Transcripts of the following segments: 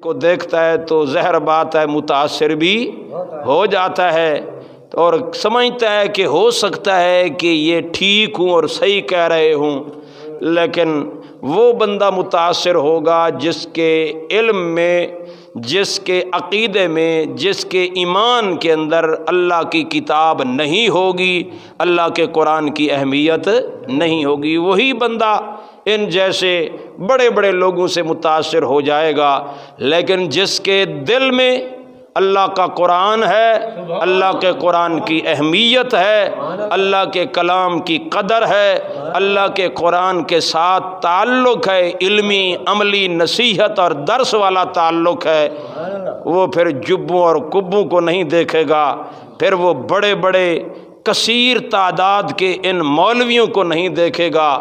کو دیکھتا ہے تو ظاہر بات ہے متاثر بھی ہو جاتا ہے اور سمجھتا ہے کہ ہو سکتا ہے کہ یہ ٹھیک ہوں اور صحیح کہہ رہے ہوں، لیکن وہ بندہ متاثر ہوگا جس کے علم میں، جس کے عقیدے میں، جس کے ایمان کے اندر اللہ کی کتاب نہیں ہوگی، اللہ کے قرآن کی اہمیت نہیں ہوگی۔ وہی بندہ ان جیسے بڑے بڑے لوگوں سے متاثر ہو جائے گا، لیکن جس کے دل میں اللہ کا قرآن ہے، اللہ کے قرآن کی اہمیت ہے، اللہ کے کلام کی قدر ہے، اللہ کے قرآن کے ساتھ تعلق ہے، علمی عملی نصیحت اور درس والا تعلق ہے، وہ پھر جبوں اور کبوں کو نہیں دیکھے گا، پھر وہ بڑے بڑے کثیر تعداد کے ان مولویوں کو نہیں دیکھے گا،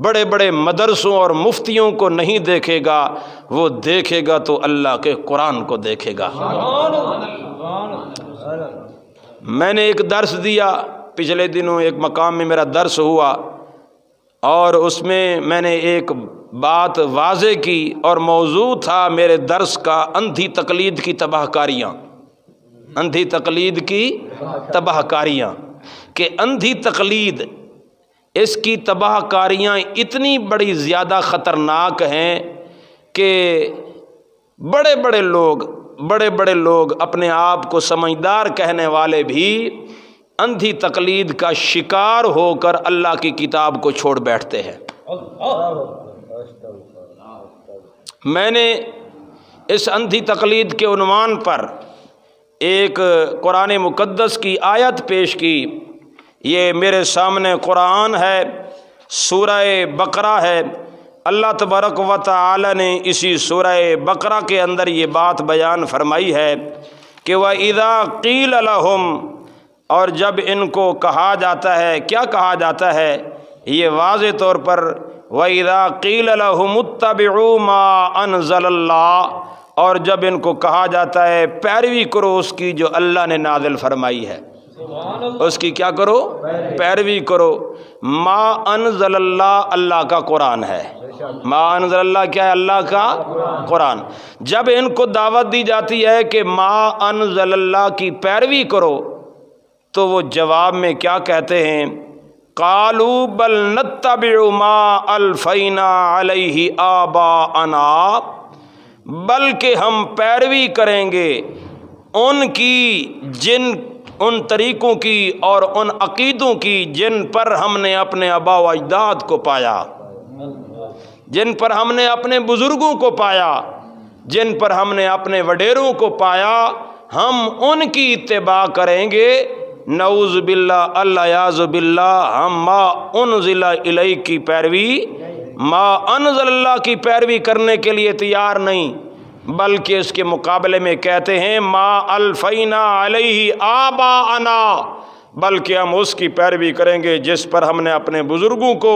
بڑے بڑے مدرسوں اور مفتیوں کو نہیں دیکھے گا، وہ دیکھے گا تو اللہ کے قرآن کو دیکھے گا۔ میں نے ایک درس دیا پچھلے دنوں، ایک مقام میں میرا درس ہوا اور اس میں نے ایک بات واضح کی اور موضوع تھا میرے درس کا اندھی تقلید کی تباہ کاریاں، اندھی تقلید کی تباہ کاریاں، کہ اندھی تقلید اس کی تباہ کاریاں اتنی بڑی زیادہ خطرناک ہیں کہ بڑے بڑے لوگ اپنے آپ کو سمجھدار کہنے والے بھی اندھی تقلید کا شکار ہو کر اللہ کی کتاب کو چھوڑ بیٹھتے ہیں۔ میں نے اس اندھی تقلید کے عنوان پر ایک قرآن مقدس کی آیت پیش کی۔ یہ میرے سامنے قرآن ہے، سورہ بقرہ ہے۔ اللہ تبارک و تعالی نے اسی سورہ بقرہ کے اندر یہ بات بیان فرمائی ہے کہ وَإِذَا قِيلَ لَهُمْ، اور جب ان کو کہا جاتا ہے، کیا کہا جاتا ہے؟ یہ واضح طور پر وَإِذَا قِيلَ لَهُمُ اتَّبِعُوا مَا أَنزَلَ اللَّهُ، اور جب ان کو کہا جاتا ہے پیروی کرو اس کی جو اللہ نے نازل فرمائی ہے، اس کی کیا کرو؟ پیروی کرو۔ ما انزل اللہ، اللہ کا قرآن ہے۔ ما انزل اللہ کیا ہے؟ اللہ کا قرآن۔ جب ان کو دعوت دی جاتی ہے کہ ما انزل اللہ کی پیروی کرو تو وہ جواب میں کیا کہتے ہیں؟ قالوا بل نتبع ما الفینا علیہ آباءنا، بلکہ ہم پیروی کریں گے ان کی ان طریقوں کی اور ان عقیدوں کی جن پر ہم نے اپنے آباء و اجداد کو پایا، جن پر ہم نے اپنے بزرگوں کو پایا، جن پر ہم نے اپنے وڈیروں کو پایا، ہم ان کی اتباع کریں گے۔ نعوذ باللہ، الیاذ باللہ، ہم ما انزل الیک کی پیروی، ما انزل اللہ کی پیروی کرنے کے لیے تیار نہیں، بلکہ اس کے مقابلے میں کہتے ہیں ما الفینا علیہ آباءنا، بلکہ ہم اس کی پیروی کریں گے جس پر ہم نے اپنے بزرگوں کو،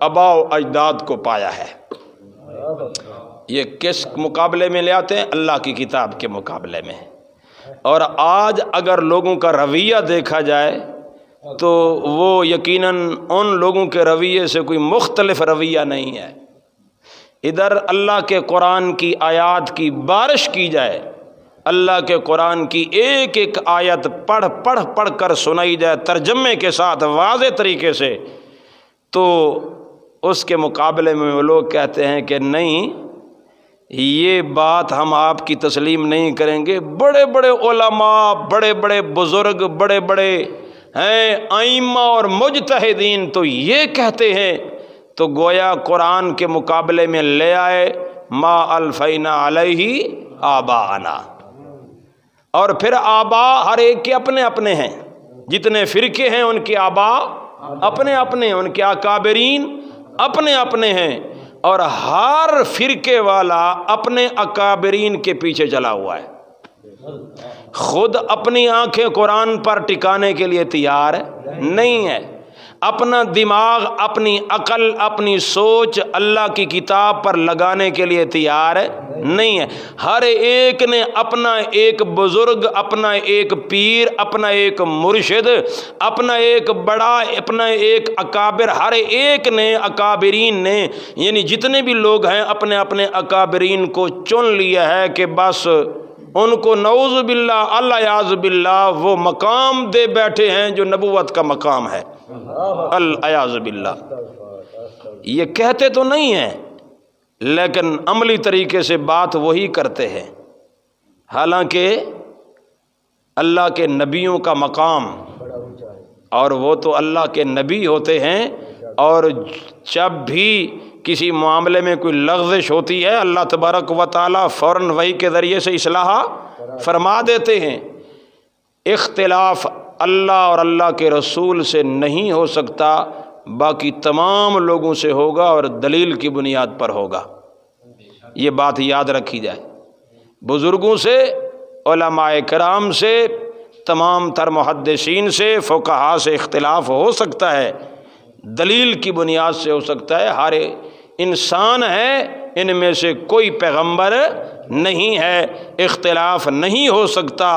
آباء و اجداد کو پایا ہے۔ یہ کس مقابلے میں لے آتے ہیں؟ اللہ کی کتاب کے مقابلے میں۔ اور آج اگر لوگوں کا رویہ دیکھا جائے تو وہ یقیناً ان لوگوں کے رویے سے کوئی مختلف رویہ نہیں ہے۔ ادھر اللہ کے قرآن کی آیات کی بارش کی جائے، اللہ کے قرآن کی ایک ایک آیت پڑھ کر سنائی جائے ترجمے کے ساتھ واضح طریقے سے، تو اس کے مقابلے میں وہ لوگ کہتے ہیں کہ نہیں، یہ بات ہم آپ کی تسلیم نہیں کریں گے۔ بڑے بڑے علماء، بڑے بڑے بزرگ، بڑے بڑے ائمہ اور مجتہدین تو یہ کہتے ہیں، تو گویا قرآن کے مقابلے میں لے آئے ما الفینا علیہ آباءنا۔ اور پھر آباء ہر ایک کے اپنے اپنے ہیں، جتنے فرقے ہیں ان کے آباء اپنے اپنے، ان کے اکابرین اپنے اپنے ہیں، اور ہر فرقے والا اپنے اکابرین کے پیچھے چلا ہوا ہے، خود اپنی آنکھیں قرآن پر ٹکانے کے لیے تیار نہیں ہے۔ اپنا دماغ، اپنی عقل، اپنی سوچ اللہ کی کتاب پر لگانے کے لیے تیار نہیں ہے۔ ہر ایک نے اپنا ایک بزرگ، اپنا ایک پیر، اپنا ایک مرشد، اپنا ایک بڑا، اپنا ایک اکابر، ہر ایک نے، اکابرین نے، یعنی جتنے بھی لوگ ہیں اپنے اپنے اکابرین کو چن لیا ہے کہ بس ان کو نعوذ باللہ، الیاذ باللہ، وہ مقام دے بیٹھے ہیں جو نبوت کا مقام ہے، الیاذ باللہ۔ یہ کہتے تو نہیں ہیں لیکن عملی طریقے سے بات وہی کرتے ہیں، حالانکہ اللہ کے نبیوں کا مقام، اور وہ تو اللہ کے نبی ہوتے ہیں، اور جب بھی کسی معاملے میں کوئی لغزش ہوتی ہے اللہ تبارک و تعالیٰ فوراً وحی کے ذریعے سے اصلاح فرما دیتے ہیں۔ اختلاف اللہ اور اللہ کے رسول سے نہیں ہو سکتا، باقی تمام لوگوں سے ہوگا اور دلیل کی بنیاد پر ہوگا۔ یہ بات یاد رکھی جائے، بزرگوں سے، علماء کرام سے، تمام تر محدثین سے، فقہاء سے اختلاف ہو سکتا ہے، دلیل کی بنیاد سے ہو سکتا ہے۔ ہر انسان ہے، ان میں سے کوئی پیغمبر نہیں ہے، اختلاف نہیں ہو سکتا،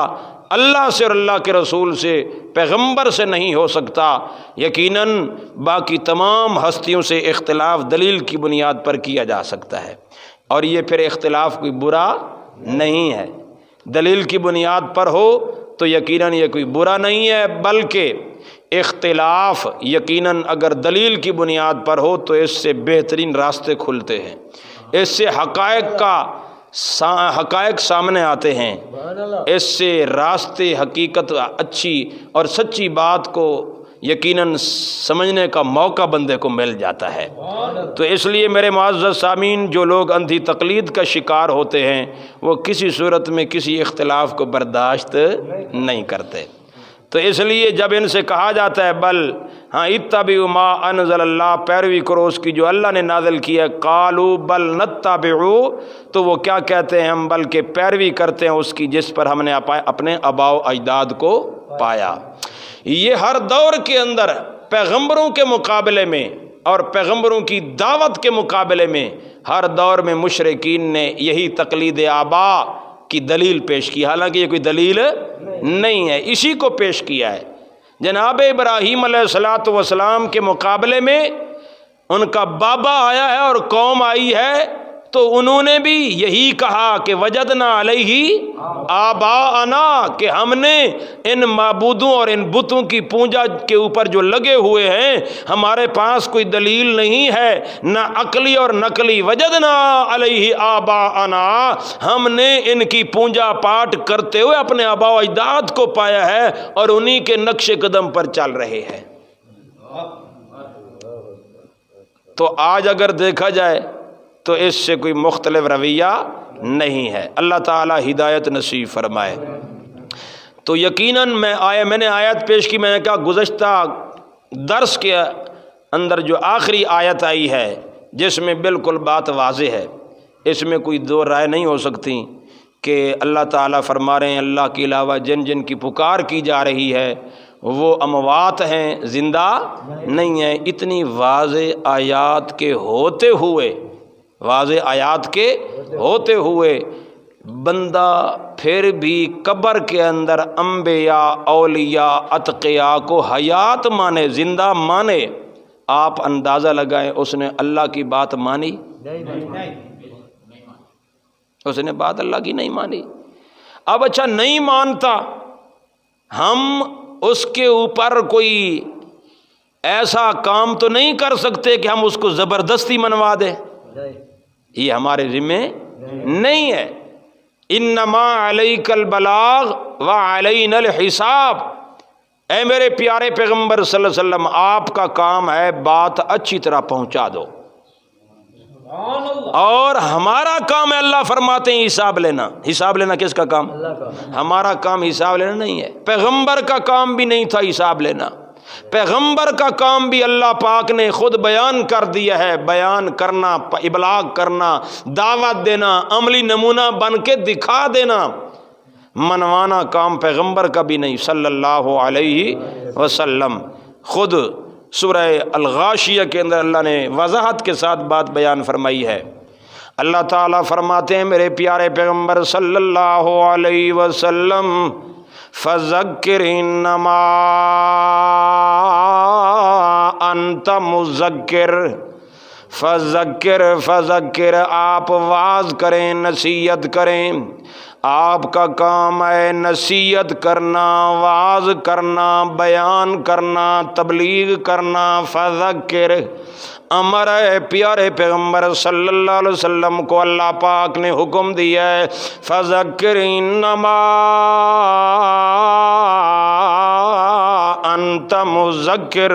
اللہ سے اور اللہ کے رسول سے، پیغمبر سے نہیں ہو سکتا۔ یقیناً باقی تمام ہستیوں سے اختلاف دلیل کی بنیاد پر کیا جا سکتا ہے، اور یہ پھر اختلاف کوئی برا نہیں ہے۔ دلیل کی بنیاد پر ہو تو یقیناً یہ کوئی برا نہیں ہے، بلکہ اختلاف یقیناً اگر دلیل کی بنیاد پر ہو تو اس سے بہترین راستے کھلتے ہیں، اس سے حقائق سامنے آتے ہیں، اس سے راستے، حقیقت، اچھی اور سچی بات کو یقیناً سمجھنے کا موقع بندے کو مل جاتا ہے۔ تو اس لیے میرے معزز سامعین، جو لوگ اندھی تقلید کا شکار ہوتے ہیں وہ کسی صورت میں کسی اختلاف کو برداشت نہیں کرتے۔ تو اس لیے جب ان سے کہا جاتا ہے بل اتبعوا ما انزل اللہ، پیروی کرو اس کی جو اللہ نے نازل کی ہے، قالوا بل نتبعو، تو وہ کیا کہتے ہیں؟ ہم بلکہ پیروی کرتے ہیں اس کی جس پر ہم نے اپنے آباء و اجداد کو پایا۔ یہ ہر دور کے اندر پیغمبروں کے مقابلے میں اور پیغمبروں کی دعوت کے مقابلے میں ہر دور میں مشرکین نے یہی تقلید آباء کی دلیل پیش کی، حالانکہ یہ کوئی دلیل نہیں ہے، اسی کو پیش کیا ہے۔ جناب ابراہیم علیہ السلام کے مقابلے میں ان کا بابا آیا ہے اور قوم آئی ہے، تو انہوں نے بھی یہی کہا کہ وجدنا علیہ آباءنا، کہ ہم نے ان معبودوں اور ان بتوں کی پوجا کے اوپر جو لگے ہوئے ہیں ہمارے پاس کوئی دلیل نہیں ہے، نہ عقلی اور نقلی۔ وجدنا علیہ آباءنا، ہم نے ان کی پوجا پاٹ کرتے ہوئے اپنے آباء و اجداد کو پایا ہے اور انہی کے نقش قدم پر چل رہے ہیں۔ تو آج اگر دیکھا جائے تو اس سے کوئی مختلف رویہ نہیں ہے۔ اللہ تعالی ہدایت نصیب فرمائے۔ تو یقیناً میں نے آیت پیش کی، میں نے کہا گزشتہ درس کے اندر جو آخری آیت آئی ہے جس میں بالکل بات واضح ہے، اس میں کوئی دو رائے نہیں ہو سکتی کہ اللہ تعالیٰ فرما رہے ہیں اللہ کے علاوہ جن جن کی پکار کی جا رہی ہے وہ اموات ہیں، زندہ نہیں ہیں۔ اتنی واضح آیات کے ہوتے ہوئے بندہ پھر بھی قبر کے اندر انبیاء، اولیاء، اتقیاء کو حیات مانے، زندہ مانے، آپ اندازہ لگائیں اس نے اللہ کی بات مانی؟ اس نے بات اللہ کی نہیں مانی۔ اب اچھا نہیں مانتا، ہم اس کے اوپر کوئی ایسا کام تو نہیں کر سکتے کہ ہم اس کو زبردستی منوا دیں، یہ ہمارے ذمہ نہیں ہے۔ انما علیک البلاغ وعلینا الحساب، اے میرے پیارے پیغمبر صلی اللہ علیہ وسلم، آپ کا کام ہے بات اچھی طرح پہنچا دو، اور ہمارا کام ہے، اللہ فرماتے ہیں حساب لینا۔ حساب لینا کس کا کام؟ ہمارا کام حساب لینا نہیں ہے، پیغمبر کا کام بھی نہیں تھا حساب لینا۔ پیغمبر کا کام بھی اللہ پاک نے خود بیان کر دیا ہے، بیان کرنا، ابلاغ کرنا، دعوت دینا، عملی نمونہ بن کے دکھا دینا۔ منوانا کام پیغمبر کا بھی نہیں صلی اللہ علیہ وسلم۔ خود سورہ الغاشیہ کے اندر اللہ نے وضاحت کے ساتھ بات بیان فرمائی ہے۔ اللہ تعالیٰ فرماتے ہیں میرے پیارے پیغمبر صلی اللہ علیہ وسلم فذکر انما انت مذکر، فذکر آپ واعظ کریں، نصیحت کریں، آپ کا کام ہے نصیحت کرنا، واعظ کرنا، بیان کرنا، تبلیغ کرنا۔ فذکر امر ہے پیارے پیغمبر صلی اللہ علیہ وسلم کو اللہ پاک نے حکم دیا ہے فذکر انما انت مذکر،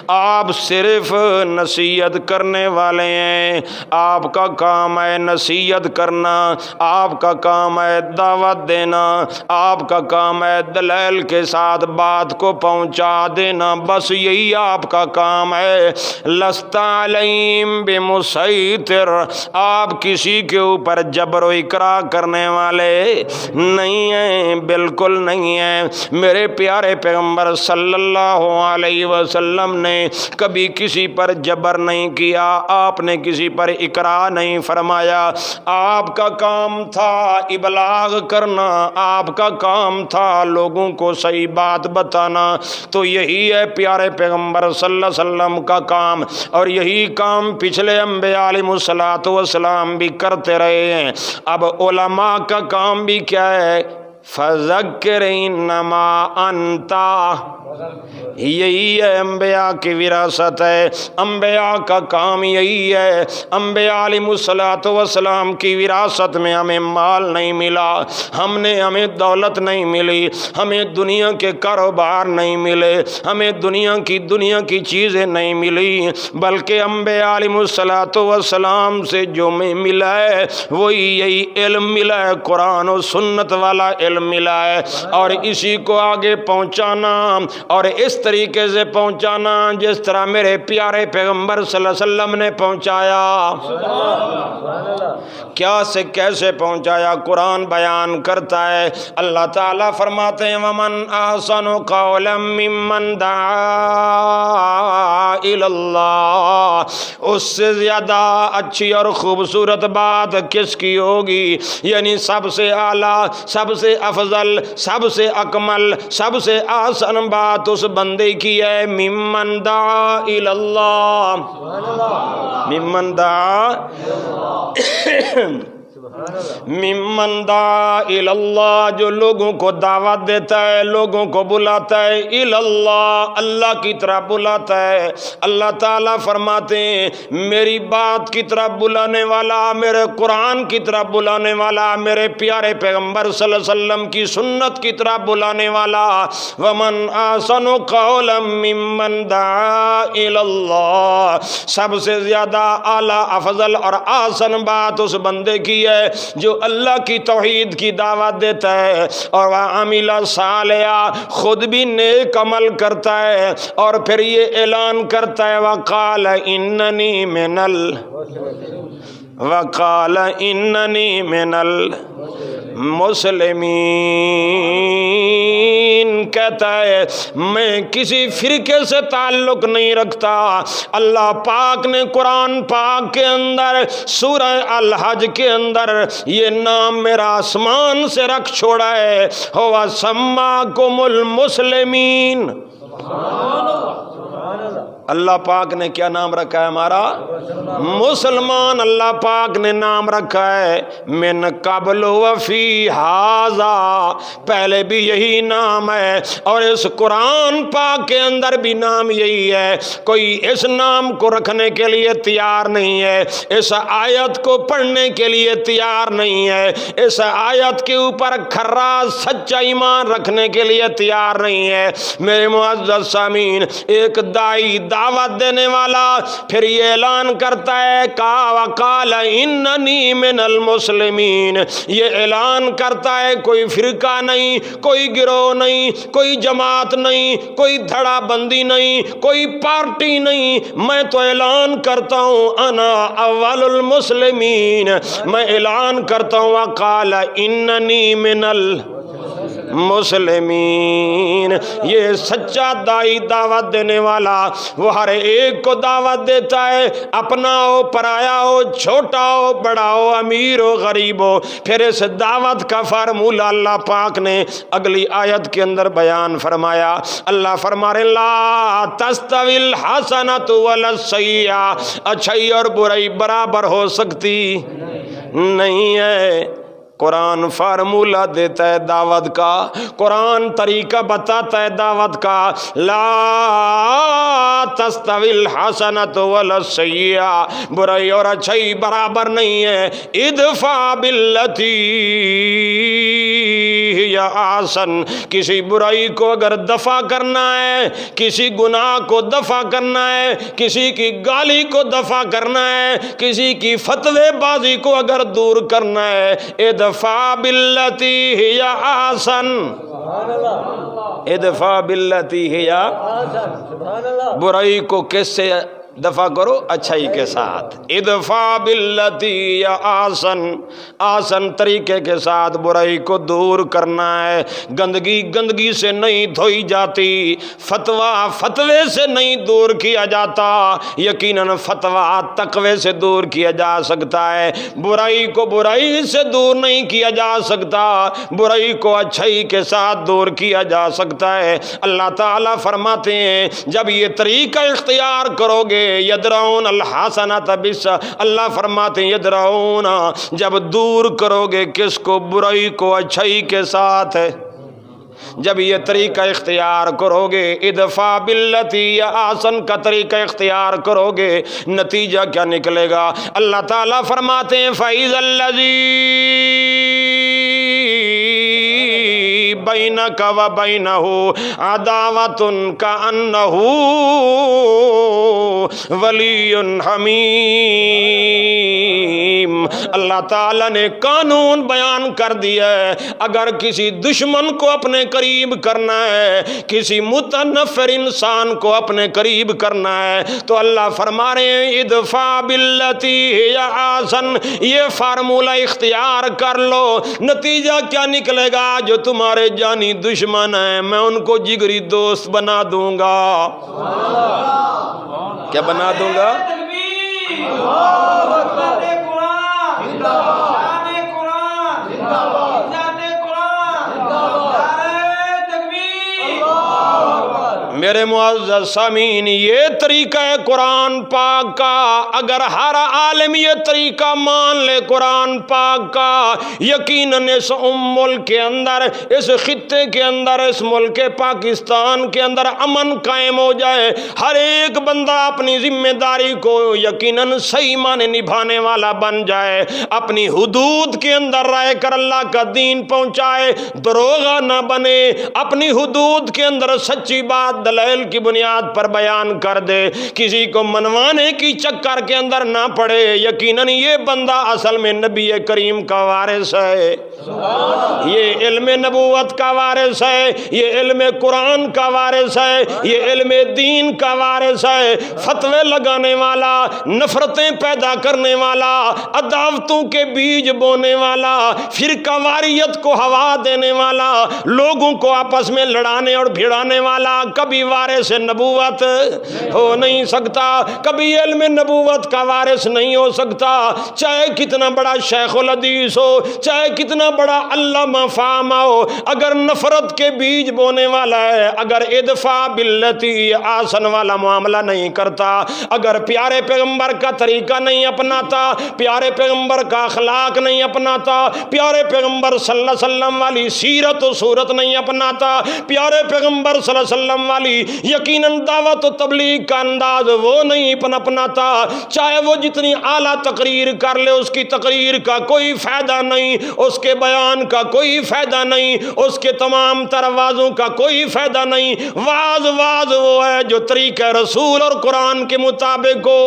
آپ صرف نصیحت کرنے والے ہیں، آپ کا کام ہے نصیحت کرنا، آپ کا کام ہے دعوت دینا، آپ کا کام ہے دلائل کے ساتھ بات کو پہنچا دینا، بس یہی آپ کا کام ہے۔ لست علیہم بمسیطر، آپ کسی کے اوپر جبر و اکراه کرنے والے نہیں ہیں، بالکل نہیں ہیں۔ میرے پیارے پیغمبر صلی اللہ علیہ وسلم نے کبھی کسی پر جبر نہیں کیا، آپ نے کسی پر اکراه نہیں فرمایا، آپ کا کام تھا ابلاغ کرنا، آپ کا کام تھا لوگوں کو صحیح بات بتانا۔ تو یہی ہے پیارے پیغمبر صلی اللہ علیہ وسلم کا کام، اور یہی کام پچھلے انبیاء علیہ السلام بھی کرتے رہے ہیں۔ اب علماء کا کام بھی کیا ہے؟ فذکر انما انت، یہی ہے انبیاء کی وراثت ہے، انبیاء کا کام یہی ہے۔ انبیاء علیہ السلام کی وراثت میں ہمیں مال نہیں ملا، ہمیں دولت نہیں ملی، ہمیں دنیا کے کاروبار نہیں ملے، ہمیں دنیا کی چیزیں نہیں ملی، بلکہ انبیاء علیہ السلام سے جو میں ملا ہے وہی یہی علم ملا ہے، قرآن و سنت والا علم ملا ہے، اور اسی کو آگے پہنچانا، اور اس طریقے سے پہنچانا جس طرح میرے پیارے پیغمبر صلی اللہ علیہ وسلم نے پہنچایا۔ کیا سے کیسے پہنچایا؟ قرآن بیان کرتا ہے، اللہ تعالیٰ فرماتے ہیں وَمَنْ أَحْسَنُ قَوْلًا مِّمَّنْ دَعَا إِلَى اللَّهِ، اس سے زیادہ اچھی اور خوبصورت بات کس کی ہوگی؟ یعنی سب سے اعلیٰ، سب سے افضل، سب سے اکمل، سب سے آسان بات اس بندے کی ہے ممن دعا الی اللہ، ممن دعا ممن دعا الی اللہ، جو لوگوں کو دعوت دیتا ہے، لوگوں کو بلاتا ہے، الی اللہ، اللہ کی طرف بلاتا ہے۔ اللہ تعالیٰ فرماتے ہیں میری بات کی طرف بلانے والا، میرے قرآن کی طرف بلانے والا، میرے پیارے پیغمبر صلی اللہ علیہ وسلم کی سنت کی طرف بلانے والا، ومن احسن قولا ممن دعا الی اللہ، سب سے زیادہ اعلیٰ، افضل اور آسان بات اس بندے کی ہے جو اللہ کی توحید کی دعوت دیتا ہے، اور وہ عمل صالحا، خود بھی نیک عمل کرتا ہے، اور پھر یہ اعلان کرتا ہے وقال اننی من المسلمین، کہتا ہے میں کسی فرقے سے تعلق نہیں رکھتا۔ اللہ پاک نے قرآن پاک کے اندر سورہ الحج کے اندر یہ نام میرا آسمان سے رکھ چھوڑا ہے، ہوا سماکم المسلمین۔ اللہ پاک نے کیا نام رکھا ہے ہمارا؟ مسلمان۔ اللہ پاک نے نام رکھا ہے من قبل وفی ھذا، پہلے بھی یہی نام ہے، اور اس قرآن پاک کے اندر بھی نام یہی ہے۔ کوئی اس نام کو رکھنے کے لیے تیار نہیں ہے، اس آیت کو پڑھنے کے لیے تیار نہیں ہے، اس آیت کے اوپر کھرا سچا ایمان رکھنے کے لیے تیار نہیں ہے۔ میرے معزز سامعین، ایک دائی دعوت دینے والا پھر یہ اعلان کرتا ہے وقال اننی من المسلمین، یہ اعلان کرتا ہے کوئی فرقہ نہیں، کوئی گروہ نہیں، کوئی جماعت نہیں، کوئی دھڑا بندی نہیں، کوئی پارٹی نہیں، میں تو اعلان کرتا ہوں انا اول المسلمین، میں اعلان کرتا ہوں وقال اننی من مسلمین۔ یہ سچا دائی دعوت دینے والا وہ ہر ایک کو دعوت دیتا ہے، اپنا ہو پرایا ہو، چھوٹا ہو بڑا ہو، امیر ہو غریب ہو۔ پھر اس دعوت کا فارمولہ اللہ پاک نے اگلی آیت کے اندر بیان فرمایا۔ اللہ فرما رہے لا تستوی الحسنۃ ولا السیئۃ، اچھائی اور برائی برابر ہو سکتی نہیں ہے۔ قرآن فارمولہ دیتا ہے دعوت کا، قرآن طریقہ بتاتا ہے دعوت کا۔ لا تستوی الحسنۃ ولا السیئۃ، برائی اور اچھائی برابر نہیں ہے۔ ادفع باللتی ہی احسن، کسی برائی کو اگر دفع کرنا ہے، کسی گناہ کو دفع کرنا ہے، کسی کی گالی کو دفع کرنا ہے، کسی کی فتوے بازی کو اگر دور کرنا ہے، ادفع باللتی ہی احسن، ادفع باللتی ہی احسن، برائی کو کس سے دفع کرو؟ اچھائی کے ساتھ۔ ادفع باللتی احسن، آسن طریقے کے ساتھ برائی کو دور کرنا ہے۔ گندگی سے نہیں دھوئی جاتی، فتوے سے نہیں دور کیا جاتا، یقیناً فتویٰ تقوی سے دور کیا جا سکتا ہے۔ برائی کو برائی سے دور نہیں کیا جا سکتا، برائی کو اچھائی کے ساتھ دور کیا جا سکتا ہے۔ اللہ تعالیٰ فرماتے ہیں جب یہ طریقہ اختیار کرو گے، یدرون الحسنۃ اللہ فرماتے ہیں یدرون، جب دور کرو گے کس کو؟ برائی کو اچھائی کے ساتھ۔ جب یہ طریقہ اختیار کرو گے، ادفع باللتی احسن کا طریقہ اختیار کرو گے، نتیجہ کیا نکلے گا؟ اللہ تعالیٰ فرماتے ہیں فَإِذَا الَّذِي بینک وبینہ عداوۃ کأنہ ولی حمیم۔ اللہ تعالیٰ نے قانون بیان کر دیا ہے، اگر کسی دشمن کو اپنے قریب کرنا ہے، کسی متنفر انسان کو اپنے قریب کرنا ہے، تو اللہ فرما رہے ہیں ادفع باللتی ہی احسن، یہ فارمولہ اختیار کر لو، نتیجہ کیا نکلے گا؟ جو تمہارے جانی دشمن ہیں میں ان کو جگری دوست بنا دوں گا۔ کیا بنا دوں گا؟ میرے معزز سامعین، یہ طریقہ ہے قرآن پاک کا۔ اگر ہر عالم یہ طریقہ مان لے قرآن پاک کا، یقیناً اس ملک کے اندر، اس خطے کے اندر، اس ملک پاکستان کے اندر امن قائم ہو جائے۔ ہر ایک بندہ اپنی ذمہ داری کو یقیناً صحیح معنی نبھانے والا بن جائے، اپنی حدود کے اندر رہ کر اللہ کا دین پہنچائے، دروغہ نہ بنے، اپنی حدود کے اندر سچی بات دلائل کی بنیاد پر بیان کر دے، کسی کو منوانے کی چکر کے اندر نہ پڑے۔ یقیناً یہ بندہ اصل میں نبی کریم کا وارث ہے، یہ علم نبوت کا وارث ہے، یہ علم قرآن کا وارث ہے، یہ علم دین کا وارث ہے۔ فتوے لگانے والا، نفرتیں پیدا کرنے والا، عداوتوں کے بیج بونے والا، فرقہ واریت کو ہوا دینے والا، لوگوں کو آپس میں لڑانے اور بھڑانے والا کبھی وارث نبوت ہو نہیں سکتا، کبھی علم نبوت کا وارث نہیں ہو سکتا، چاہے کتنا بڑا شیخ الحدیث ہو، چاہے کتنا بڑا علامہ فاہمہ ہو، اگر نفرت کے بیج بونے والا ہے، اگر ادفع باللتی احسن والا معاملہ نہیں کرتا، اگر پیارے پیغمبر کا طریقہ نہیں اپناتا، پیارے پیغمبر کا اخلاق نہیں اپناتا، پیارے پیغمبر صلی اللہ علیہ وسلم والی سیرت و صورت نہیں اپناتا، پیارے پیغمبر صلی اللہ علیہ وسلم والی یقیناً دعوت و تبلیغ کا انداز وہ نہیں اپناتا، چاہے وہ جتنی اعلیٰ تقریر کر لے اس کی تقریر کا کوئی فائدہ نہیں، اس کے بیان کا کوئی فائدہ نہیں، اس کے تمام تر وعظوں کا کوئی فائدہ نہیں۔ واز وہ ہے جو طریقہ رسول اور قرآن کے مطابق ہو،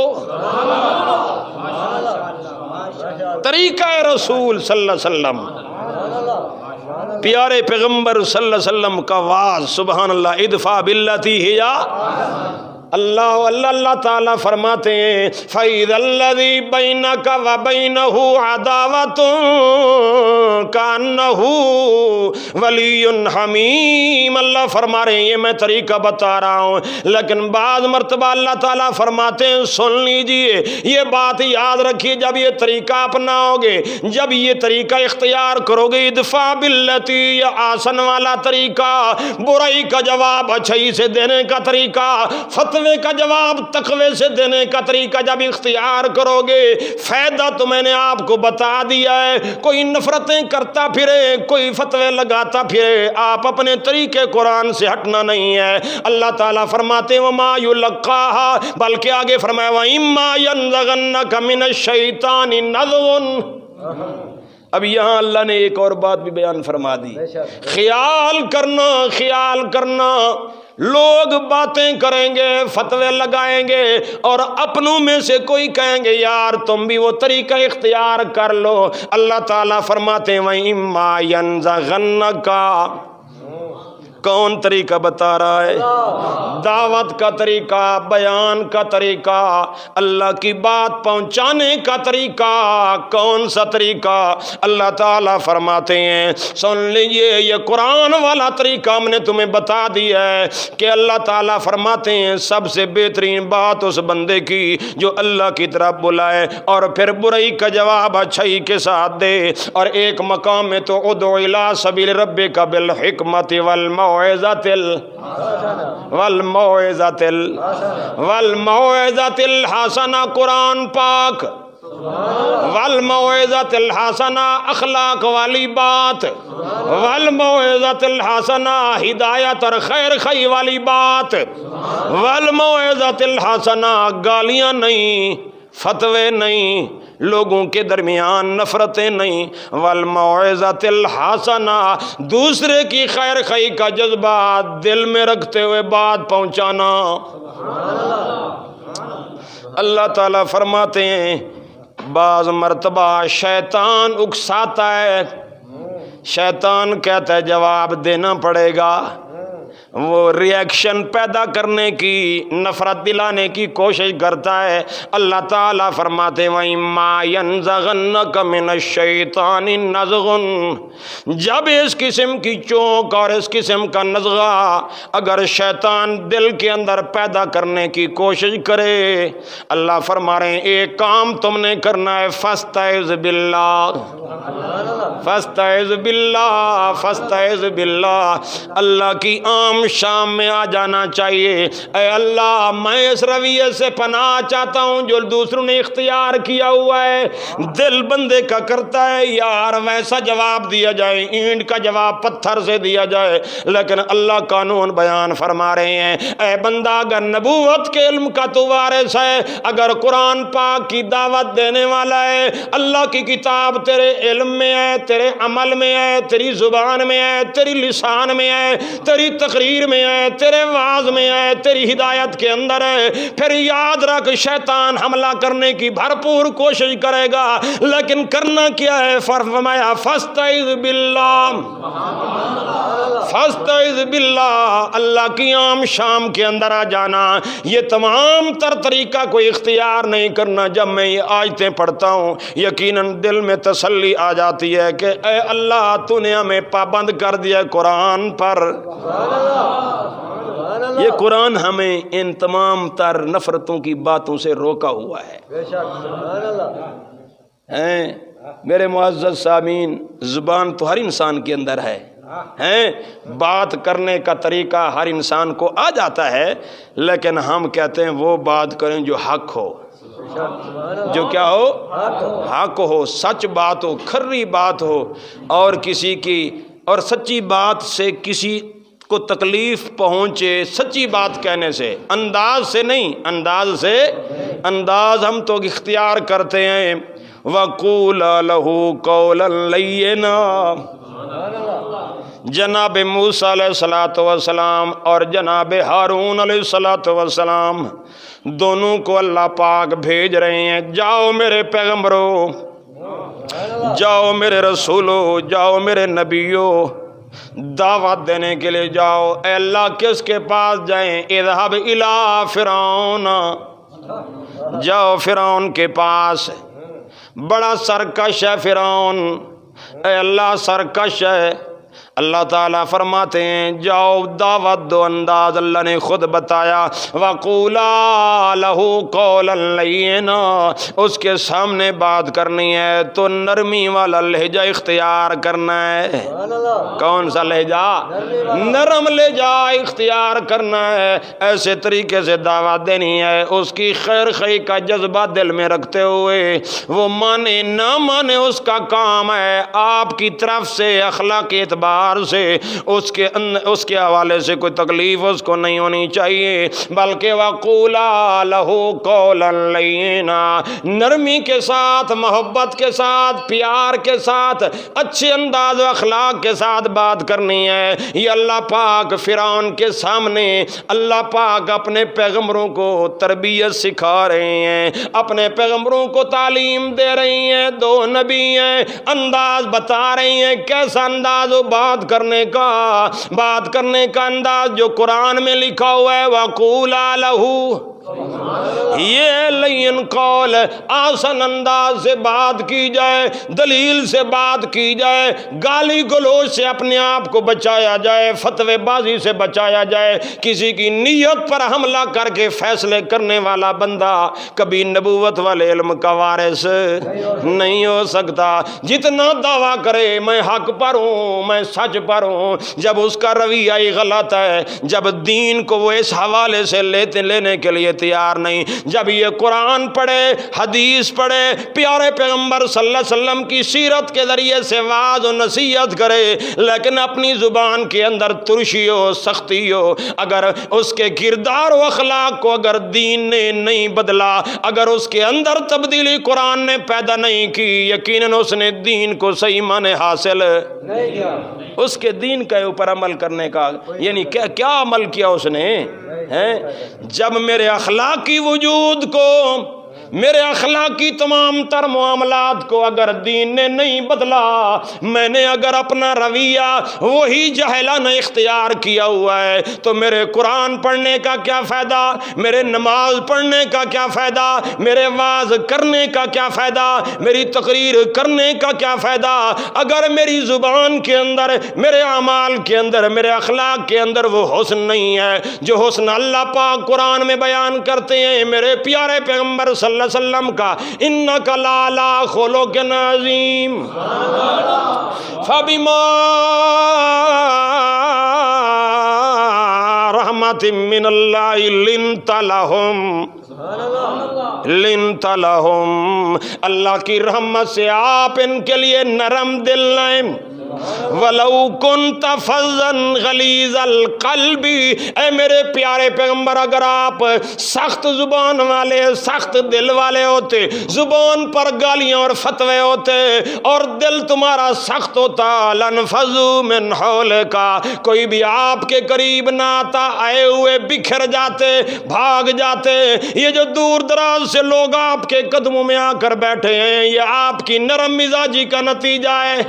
طریقہ رسول صلی اللہ علیہ وسلم، پیارے پیغمبر صلی اللہ علیہ وسلم کا واز، سبحان اللہ، ادفع باللتی ہی اللہ تعالیٰ فرماتے ہیں فَإِذَا الَّذِي بَيْنَكَ وَبَيْنَهُ عَدَاوَةٌ كَأَنَّهُ وَلِيٌّ حَمِيمٌ۔ اللہ فرما رہے ہیں یہ میں طریقہ بتا رہا ہوں، لیکن بعض مرتبہ اللہ تعالیٰ فرماتے ہیں سن لیجئے، یہ بات یاد رکھیے، جب یہ طریقہ اپناؤ گے، جب یہ طریقہ اختیار کرو گے، ادفع باللتی، یہ آسن والا طریقہ، برائی کا جواب اچھائی سے دینے کا طریقہ، فتوے کا جواب تقوی سے دینے کا طریقہ جب اختیار کرو گے، فائدہ تو میں نے آپ کو بتا دیا ہے۔ کوئی نفرتیں کرتا پھرے، کوئی فتوے لگاتا پھرے، آپ اپنے طریقے قرآن سے ہٹنا نہیں ہے۔ اللہ تعالیٰ فرماتے ہیں وما یلقاها، بلکہ آگے فرمایا وَإِمَّا يَنزَغَنَّكَ مِنَ الشَّيْطَانِ نَزْغٌ۔ اب یہاں اللہ نے ایک اور بات بھی بیان فرما دی، خیال کرنا لوگ باتیں کریں گے، فتوے لگائیں گے، اور اپنوں میں سے کوئی کہیں گے یار تم بھی وہ طریقہ اختیار کر لو۔ اللہ تعالیٰ فرماتے ہیں وَإِمَّا يَنزَغَنَّكَ، کون طریقہ بتا رہا ہے؟ دعوت کا طریقہ، بیان کا طریقہ، اللہ کی بات پہنچانے کا طریقہ۔ کون سا طریقہ؟ اللہ تعالیٰ فرماتے ہیں سن لیجئے، یہ قرآن والا طریقہ ہم نے تمہیں بتا دیا ہے کہ اللہ تعالیٰ فرماتے ہیں سب سے بہترین بات اس بندے کی جو اللہ کی طرف بلائے اور پھر برائی کا جواب اچھائی کے ساتھ دے، اور ایک مقام میں تو ادعو الی سبیل ربک بالحکمت والموعظۃ الحسنہ، قرآن پاک، والموعظۃ الحسنہ اخلاق والی بات، والموعظۃ الحسنہ ہدایت اور خیر خواہی والی بات، والموعظۃ الحسنہ گالیاں نہیں، فتوے نہیں، لوگوں کے درمیان نفرتیں نہیں، والموعظۃ الحسنہ دوسرے کی خیر خواہی کا جذبہ دل میں رکھتے ہوئے بات پہنچانا۔ اللہ تعالیٰ فرماتے ہیں بعض مرتبہ شیطان اکساتا ہے، شیطان کہتا ہے جواب دینا پڑے گا، وہ ریئیکشن پیدا کرنے کی، نفرت دلانے کی کوشش کرتا ہے۔ اللہ تعالیٰ فرماتے ہیں وَإِمَّا يَنزَغَنَّكَ مِنَ الشَّيْطَانِ نَزْغٌ، جب اس قسم کی چونک اور اس قسم کا نزغہ اگر شیطان دل کے اندر پیدا کرنے کی کوشش کرے، اللہ فرما رہے ہیں ایک کام تم نے کرنا ہے، فَاسْتَعِذْ بِاللَّهِ، فَاسْتَعِذْ بِاللَّهِ، فَاسْتَعِذْ بِاللَّهِ، اللہ کی عام شام میں آ جانا چاہیے۔ اے اللہ میں اس رویے سے پناہ چاہتا ہوں جو دوسروں نے اختیار کیا ہوا ہے۔ دل بندے کا کرتا ہے یار ویسا جواب دیا جائے، اینٹ کا جواب پتھر سے دیا جائے، لیکن اللہ قانون بیان فرما رہے ہیں اے بندہ اگر نبوت کے علم کا تو وارث ہے، اگر قرآن پاک کی دعوت دینے والا ہے، اللہ کی کتاب تیرے علم میں ہے، تیرے عمل میں ہے، تیری زبان میں ہے، تیری لسان میں ہے، تیری تقریر میں ہے، تیرے وعظ میں ہے، تیری ہدایت کے اندر ہے، پھر یاد رکھ شیطان حملہ کرنے کی بھرپور کوشش کرے گا، لیکن کرنا کیا ہے؟ فرمایا فاستعذ باللہ، فاستعذ باللہ، اللہ کی عام شام کے اندر آ جانا۔ یہ تمام تر طریقہ کوئی اختیار نہیں کرنا۔ جب میں یہ آیتیں پڑھتا ہوں یقیناً دل میں تسلی آ جاتی ہے کہ اے اللہ تو نے ہمیں پابند کر دیا قرآن پر، یہ قرآن ہمیں ان تمام تر نفرتوں کی باتوں سے روکا ہوا ہے۔ میرے معزز سامعین، زبان تو ہر انسان کے اندر ہے، بات کرنے کا طریقہ ہر انسان کو آ جاتا ہے، لیکن ہم کہتے ہیں وہ بات کریں جو حق ہو، جو کیا ہو؟ حق ہو، سچ بات ہو، کھری بات ہو، اور کسی کی اور سچی بات سے کسی کو تکلیف پہنچے سچی بات کہنے سے، انداز سے نہیں، انداز ہم تو اختیار کرتے ہیں وَقُولَا لَهُ قَوْلًا لَيِّنًا۔ جناب موسیٰ علیہ السلام اور جناب ہارون علیہ السلام دونوں کو اللہ پاک بھیج رہے ہیں، جاؤ میرے پیغمبروں، جاؤ میرے رسولوں، جاؤ میرے نبیوں، دعوت دینے کے لیے جاؤ۔ اے اللہ کس کے پاس جائیں؟ اذهب الى فرعون، جاؤ فرعون کے پاس، بڑا سرکش ہے فرعون، اے اللہ سرکش ہے۔ اللہ تعالیٰ فرماتے ہیں جاؤ دعوت دو، انداز اللہ نے خود بتایا، وَقُولَا لَهُ قَوْلًا لَيِّنًا، اس کے سامنے بات کرنی ہے تو نرمی والا لہجہ اختیار کرنا ہے۔ کون سا لہجہ؟ نرم لہجہ اختیار کرنا ہے، ایسے طریقے سے دعوت دینی ہے اس کی خیر خواہی کا جذبہ دل میں رکھتے ہوئے، وہ مانے نہ مانے اس کا کام ہے، آپ کی طرف سے اخلاقی اعتبار سے اس کے حوالے سے کوئی تکلیف اس کو نہیں ہونی چاہیے، بلکہ وَقُولَا لَهُ قَوْلًا لَيِّنًا، نرمی کے ساتھ، محبت کے ساتھ، پیار کے ساتھ، اچھے انداز و اخلاق کے ساتھ بات کرنی ہے۔ یہ اللہ پاک فرعون کے سامنے، اللہ پاک اپنے پیغمبروں کو تربیت سکھا رہے ہیں، اپنے پیغمبروں کو تعلیم دے رہی ہیں، دو نبی ہیں، انداز بتا رہی ہیں کیسا انداز و بات کرنے کا انداز جو قرآن میں لکھا ہوا ہے، وَقُولَا لَهُ، یہ لین قول، آسان انداز سے بات کی جائے، دلیل سے بات کی جائے، گالی گلوچ سے اپنے آپ کو بچایا جائے، فتوے بازی سے بچایا جائے۔ کسی کی نیت پر حملہ کر کے فیصلے کرنے والا بندہ کبھی نبوت والے علم کا وارث نہیں ہو سکتا۔ جتنا دعویٰ کرے میں حق پر ہوں، میں سچ پر ہوں، جب اس کا رویہ ہی غلط ہے، جب دین کو وہ اس حوالے سے لینے کے لیے تیار نہیں، جب یہ قرآن پڑھے، حدیث پڑھے، پیارے پیغمبر صلی اللہ علیہ وسلم کی سیرت کے ذریعے سے وعظ و نصیحت کرے، لیکن اپنی زبان کے اندر ترشی ہو، سختی ہو، اگر اس کے کردار و اخلاق کو اگر دین نے نہیں بدلا، اگر اس کے اندر تبدیلی قرآن نے پیدا نہیں کی، یقیناً اس نے دین کو صحیح معنی حاصل نہیں کیا۔ اس کے دین کے اوپر عمل کرنے کا یعنی کیا عمل کیا اس نے؟ جب میرے اخلاقی وجود کو، میرے اخلاقی تمام تر معاملات کو اگر دین نے نہیں بدلا، میں نے اگر اپنا رویہ وہی جاہلانہ اختیار کیا ہوا ہے، تو میرے قرآن پڑھنے کا کیا فائدہ، میرے نماز پڑھنے کا کیا فائدہ، میرے وعظ کرنے کا کیا فائدہ، میری تقریر کرنے کا کیا فائدہ، اگر میری زبان کے اندر، میرے اعمال کے اندر، میرے اخلاق کے اندر وہ حسن نہیں ہے جو حسن اللہ پاک قرآن میں بیان کرتے ہیں، میرے پیارے پیغمبر صلی اللہ علیہ وسلم کا انک لعلی خلق عظیم، فبما رحمت من اللہ لنت لہم، اللہ کی رحمت سے آپ ان کے لیے نرم دل ہیں۔ وَلَوْ كُنْتَ فَظًّا غَلِيظَ الْقَلْبِ، اے میرے پیارے پیغمبر اگر آپ سخت زبان والے، سخت دل والے ہوتے، زبان پر گالیاں اور فتوے ہوتے اور دل تمہارا سخت ہوتا، لَانْفَضُّوا مِنْ حَوْلِكَ، کوئی بھی آپ کے قریب نہ آتا، آئے ہوئے بکھر جاتے، بھاگ جاتے۔ یہ جو دور دراز سے لوگ آپ کے قدموں میں آ کر بیٹھے ہیں، یہ آپ کی نرم مزاجی کا نتیجہ ہے،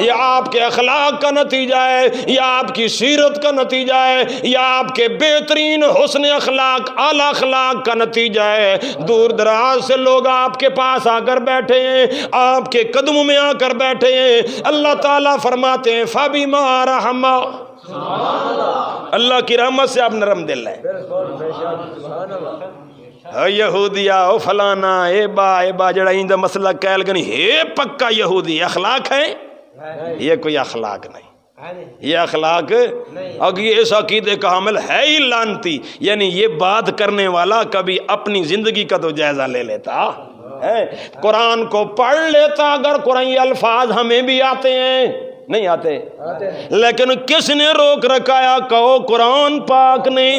یہ آپ کے اخلاق کا نتیجہ ہے، یہ آپ کی سیرت کا نتیجہ ہے، یہ آپ کے بہترین حسن اخلاق، اعلی اخلاق کا نتیجہ ہے۔ دور دراز سے لوگ آپ کے پاس آ کر بیٹھے ہیں، آپ کے قدموں میں آ کر بیٹھے ہیں۔ اللہ تعالیٰ فرماتے ہیں فَبِمَا رَحْمَةٍ، اللہ کی رحمت سے آپ نرم دل ہیں۔ یہودیا او فلانا اے با جڑا اندہ مسئلہ کہل گنی ہے پکا یہودی، اخلاق ہے؟ یہ کوئی اخلاق نہیں، یہ اخلاق اگر یہ اس عقیدے کا حامل ہے ہی لانتی، یعنی یہ بات کرنے والا کبھی اپنی زندگی کا تو جائزہ لے لیتا، قرآن کو پڑھ لیتا، اگر قرآنی الفاظ ہمیں بھی آتے ہیں، نہیں آتے، لیکن کس نے روک رکھایا؟ کہو قرآن پاک نے۔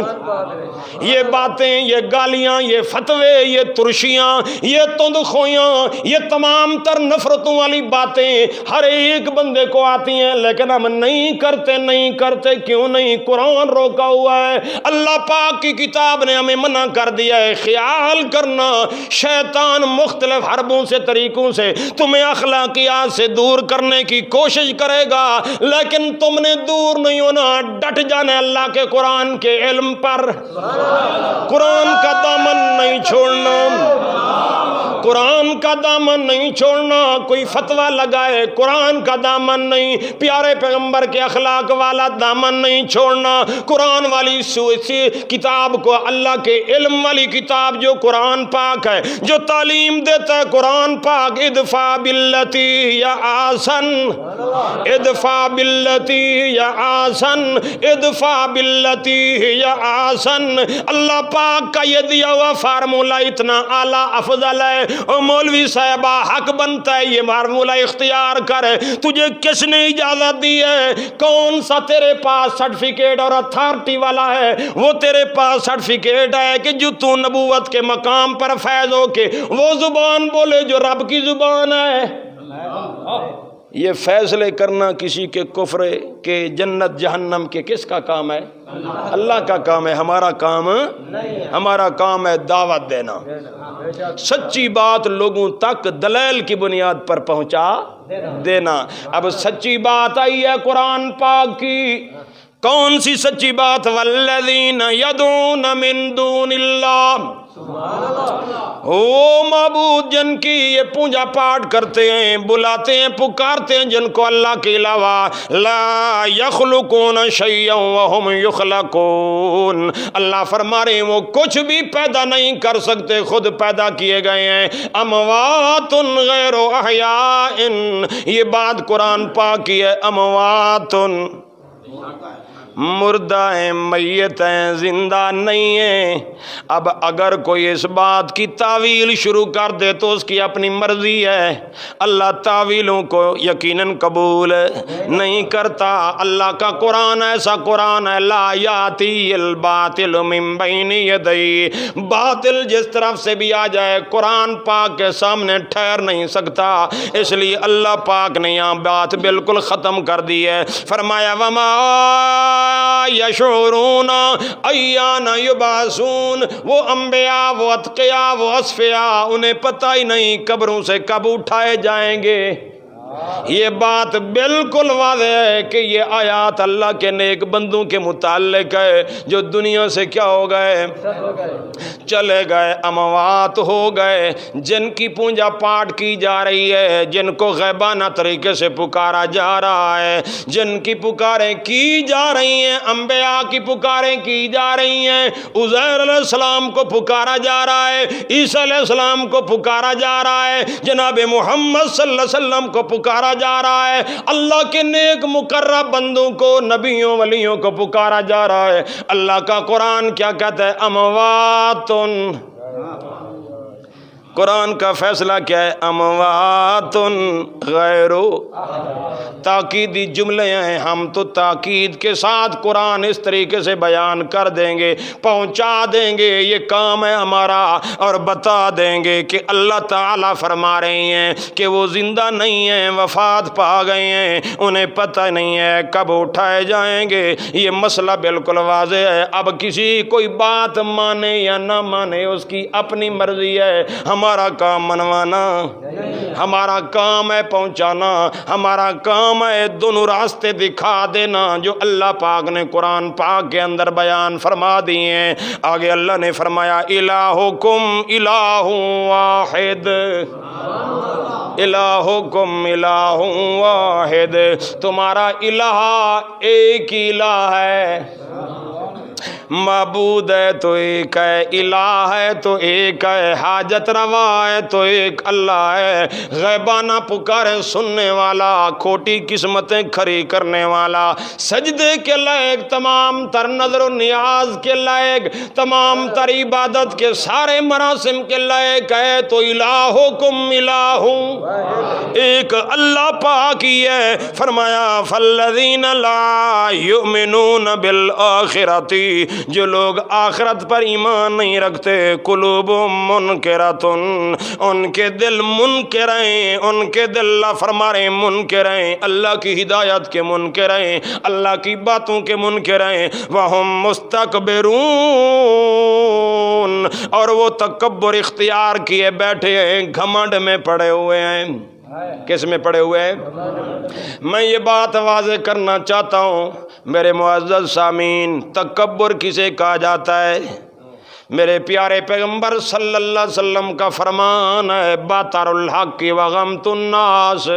یہ باتیں، یہ گالیاں، یہ فتوے، یہ ترشیاں، یہ تندخویاں، یہ تمام تر نفرتوں والی باتیں ہر ایک بندے کو آتی ہیں، لیکن ہم نہیں کرتے۔ کیوں نہیں؟ قرآن روکا ہوا ہے، اللہ پاک کی کتاب نے ہمیں منع کر دیا ہے۔ خیال کرنا شیطان مختلف حربوں سے، طریقوں سے تمہیں اخلاقیات سے دور کرنے کی کوشش کرے گا، لیکن تم نے دور نہیں ہونا، ڈٹ جانا اللہ کے قرآن کے علم پر، قرآن کا دامن نہیں چھوڑنا، قرآن کا دامن نہیں چھوڑنا۔ کوئی فتویٰ لگائے، قرآن کا دامن نہیں، پیارے پیغمبر کے اخلاق والا دامن نہیں چھوڑنا، قرآن والی کتاب کو، اللہ کے علم والی کتاب جو قرآن پاک ہے، جو تعلیم دیتا ہے قرآن پاک، ادفع باللتی یا آسن، ادفع باللتی یا آسن، ادفع باللتی یا آسن۔ اللہ پاک کا یہ دیا ہوا فارمولہ اتنا اعلیٰ افضل ہے، اور مولوی صاحبہ حق بنتا ہے یہ فارمولہ اختیار کر۔ تجھے کس نے اجازت دی ہے؟ کون سا تیرے پاس سرٹیفکیٹ اور اتھارٹی والا ہے؟ وہ تیرے پاس سرٹیفکیٹ ہے کہ جو تو نبوت کے مقام پر فیض ہو کے وہ زبان بولے جو رب کی زبان ہے۔ یہ فیصلے کرنا کسی کے کفر کے جنت جہنم کے کس کا کام ہے؟ اللہ کا کام ہے، ہمارا کام ہمارا کام ہے دعوت دینا، سچی بات لوگوں تک دلیل کی بنیاد پر پہنچا دینا۔ اب سچی بات آئی ہے قرآن پاک کی، کون سی سچی بات؟ والذین یدعون من دون اللہ، وہ معبود جن کی یہ پوجا پاٹ کرتے ہیں، بلاتے ہیں، پکارتے ہیں، جن کو اللہ کے علاوہ، لا یخلقون شیئا وہم یخلقون، اللہ فرما رہے ہیں وہ کچھ بھی پیدا نہیں کر سکتے، خود پیدا کیے گئے ہیں۔ اموات غیر احیاء، یہ بات قرآن پاک کی ہے، اموات مردہ ہیں، میت ہیں، زندہ نہیں ہیں۔ اب اگر کوئی اس بات کی تعویل شروع کر دے تو اس کی اپنی مرضی ہے، اللہ تعویلوں کو یقیناً قبول نہیں کرتا۔ اللہ کا قرآن ایسا قرآن ہے، لا یاتی الباطل من بین یدی، باطل جس طرف سے بھی آ جائے قرآن پاک کے سامنے ٹھہر نہیں سکتا، اس لیے اللہ پاک نے یہاں بات بالکل ختم کر دی ہے۔ فرمایا وما یشعرون ایان یبعثون، وہ انبیاء، وہ اتقیاء، وہ اصفیاء، انہیں پتہ ہی نہیں قبروں سے کب اٹھائے جائیں گے۔ یہ بات بالکل واضح ہے کہ یہ آیات اللہ کے نیک بندوں کے متعلق ہے جو دنیا سے کیا ہو گئے؟ چلے گئے، اموات ہو گئے، جن کی پوجا پاٹ کی جا رہی ہے، جن کو غیبانہ طریقے سے پکارا جا رہا ہے، جن کی پکاریں کی جا رہی ہیں، انبیاء کی پکاریں کی جا رہی ہیں، عزیر علیہ السلام کو پکارا جا رہا ہے، عیسیٰ علیہ السلام کو پکارا جا رہا ہے، جناب محمد صلی اللہ علیہ وسلم کو پکارا جا رہا ہے، اللہ کے نیک مقرب بندوں کو، نبیوں ولیوں کو پکارا جا رہا ہے۔ اللہ کا قرآن کیا کہتا ہے؟ اموات، قرآن کا فیصلہ کیا ہے؟ اموات غیر، تاکیدی جملے ہیں، ہم تو تاکید کے ساتھ قرآن اس طریقے سے بیان کر دیں گے، پہنچا دیں گے، یہ کام ہے ہمارا، اور بتا دیں گے کہ اللہ تعالیٰ فرما رہے ہیں کہ وہ زندہ نہیں ہیں، وفات پا گئے ہیں، انہیں پتہ نہیں ہے کب اٹھائے جائیں گے۔ یہ مسئلہ بالکل واضح ہے، اب کسی کوئی بات مانے یا نہ مانے اس کی اپنی مرضی ہے، ہمارا کام منوانا، ہمارا کام ہے پہنچانا، ہمارا کام ہے دونوں راستے دکھا دینا جو اللہ پاک نے قرآن پاک کے اندر بیان فرما دیے ہیں۔ آگے اللہ نے فرمایا الہکم الہ واحد، الہکم الہ واحد، تمہارا الہ ایک ہی الہ ہے، معبود ہے تو ایک ہے، الہ ہے تو ایک ہے، حاجت روا ہے تو ایک اللہ ہے، غیبانہ پکارے سننے والا، کھوٹی قسمتیں کھری کرنے والا، سجدے کے لائق، تمام تر نظر و نیاز کے لائق، تمام تر عبادت کے سارے مراسم کے لائق ہے تو الہکم الہ ایک اللہ پاک ہی ہے۔ فرمایا فالذین لا یؤمنون بالآخرۃ، جو لوگ آخرت پر ایمان نہیں رکھتے، قلوبہم منکرۃ، ان کے دل منکر ہیں، ان کے دل اللہ فرما رہے ہیں منکر ہیں، اللہ کی ہدایت کے منکر ہیں، اللہ کی باتوں کے منکر ہیں، وہم مستکبرون، اور وہ تکبر اختیار کیے بیٹھے ہیں، گھمنڈ میں پڑے ہوئے ہیں۔ کس میں پڑے ہوئے ہیں؟ میں یہ بات واضح کرنا چاہتا ہوں میرے معزز سامعین، تکبر کسے کہا جاتا ہے؟ میرے پیارے پیغمبر صلی اللہ علیہ وسلم کا فرمان ہے، باتر الحق وغمت الناس،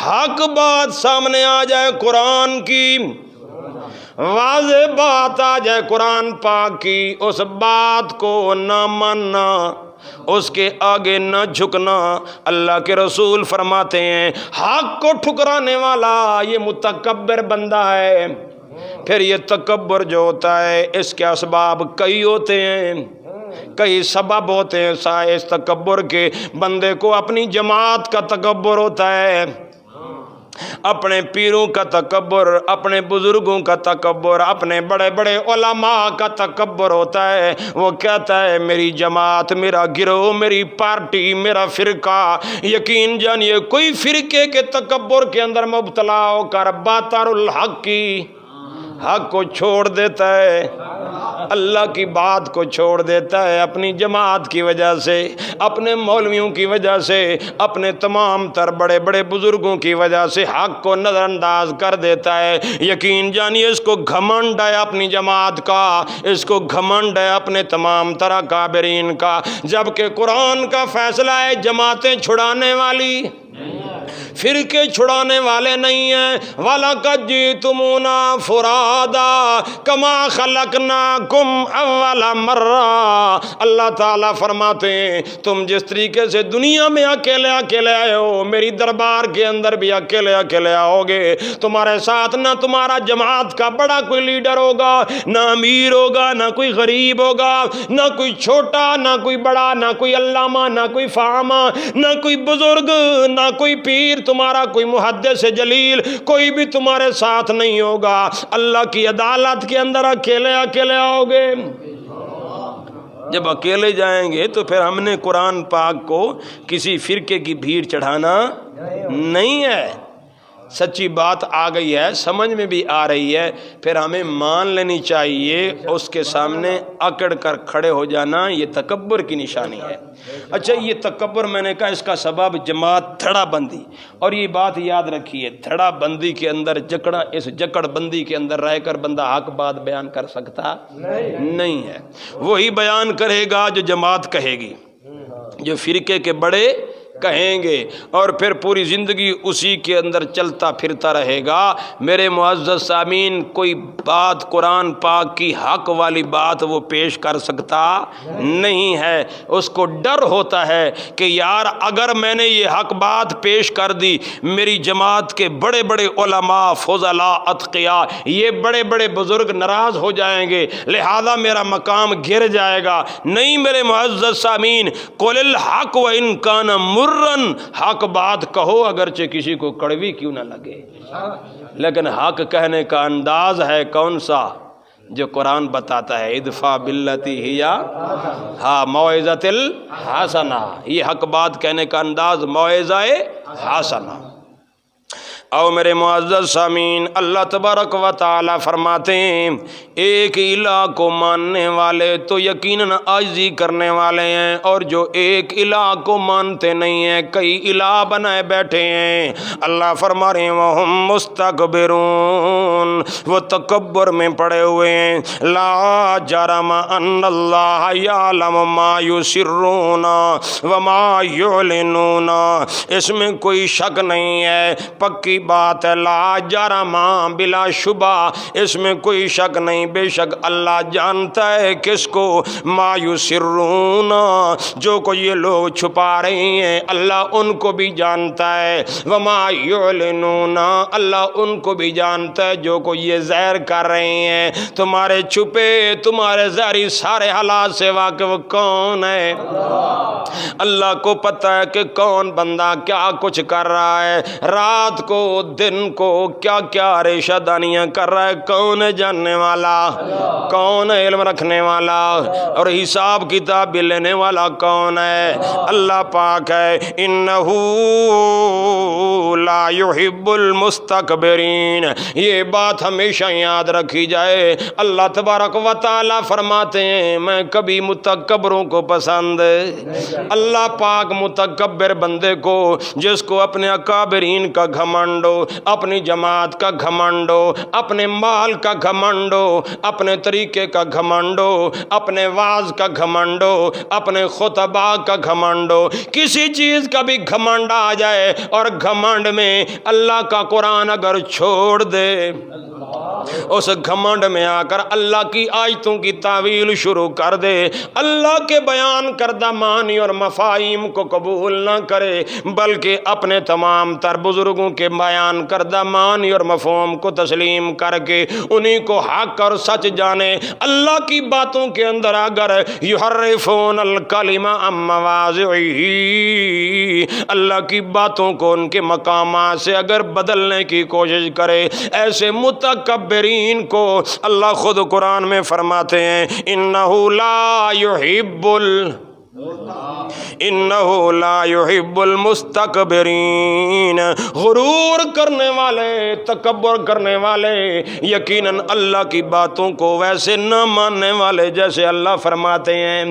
حق بات سامنے آ جائے قرآن کی، واضح بات آ جائے قرآن پاک کی، اس بات کو نہ ماننا، اس کے آگے نہ جھکنا۔ اللہ کے رسول فرماتے ہیں حق کو ٹھکرانے والا یہ متکبر بندہ ہے۔ پھر یہ تکبر جو ہوتا ہے اس کے اسباب کئی ہوتے ہیں، کئی سبب ہوتے ہیں اس تکبر کے۔ بندے کو اپنی جماعت کا تکبر ہوتا ہے، اپنے پیروں کا تکبر، اپنے بزرگوں کا تکبر، اپنے بڑے بڑے علماء کا تکبر ہوتا ہے۔ وہ کہتا ہے میری جماعت، میرا گروہ، میری پارٹی، میرا فرقہ۔ یقین جانیے کوئی فرقے کے تکبر کے اندر مبتلا ہو کر باتر الحق کی، حق کو چھوڑ دیتا ہے، اللہ کی بات کو چھوڑ دیتا ہے، اپنی جماعت کی وجہ سے، اپنے مولویوں کی وجہ سے، اپنے تمام تر بڑے بڑے بزرگوں کی وجہ سے حق کو نظر انداز کر دیتا ہے۔ یقین جانیے اس کو گھمنڈ ہے اپنی جماعت کا، اس کو گھمنڈ ہے اپنے تمام تر اکابرین کا، جبکہ قرآن کا فیصلہ ہے جماعتیں چھڑانے والی، فرقے چھڑانے والے نہیں ہیں۔ وَلَقَدْ جِئْتُمُونَا فُرَادَا كَمَا خَلَقْنَاكُمْ أَوَّلَ مَرَّةٍ، اللہ تعالیٰ فرماتے ہیں تم جس طریقے سے دنیا میں اکیلے اکیلے آئے ہو، میری دربار کے اندر بھی اکیلے اکیلے آؤ گے۔ تمہارے ساتھ نہ تمہارا جماعت کا بڑا کوئی لیڈر ہوگا، نہ امیر ہوگا، نہ کوئی غریب ہوگا، نہ کوئی چھوٹا، نہ کوئی بڑا، نہ کوئی علامہ، نہ کوئی فہامہ، نہ کوئی بزرگ، نہ کوئی پیر، تمہارا کوئی محدث جلیل، کوئی بھی تمہارے ساتھ نہیں ہوگا۔ اللہ کی عدالت کے اندر اکیلے اکیلے آؤ گے۔ جب اکیلے جائیں گے تو پھر ہم نے قرآن پاک کو کسی فرقے کی بھیڑ چڑھانا نہیں ہے۔ سچی بات آ گئی ہے، سمجھ میں بھی آ رہی ہے، پھر ہمیں مان لینی چاہیے، اس کے سامنے اکڑ کر کھڑے ہو جانا یہ تکبر کی نشانی ہے۔ اچھا یہ تکبر میں نے کہا اس کا سبب جماعت دھڑا بندی، اور یہ بات یاد رکھیے دھڑا بندی کے اندر جکڑا، اس جکڑ بندی کے اندر رہ کر بندہ حق بات بیان کر سکتا نہیں ہے۔ وہی بیان کرے گا جو جماعت کہے گی، جو فرقے کے بڑے کہیں گے، اور پھر پوری زندگی اسی کے اندر چلتا پھرتا رہے گا۔ میرے معزز سامعین، کوئی بات قرآن پاک کی حق والی بات وہ پیش کر سکتا نہیں ہے۔ اس کو ڈر ہوتا ہے کہ یار اگر میں نے یہ حق بات پیش کر دی، میری جماعت کے بڑے بڑے علماء، فضلاء، اتقیاء، یہ بڑے بڑے بزرگ ناراض ہو جائیں گے، لہذا میرا مقام گر جائے گا۔ نہیں میرے معزز سامعین، قل الحق وان کان مرن، حق بات کہو اگرچہ کسی کو کڑوی کیوں نہ لگے، لیکن حق کہنے کا انداز ہے کون سا؟ جو قرآن بتاتا ہے ادفع باللتی ہی موعظۃ الحسنہ، یہ حق بات کہنے کا انداز موعظہ حسنہ۔ او میرے معزز سامعین، اللہ تبارک و تعالی فرماتے ہیں ایک الہ کو ماننے والے تو یقیناً عاجزی کرنے والے ہیں، اور جو ایک الہ کو مانتے نہیں ہیں کئی الہ بنائے بیٹھے ہیں۔ اللہ فرما رہے ہیں وہم مستکبرون، وہ تکبر میں پڑے ہوئے ہیں۔ لا جرم ان اللہ یعلم ما یسرون وما یعلنون، اس میں کوئی شک نہیں ہے، پکی بات ہے، لا جرم بلا شبہ، اس میں کوئی شک نہیں، بے شک اللہ جانتا ہے کس کو، ما یسرون، جو کو یہ لوگ چھپا رہے ہیں اللہ ان کو بھی جانتا ہے، وما یعلنون، اللہ ان کو بھی جانتا ہے جو کو یہ ظاہر کر رہے ہیں۔ تمہارے چھپے، تمہارے ظاہری سارے حالات سے واقف کون ہے؟ اللہ کو پتہ ہے کہ کون بندہ کیا کچھ کر رہا ہے۔ رات کو دن کو کیا کیا ریشہ دانیاں کر رہا ہے کون ہے جاننے والا؟ کون ہے علم رکھنے والا؟ اور حساب کتاب بھی لینے والا کون ہے؟ اللہ پاک ہے۔ انہو لا یحب المستکبرین، یہ بات ہمیشہ یاد رکھی جائے۔ اللہ تبارک و تعالی فرماتے ہیں میں کبھی متکبروں کو پسند، اللہ پاک متکبر بندے کو، جس کو اپنے اکابرین کا گھمنڈ ہو، اپنی جماعت کا گھمنڈ ہو، اپنے مال کا گھمنڈ ہو، اپنے طریقے کا گھمنڈ ہو، اپنے واعظ کا گھمنڈ ہو، اپنے خطباء کا گھمنڈ ہو، کسی چیز کا بھی گھمنڈ آ جائے اور گھمنڈ میں اللہ کا قرآن اگر چھوڑ دے، اس گھمنڈ میں آ کر اللہ کی آیتوں کی تعویل شروع کر دے، اللہ کے بیان کردہ معنی اور مفاہیم کو قبول نہ کرے، بلکہ اپنے تمام تر بزرگوں کے بیان کردہ معنی اور مفہوم کو تسلیم کر کے انہی کو حق اور سچ جانے، اللہ کی باتوں کے اندر اگر یحرفون الکلم عن مواضعہ، اللہ کی باتوں کو ان کے مقامات سے اگر بدلنے کی کوشش کرے، ایسے متکبرین کو اللہ خود قرآن میں فرماتے ہیں انہو لا یحب المستکبرین، غرور کرنے والے، تکبر کرنے والے یقیناً اللہ کی باتوں کو ویسے نہ ماننے والے جیسے اللہ فرماتے ہیں،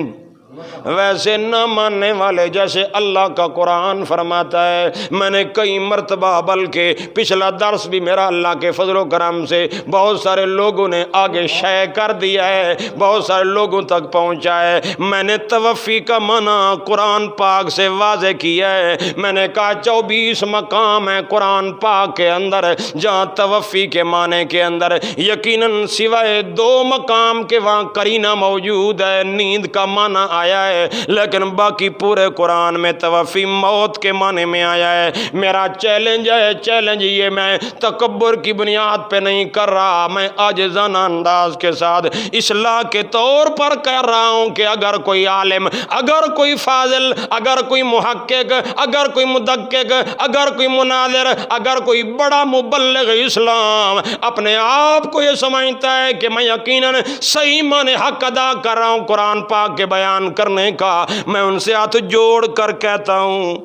ویسے نہ ماننے والے جیسے اللہ کا قرآن فرماتا ہے۔ میں نے کئی مرتبہ، بلکہ پچھلا درس بھی میرا اللہ کے فضل و کرم سے بہت سارے لوگوں نے آگے شائع کر دیا ہے، بہت سارے لوگوں تک پہنچا ہے۔ میں نے توفی کا معنی قرآن پاک سے واضح کیا ہے۔ میں نے کہا 24 مقام ہے قرآن پاک کے اندر جہاں توفی کے معنی کے اندر یقیناً سوائے 2 مقام کے وہاں قرینہ موجود ہے، نیند کا معنی آیا ہے، لیکن باقی پورے قرآن میں توفی موت کے معنی میں آیا ہے۔ میرا چیلنج یہ میں تکبر کی بنیاد پہ نہیں کر رہا، میں عاجزانہ انداز کے ساتھ اصلاح کے طور پر کہہ رہا ہوں کہ اگر کوئی عالم، اگر کوئی فاضل، اگر کوئی محقق، اگر کوئی مدقق، اگر کوئی مناظر، اگر کوئی بڑا مبلغ اسلام اپنے آپ کو یہ سمجھتا ہے کہ میں یقیناً صحیح معنی حق ادا کر رہا ہوں قرآن پاک کے بیان کرنے کا، میں ان سے ہاتھ جوڑ کر کہتا ہوں،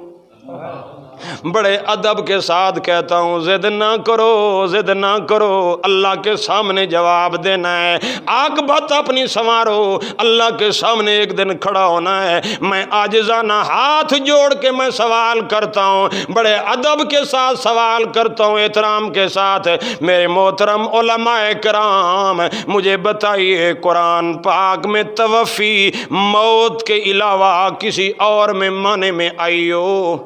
بڑے ادب کے ساتھ کہتا ہوں، ضد نہ کرو، ضد نہ کرو، اللہ کے سامنے جواب دینا ہے، عاقبت اپنی سنوارو، اللہ کے سامنے ایک دن کھڑا ہونا ہے۔ میں عاجزانہ ہاتھ جوڑ کے میں سوال کرتا ہوں، بڑے ادب کے ساتھ سوال کرتا ہوں، احترام کے ساتھ، میرے محترم علماء کرام مجھے بتائیے قرآن پاک میں توفی موت کے علاوہ کسی اور میں معنی میں آئی ہو؟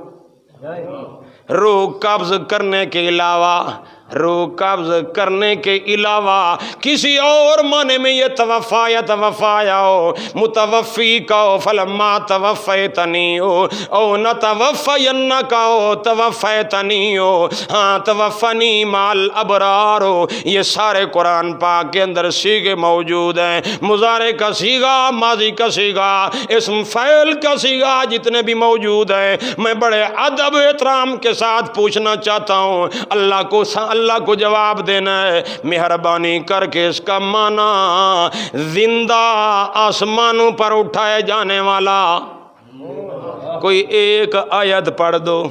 روح قبض کرنے کے علاوہ، روح قبض کرنے کے علاوہ کسی اور معنی میں یہ توفا یا توفایا ہو، متوفی کا ہو فلما توفیتنی ہو، او نہ توفینہ کا ہو توفیتنی ہو، ہاں توفنی مال ابرار ہو، یہ سارے قرآن پاک کے اندر صیغے موجود ہیں، مضارع کا صیغہ، ماضی کا صیغہ، اسم فعل کا صیغہ جتنے بھی موجود ہیں، میں بڑے ادب احترام کے ساتھ پوچھنا چاہتا ہوں، اللہ کو جواب دینا ہے، مہربانی کر کے اس کا معنی زندہ آسمانوں پر اٹھائے جانے والا کوئی ایک آیت پڑھ دو،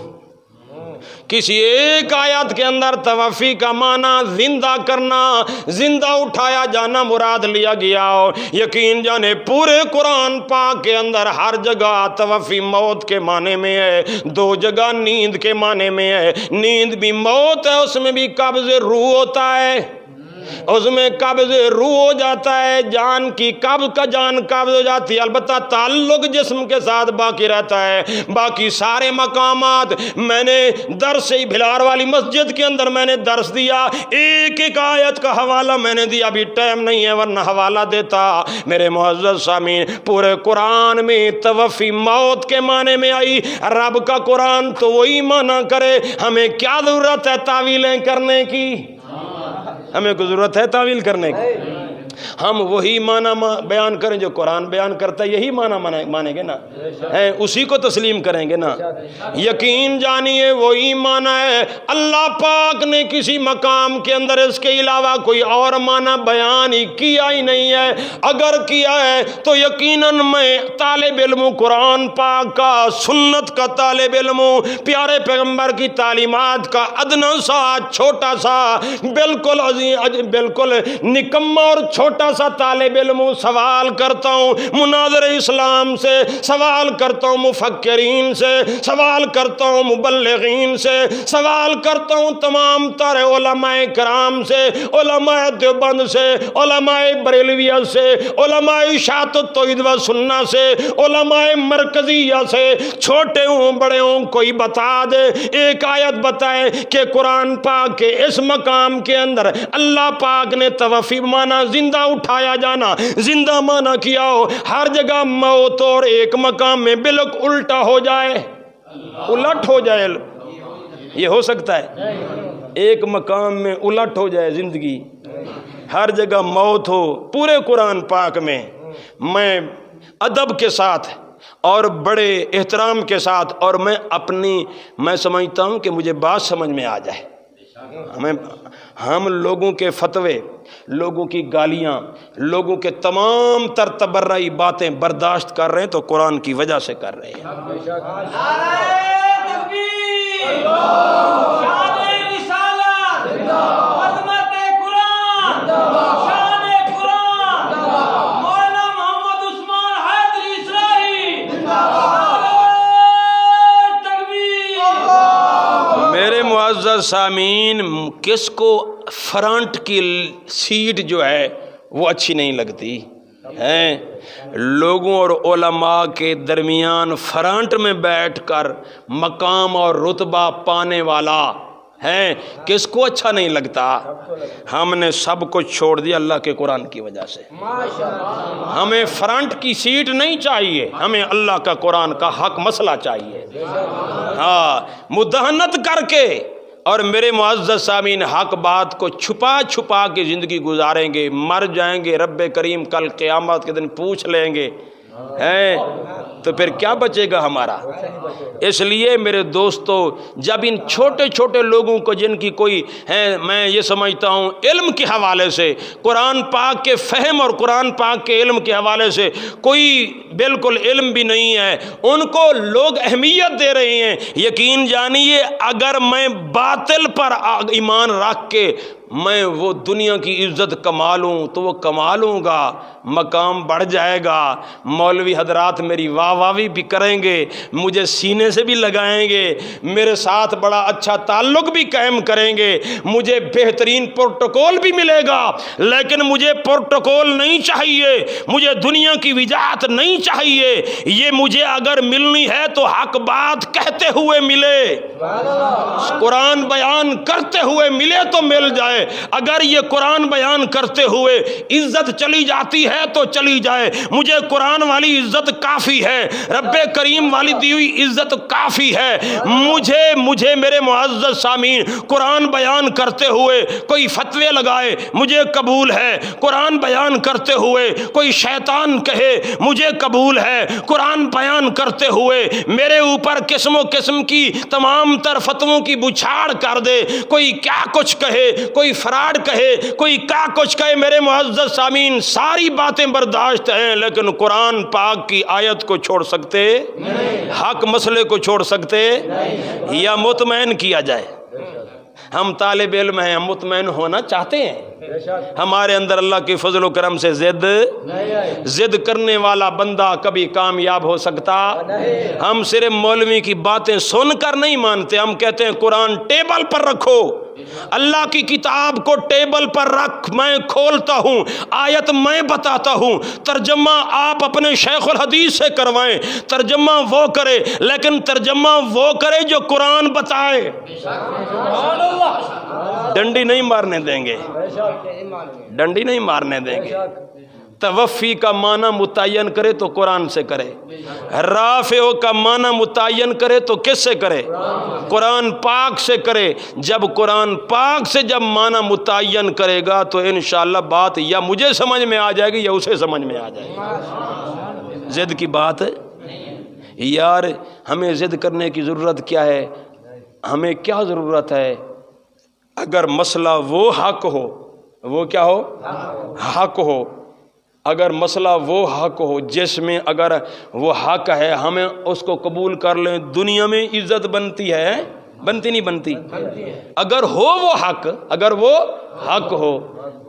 کسی ایک آیت کے اندر توفی کا معنی زندہ کرنا، زندہ اٹھایا جانا مراد لیا گیا ہو۔ یقین جانے پورے قرآن پاک کے اندر ہر جگہ توفی موت کے معنی میں ہے، 2 جگہ نیند کے معنی میں ہے، نیند بھی موت ہے، اس میں بھی قبض روح ہوتا ہے، اس میں قبض روح ہو جاتا ہے، جان کی قبض کا جان قبض ہو جاتی ہے، البتہ تعلق جسم کے ساتھ باقی رہتا ہے۔ باقی سارے مقامات میں نے درس بھلار والی مسجد کے اندر میں نے درس دیا، ایک ایک آیت کا حوالہ میں نے دیا، ابھی ٹائم نہیں ہے ورنہ حوالہ دیتا۔ میرے معزز سامعین، پورے قرآن میں توفی موت کے معنی میں آئی، رب کا قرآن تو وہی معنی کرے، ہمیں کیا ضرورت ہے تعویلیں کرنے کی؟ ہمیں کو ضرورت ہے تعویل کرنے کی؟ ہم وہی معنی بیان کریں جو قرآن بیان کرتا ہے، یہی معنی مانیں گے نا، اسی کو تسلیم کریں گے نا۔ یقین جانیے وہی معنی ہے، اللہ پاک نے کسی مقام کے اندر اس کے علاوہ کوئی اور معنی بیان ہی کیا ہی نہیں ہے۔ اگر کیا ہے تو یقیناً میں طالب علم قرآن پاک کا، سنت کا طالب علم ہوں، پیارے پیغمبر کی تعلیمات کا ادنا سا چھوٹا سا بالکل نکما اور چھوٹا سا طالب علم ہوں۔ سوال کرتا ہوں مناظر اسلام سے، سوال کرتا ہوں مفکرین سے، سوال کرتا ہوں مبلغین سے، سوال کرتا ہوں تمام تر علماء کرام سے، علماء دیوبند سے، علماء بریلویہ سے، علماء اشاعت التوحید و سنہ سے، علماء مرکزیہ سے، چھوٹے ہوں بڑے ہوں، کوئی بتا دے، ایک آیت بتائے کہ قرآن پاک کے اس مقام کے اندر اللہ پاک نے توفی مانا زندہ اٹھایا جانا، زندہ مانا کیا ہو، ہر جگہ موت اور ایک مقام میں بالکل الٹا ہو جائے، الٹ ہو جائے، یہ ہو سکتا ہے؟ ایک مقام میں الٹ ہو جائے زندگی، ہر جگہ موت ہو، پورے قرآن پاک میں میں ادب کے ساتھ اور بڑے احترام کے ساتھ، اور میں سمجھتا ہوں کہ مجھے بات سمجھ میں آ جائے، ہم لوگوں کے فتوے، لوگوں کی گالیاں، لوگوں کے تمام تر تبرعی باتیں برداشت کر رہے ہیں تو قرآن کی وجہ سے کر رہے ہیں۔ معزز سامعین، کس کو فرنٹ کی سیٹ جو ہے وہ اچھی نہیں لگتی ہے؟ لوگوں اور علماء کے درمیان فرنٹ میں بیٹھ کر مقام اور رتبہ پانے والا ہے، کس کو اچھا نہیں لگتا؟ ہم نے سب کچھ چھوڑ دیا اللہ کے قرآن کی وجہ سے۔ ہمیں فرنٹ کی سیٹ نہیں چاہیے، ہمیں اللہ کا قرآن کا حق مسئلہ چاہیے، مداہنت کر کے۔ اور میرے معزز سامعین، حق بات کو چھپا چھپا کے زندگی گزاریں گے، مر جائیں گے، رب کریم کل قیامت کے دن پوچھ لیں گے، تو پھر کیا بچے گا ہمارا؟ اس لیے میرے دوستو، جب ان چھوٹے چھوٹے لوگوں کو جن کی کوئی میں یہ سمجھتا ہوں علم کے حوالے سے، قرآن پاک کے فہم اور قرآن پاک کے علم کے حوالے سے کوئی بالکل علم بھی نہیں ہے، ان کو لوگ اہمیت دے رہے ہیں، یقین جانیے اگر میں باطل پر ایمان رکھ کے میں وہ دنیا کی عزت کما لوں تو وہ کما لوں گا، مقام بڑھ جائے گا، مولوی حضرات میری واہ واہی بھی کریں گے، مجھے سینے سے بھی لگائیں گے، میرے ساتھ بڑا اچھا تعلق بھی قائم کریں گے، مجھے بہترین پروٹوکول بھی ملے گا، لیکن مجھے پروٹوکول نہیں چاہیے، مجھے دنیا کی وجاہت نہیں چاہیے، یہ مجھے اگر ملنی ہے تو حق بات کہتے ہوئے ملے، قرآن بیان کرتے ہوئے ملے تو مل جائے۔ اگر یہ قرآن بیان کرتے ہوئے عزت چلی جاتی ہے تو چلی جائے، مجھے قرآن والی عزت کافی ہے، رب کریم والی دی ہوئی عزت کافی ہے، مجھے میرے معزز سامعین قرآن بیان کرتے ہوئے کوئی فتوے لگائے مجھے قبول ہے، قرآن بیان کرتے ہوئے کوئی شیطان کہے مجھے قبول ہے، قرآن بیان کرتے ہوئے میرے اوپر قسم و قسم کی تمام تر فتووں کی بچھاڑ کر دے، کوئی کیا کچھ کہے، کوئی فراڈ کہے، کوئی کیا کچھ کہے، میرے معزز سامعین ساری باتیں برداشت ہیں، لیکن قرآن پاک کی آیت کو چھوڑ سکتے نہیں، حق مسئلے کو چھوڑ سکتے نہیں، یا مطمئن کیا جائے؟ ہم طالب علم ہیں، ہم مطمئن ہونا چاہتے ہیں، ہمارے اندر اللہ کے فضل و کرم سے ضد کرنے والا بندہ کبھی کامیاب ہو سکتا؟ ہم صرف مولوی کی باتیں سن کر نہیں مانتے، ہم کہتے ہیں قرآن ٹیبل پر رکھو، اللہ کی کتاب کو ٹیبل پر رکھ، میں کھولتا ہوں، آیت میں بتاتا ہوں، ترجمہ آپ اپنے شیخ الحدیث سے کروائیں، ترجمہ وہ کرے، لیکن ترجمہ وہ کرے جو قرآن بتائے، ڈنڈی نہیں مارنے دیں گے، ڈنڈی نہیں مارنے دیں گے، توفی کا معنی متعین کرے تو قرآن سے کرے، رافع کا معنی متعین کرے تو کس سے کرے؟ قرآن پاک سے کرے۔ جب قرآن پاک سے جب معنی متعین کرے گا تو انشاءاللہ بات یا مجھے سمجھ میں آ جائے گی یا اسے سمجھ میں آ جائے گی۔ ضد کی بات یار، ہمیں ضد کرنے کی ضرورت کیا ہے؟ ہمیں کیا ضرورت ہے؟ اگر مسئلہ وہ حق ہو، وہ کیا ہو؟ حق ہو۔ اگر مسئلہ وہ حق ہو جس میں اگر وہ حق ہے ہمیں اس کو قبول کر لیں، دنیا میں عزت بنتی ہے، بنتی نہیں بنتی؟ اگر ہو وہ حق، اگر وہ حق ہو،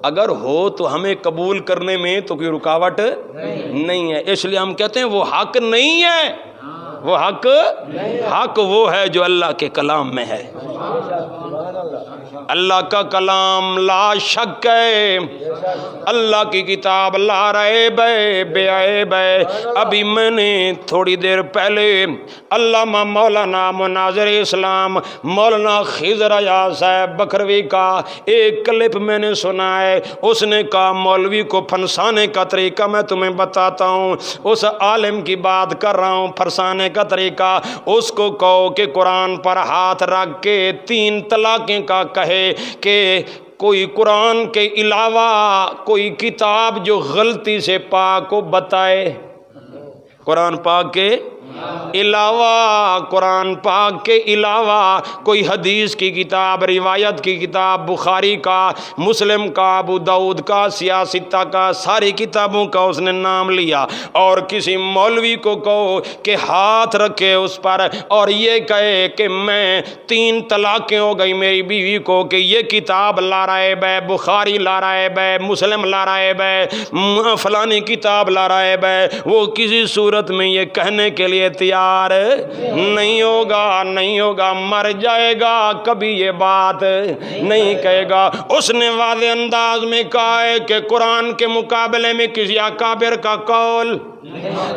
اگر ہو تو ہمیں قبول کرنے میں تو کوئی رکاوٹ نہیں ہے۔ اس لیے ہم کہتے ہیں وہ حق نہیں ہے، وہ حق وہ ہے جو اللہ کے کلام میں ہے۔ اللہ کا کلام لا شک ہے، اللہ کی کتاب لا ریب ہے، بے عیب ہے۔ ابھی میں نے تھوڑی دیر پہلے علامہ مولانا مناظر اسلام مولانا خضر ایاز صاحب بکروی کا ایک کلپ میں نے سنا ہے۔ اس نے کہا مولوی کو پھنسانے کا طریقہ میں تمہیں بتاتا ہوں، اس عالم کی بات کر رہا ہوں، پھنسانے کا طریقہ اس کو کہو کہ قرآن پر ہاتھ رکھ کے 3 طلاقیں کا کہے کہ کوئی قرآن کے علاوہ کوئی کتاب جو غلطی سے پاک کو بتائے، قرآن پاک کے علاوہ، قرآن پاک کے علاوہ کوئی حدیث کی کتاب، روایت کی کتاب، بخاری کا، مسلم کا، ابو داؤد کا، سیاستہ کا، ساری کتابوں کا اس نے نام لیا، اور کسی مولوی کو کہو کہ ہاتھ رکھے اس پر اور یہ کہے کہ میں 3 طلاقیں ہو گئی میری بیوی کو، کہ یہ کتاب لا رائب ہے، بخاری لا رائب ہے، مسلم لا رائب ہے، فلانی کتاب لا رائب ہے، وہ کسی صورت میں یہ کہنے کے لیے تیار نہیں ہوگا، نہیں ہوگا، مر جائے گا، کبھی یہ بات نہیں کہے گا۔ اس نے واضح انداز میں کہا ہے کہ قرآن کے مقابلے میں کسی اکابر کا قول،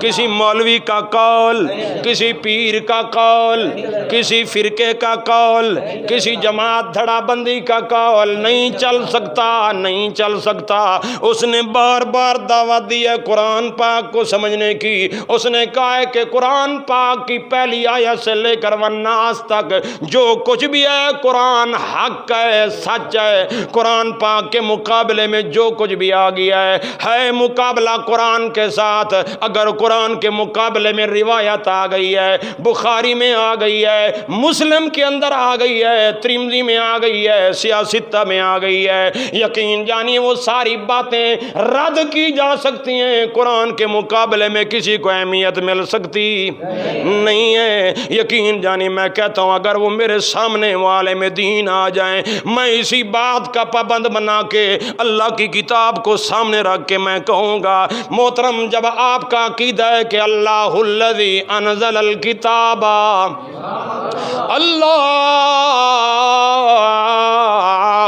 کسی مولوی کا قول، کسی پیر کا قول، کسی فرقے کا قول، کسی جماعت دھڑا بندی کا قول نہیں چل سکتا، نہیں چل سکتا۔ اس نے بار بار دعوت دی ہے قرآن پاک کو سمجھنے کی۔ اس نے کہا ہے کہ قرآن پاک کی پہلی آیت سے لے کر والناس تک جو کچھ بھی ہے قرآن حق ہے، سچ ہے۔ قرآن پاک کے مقابلے میں جو کچھ بھی آ گیا ہے مقابلہ قرآن کے ساتھ۔ اگر قرآن کے مقابلے میں روایت آ گئی ہے، بخاری میں آ گئی ہے، مسلم کے اندر آ گئی ہے، ترمذی میں آ گئی ہے، سیاستہ میں آ گئی ہے، یقین جانیے وہ ساری باتیں رد کی جا سکتی ہیں، قرآن کے مقابلے میں کسی کو اہمیت مل سکتی نہیں ہے۔ یقین جانیے میں کہتا ہوں اگر وہ میرے سامنے عالم دین آ جائیں، میں اسی بات کا پابند بنا کے اللہ کی کتاب کو سامنے رکھ کے میں کہوں گا محترم، جب آپ کا عقیدہ ہے کہ اللہ الذی انزل الکتاب، اللہ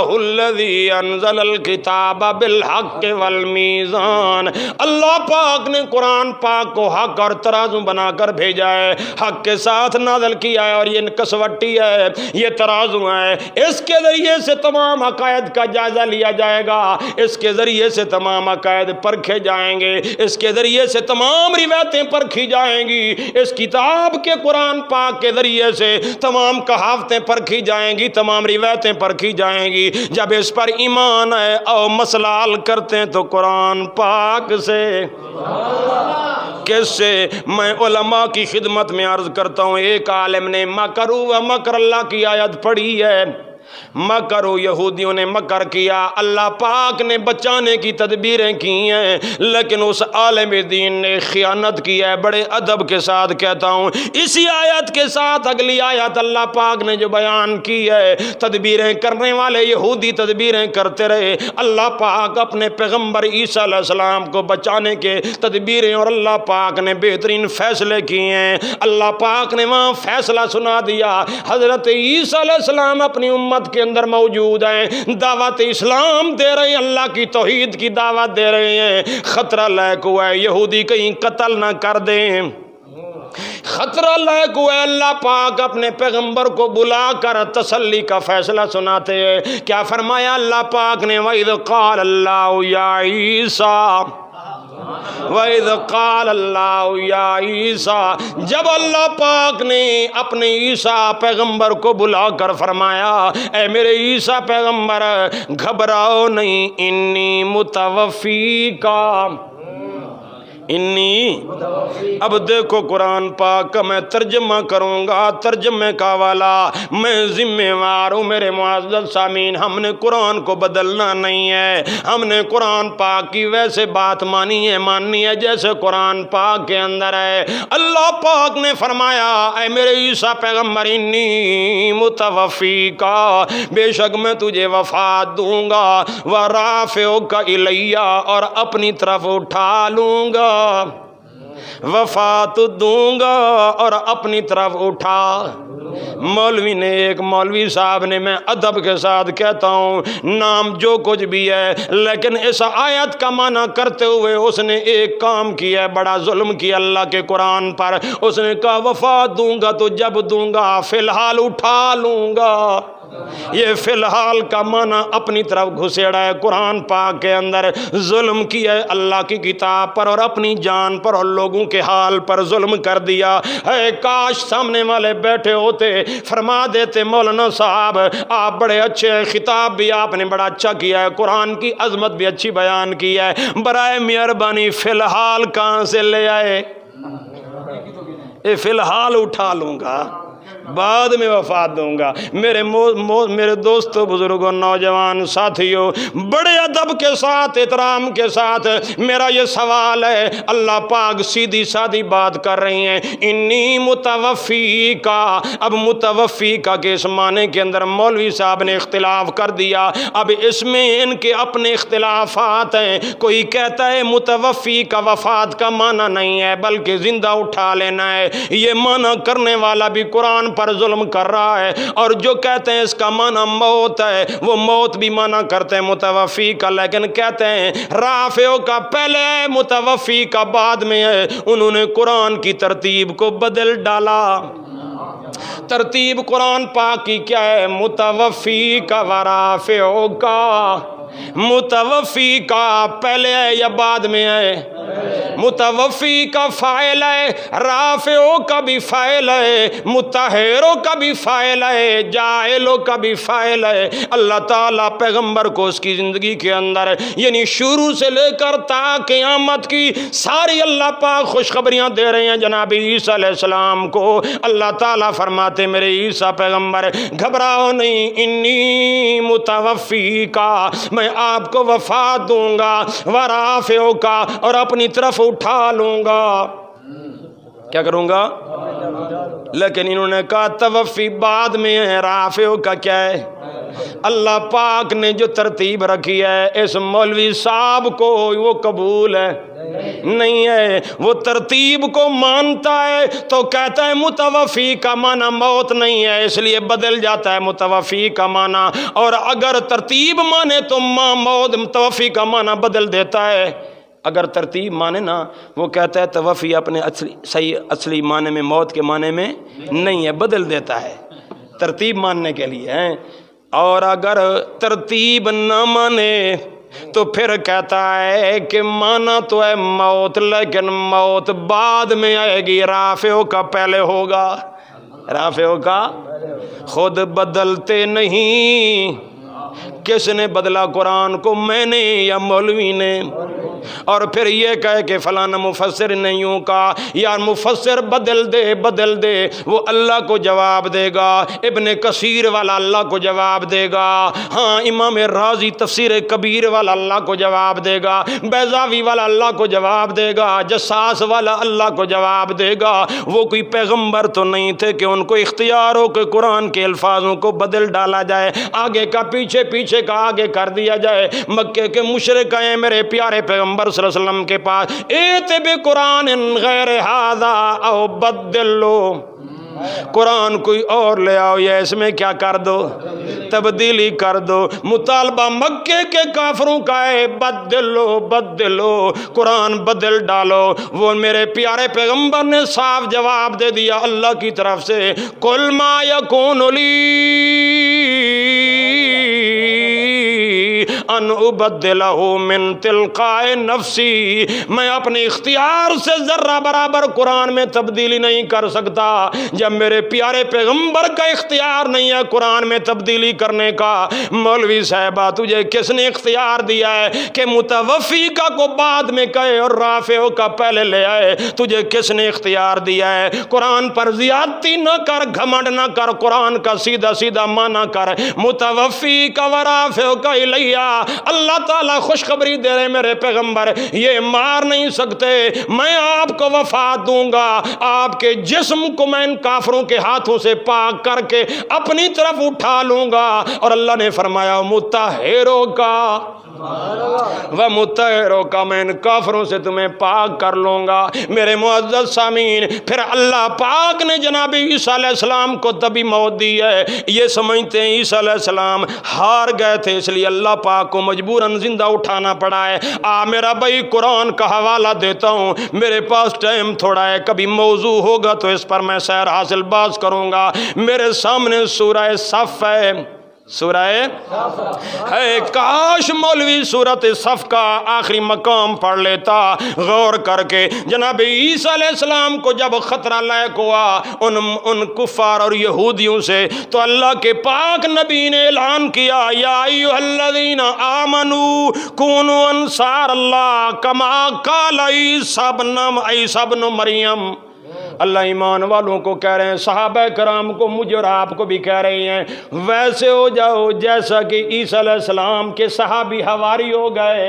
الذی انزل الکتاب بالحق والمیزان، اللہ پاک نے قرآن پاک کو حق اور ترازو بنا کر بھیجا ہے، حق کے ساتھ نازل کیا ہے، اور یہ کسوٹی ہے، یہ ترازو ہے، اس کے ذریعے سے تمام عقائد کا جائزہ لیا جائے گا، اس کے ذریعے سے تمام عقائد پرکھے جائیں گے، اس کے ذریعے سے تمام روایتیں پرکھی جائیں گی، اس کتاب کے قرآن پاک کے ذریعے سے تمام کہاوتیں پرکھی جائیں گی، تمام روایتیں پرکھی جائیں گی۔ جب اس پر ایمان ہے اور مسئلہ حل کرتے ہیں تو قرآن پاک سے، کس سے؟ میں علماء کی خدمت میں عرض کرتا ہوں، ایک عالم نے مکروا و مکر اللہ کی آیت پڑھی ہے، مکرو، یہودیوں نے مکر کیا، اللہ پاک نے بچانے کی تدبیریں کی ہیں، لیکن اس عالم دین نے خیانت کی ہے۔ بڑے ادب کے ساتھ کہتا ہوں، اسی آیت کے ساتھ اگلی آیت اللہ پاک نے جو بیان کی ہے، تدبیریں کرنے والے یہودی تدبیریں کرتے رہے، اللہ پاک اپنے پیغمبر عیسیٰ علیہ السلام کو بچانے کے تدبیریں، اور اللہ پاک نے بہترین فیصلے کیے ہیں۔ اللہ پاک نے وہاں فیصلہ سنا دیا، حضرت عیسیٰ علیہ السلام اپنی امت کے اندر موجود ہیں، دعوت اسلام دے رہے ہیں، اللہ کی توحید کی دعوت دے رہے ہیں، خطرہ لاحق ہوا ہے یہودی کہیں قتل نہ کر دیں، خطرہ لاحق ہوا ہے۔ اللہ پاک اپنے پیغمبر کو بلا کر تسلی کا فیصلہ سناتے ہیں، کیا فرمایا اللہ پاک نے؟ وَإِذْ قَالَ اللَّهُ يَا عِيسَىٰ وَإِذْ قَالَ اللَّهُ يَا عِيسَىٰ، جب اللہ پاک نے اپنے عیسیٰ پیغمبر کو بلا کر فرمایا اے میرے عیسیٰ پیغمبر گھبراؤ نہیں، انی متوفیکا، انی، اب دیکھو قرآن پاک کا میں ترجمہ کروں گا، ترجمے کا والا میں ذمہ وار ہوں میرے معزز سامعین۔ ہم نے قرآن کو بدلنا نہیں ہے، ہم نے قرآن پاک کی ویسے بات ماننی ہے جیسے قرآن پاک کے اندر ہے۔ اللہ پاک نے فرمایا اے میرے عیسیٰ پیغمبر انی متوفیکا، بے شک میں تجھے وفات دوں گا، ورافعک الیہ، اور اپنی طرف اٹھا لوں گا، وفات دوں گا اور اپنی طرف اٹھا۔ مولوی نے، ایک مولوی صاحب نے، میں ادب کے ساتھ کہتا ہوں نام جو کچھ بھی ہے، لیکن اس آیت کا معنی کرتے ہوئے اس نے ایک کام کیا ہے، بڑا ظلم کیا اللہ کے قرآن پر۔ اس نے کہا وفات دوں گا تو جب دوں گا، فی الحال اٹھا لوں گا۔ یہ فی الحال کا معنی اپنی طرف گھسیڑا ہے قرآن پاک کے اندر، ظلم کیا ہے اللہ کی کتاب پر اور اپنی جان پر اور لوگوں کے حال پر ظلم کر دیا ہے۔ کاش سامنے والے بیٹھے ہوتے فرما دیتے مولانا صاحب آپ بڑے اچھے ہیں، خطاب بھی آپ نے بڑا اچھا کیا ہے، قرآن کی عظمت بھی اچھی بیان کی ہے، برائے مہربانی فی الحال کہاں سے لے آئے؟ فی الحال اٹھا لوں گا، بعد میں وفات دوں گا۔ میرے دوستو، بزرگوں، نوجوان ساتھیوں، بڑے ادب کے ساتھ، احترام کے ساتھ میرا یہ سوال ہے، اللہ پاک سیدھی سادھی بات کر رہی ہیں، انی متوفی کا۔ اب متوفی کا کے اس معنی کے اندر مولوی صاحب نے اختلاف کر دیا، اب اس میں ان کے اپنے اختلافات ہیں۔ کوئی کہتا ہے متوفی کا وفات کا معنی نہیں ہے بلکہ زندہ اٹھا لینا ہے، یہ معنی کرنے والا بھی قرآن پر ظلم کر رہا ہے، اور جو کہتے ہیں اس کا معنی موت ہے وہ موت بھی معنی کرتے ہیں متوفی کا، لیکن کہتے ہیں رافع کا پہلے ہے، متوفی کا بعد میں ہے۔ انہوں نے قرآن کی ترتیب کو بدل ڈالا۔ ترتیب قرآن پاک کی کیا ہے؟ متوفی کا ورافع کا، متوفی کا پہلے ہے یا بعد میں ہے؟ متوفی کا فاعل ہے، رافعو کا بھی فاعل ہے، مطہرو کا بھی فاعل ہے، جاعلو کا بھی فاعل ہے۔ اللہ تعالیٰ پیغمبر کو اس کی زندگی کے اندر یعنی شروع سے لے کر تا قیامت کی ساری اللہ پاک خوشخبریاں دے رہے ہیں جناب عیسیٰ علیہ السلام کو۔ اللہ تعالیٰ فرماتے میرے عیسیٰ پیغمبر گھبراؤ نہیں، انی متوفی کا، میں آپ کو وفات دوں گا، ورافعو کا، اور اپنی طرف اٹھا لوں گا۔ کیا کروں گا؟ لیکن انہوں نے کہا توفی بعد میں ہے، رافع کا کیا ہے؟ اللہ پاک نے جو ترتیب رکھی ہے اس مولوی صاحب کو وہ قبول ہے نہیں ہے، وہ ترتیب کو مانتا ہے تو کہتا ہے متوفی کا معنی موت نہیں ہے، اس لیے بدل جاتا ہے متوفی کا معنی، اور اگر ترتیب مانے تو موت متوفی کا معنی بدل دیتا ہے۔ اگر ترتیب مانے نا، وہ کہتا ہے توفی اپنے اصلی معنی میں موت کے معنی میں نہیں ہے، بدل دیتا ہے ترتیب ماننے کے لیے ہیں۔ اور اگر ترتیب نہ مانے تو پھر کہتا ہے کہ مانا تو ہے موت لیکن موت بعد میں آئے گی، رافع کا پہلے ہوگا، رافع کا خود بدلتے نہیں۔ کس نے بدلا قرآن کو؟ میں نے یا مولوی نے؟ اور پھر یہ کہے کہ فلانا مفسر نے یوں کہا، یار مفسر بدل دے وہ اللہ کو جواب دے گا، ابن کثیر والا اللہ کو جواب دے گا، ہاں امام رازی تفسیر کبیر والا اللہ کو جواب دے گا، بیضاوی والا اللہ کو جواب دے گا، جساس والا اللہ کو جواب دے گا۔ وہ کوئی پیغمبر تو نہیں تھے کہ ان کو اختیار ہو کہ قرآن کے الفاظوں کو بدل ڈالا جائے، آگے کا پیچھے کا آگے کر دیا جائے۔ مکے کے مشرک ہیں میرے پیارے پیغمبر صلی اللہ علیہ وسلم کے پاس، ایت بقرآن غیر ھذا او بدلو، قرآن کوئی اور لے آؤ یا اس میں کیا کر دو، تبدیلی کر دو۔ مطالبہ مکے کے کافروں کا ہے، بدلو قرآن بدل ڈالو۔ وہ میرے پیارے پیغمبر نے صاف جواب دے دیا اللہ کی طرف سے، قل ما یکون لی ان ابدلہ من تلقائے نفسی، میں اپنے اختیار سے ذرہ برابر قرآن میں تبدیلی نہیں کر سکتا۔ جب میرے پیارے پیغمبر کا اختیار نہیں ہے قرآن میں تبدیلی کرنے کا، مولوی صاحبہ تجھے کس نے اختیار دیا ہے کہ متوفی کا کو بعد میں کہے اور رافع کا پہلے لے آئے؟ تجھے کس نے اختیار دیا ہے؟ قرآن پر زیادتی نہ کر، گھمنڈ نہ کر، قرآن کا سیدھا سیدھا معنی کر، متوفی کا و رافع کا الیہ۔ اللہ تعالیٰ خوشخبری دے رہے میرے پیغمبر یہ مار نہیں سکتے، میں آپ کو وفات دوں گا، آپ کے جسم کو میں ان کافروں کے ہاتھوں سے پاک کر کے اپنی طرف اٹھا لوں گا۔ اور اللہ نے فرمایا مطہروں کا وہ مطہروں کا، میں ان کافروں سے تمہیں پاک کر لوں گا۔ میرے معزز سامعین، پھر اللہ پاک نے جناب عیسیٰ علیہ السلام کو تبھی موت دی ہے، یہ سمجھتے ہیں عیسیٰ علیہ السلام ہار گئے تھے اس لیے اللہ پاک کو مجبوراً زندہ اٹھانا پڑا ہے۔ میرا بھائی قرآن کا حوالہ دیتا ہوں، میرے پاس ٹائم تھوڑا ہے، کبھی موضوع ہوگا تو اس پر میں سیر حاصل باز کروں گا۔ میرے سامنے سورہ صف ہے، سورہ ہے، کاش مولوی سورت صف کا آخری مقام پڑھ لیتا غور کر کے۔ جناب عیسیٰ علیہ السلام کو جب خطرہ لاحق ہوا ان کفار اور یہودیوں سے، تو اللہ کے پاک نبی نے اعلان کیا یا ایھا الذین آمنوا کونوا انصار اللہ کما قال عیسی ابن مریم۔ اللہ ایمان والوں کو کہہ رہے ہیں، صحابہ کرام کو، مجھے اور آپ کو بھی کہہ رہے ہیں، ویسے ہو جاؤ جیسا کہ عیسیٰ علیہ السلام کے صحابی حواری ہو گئے،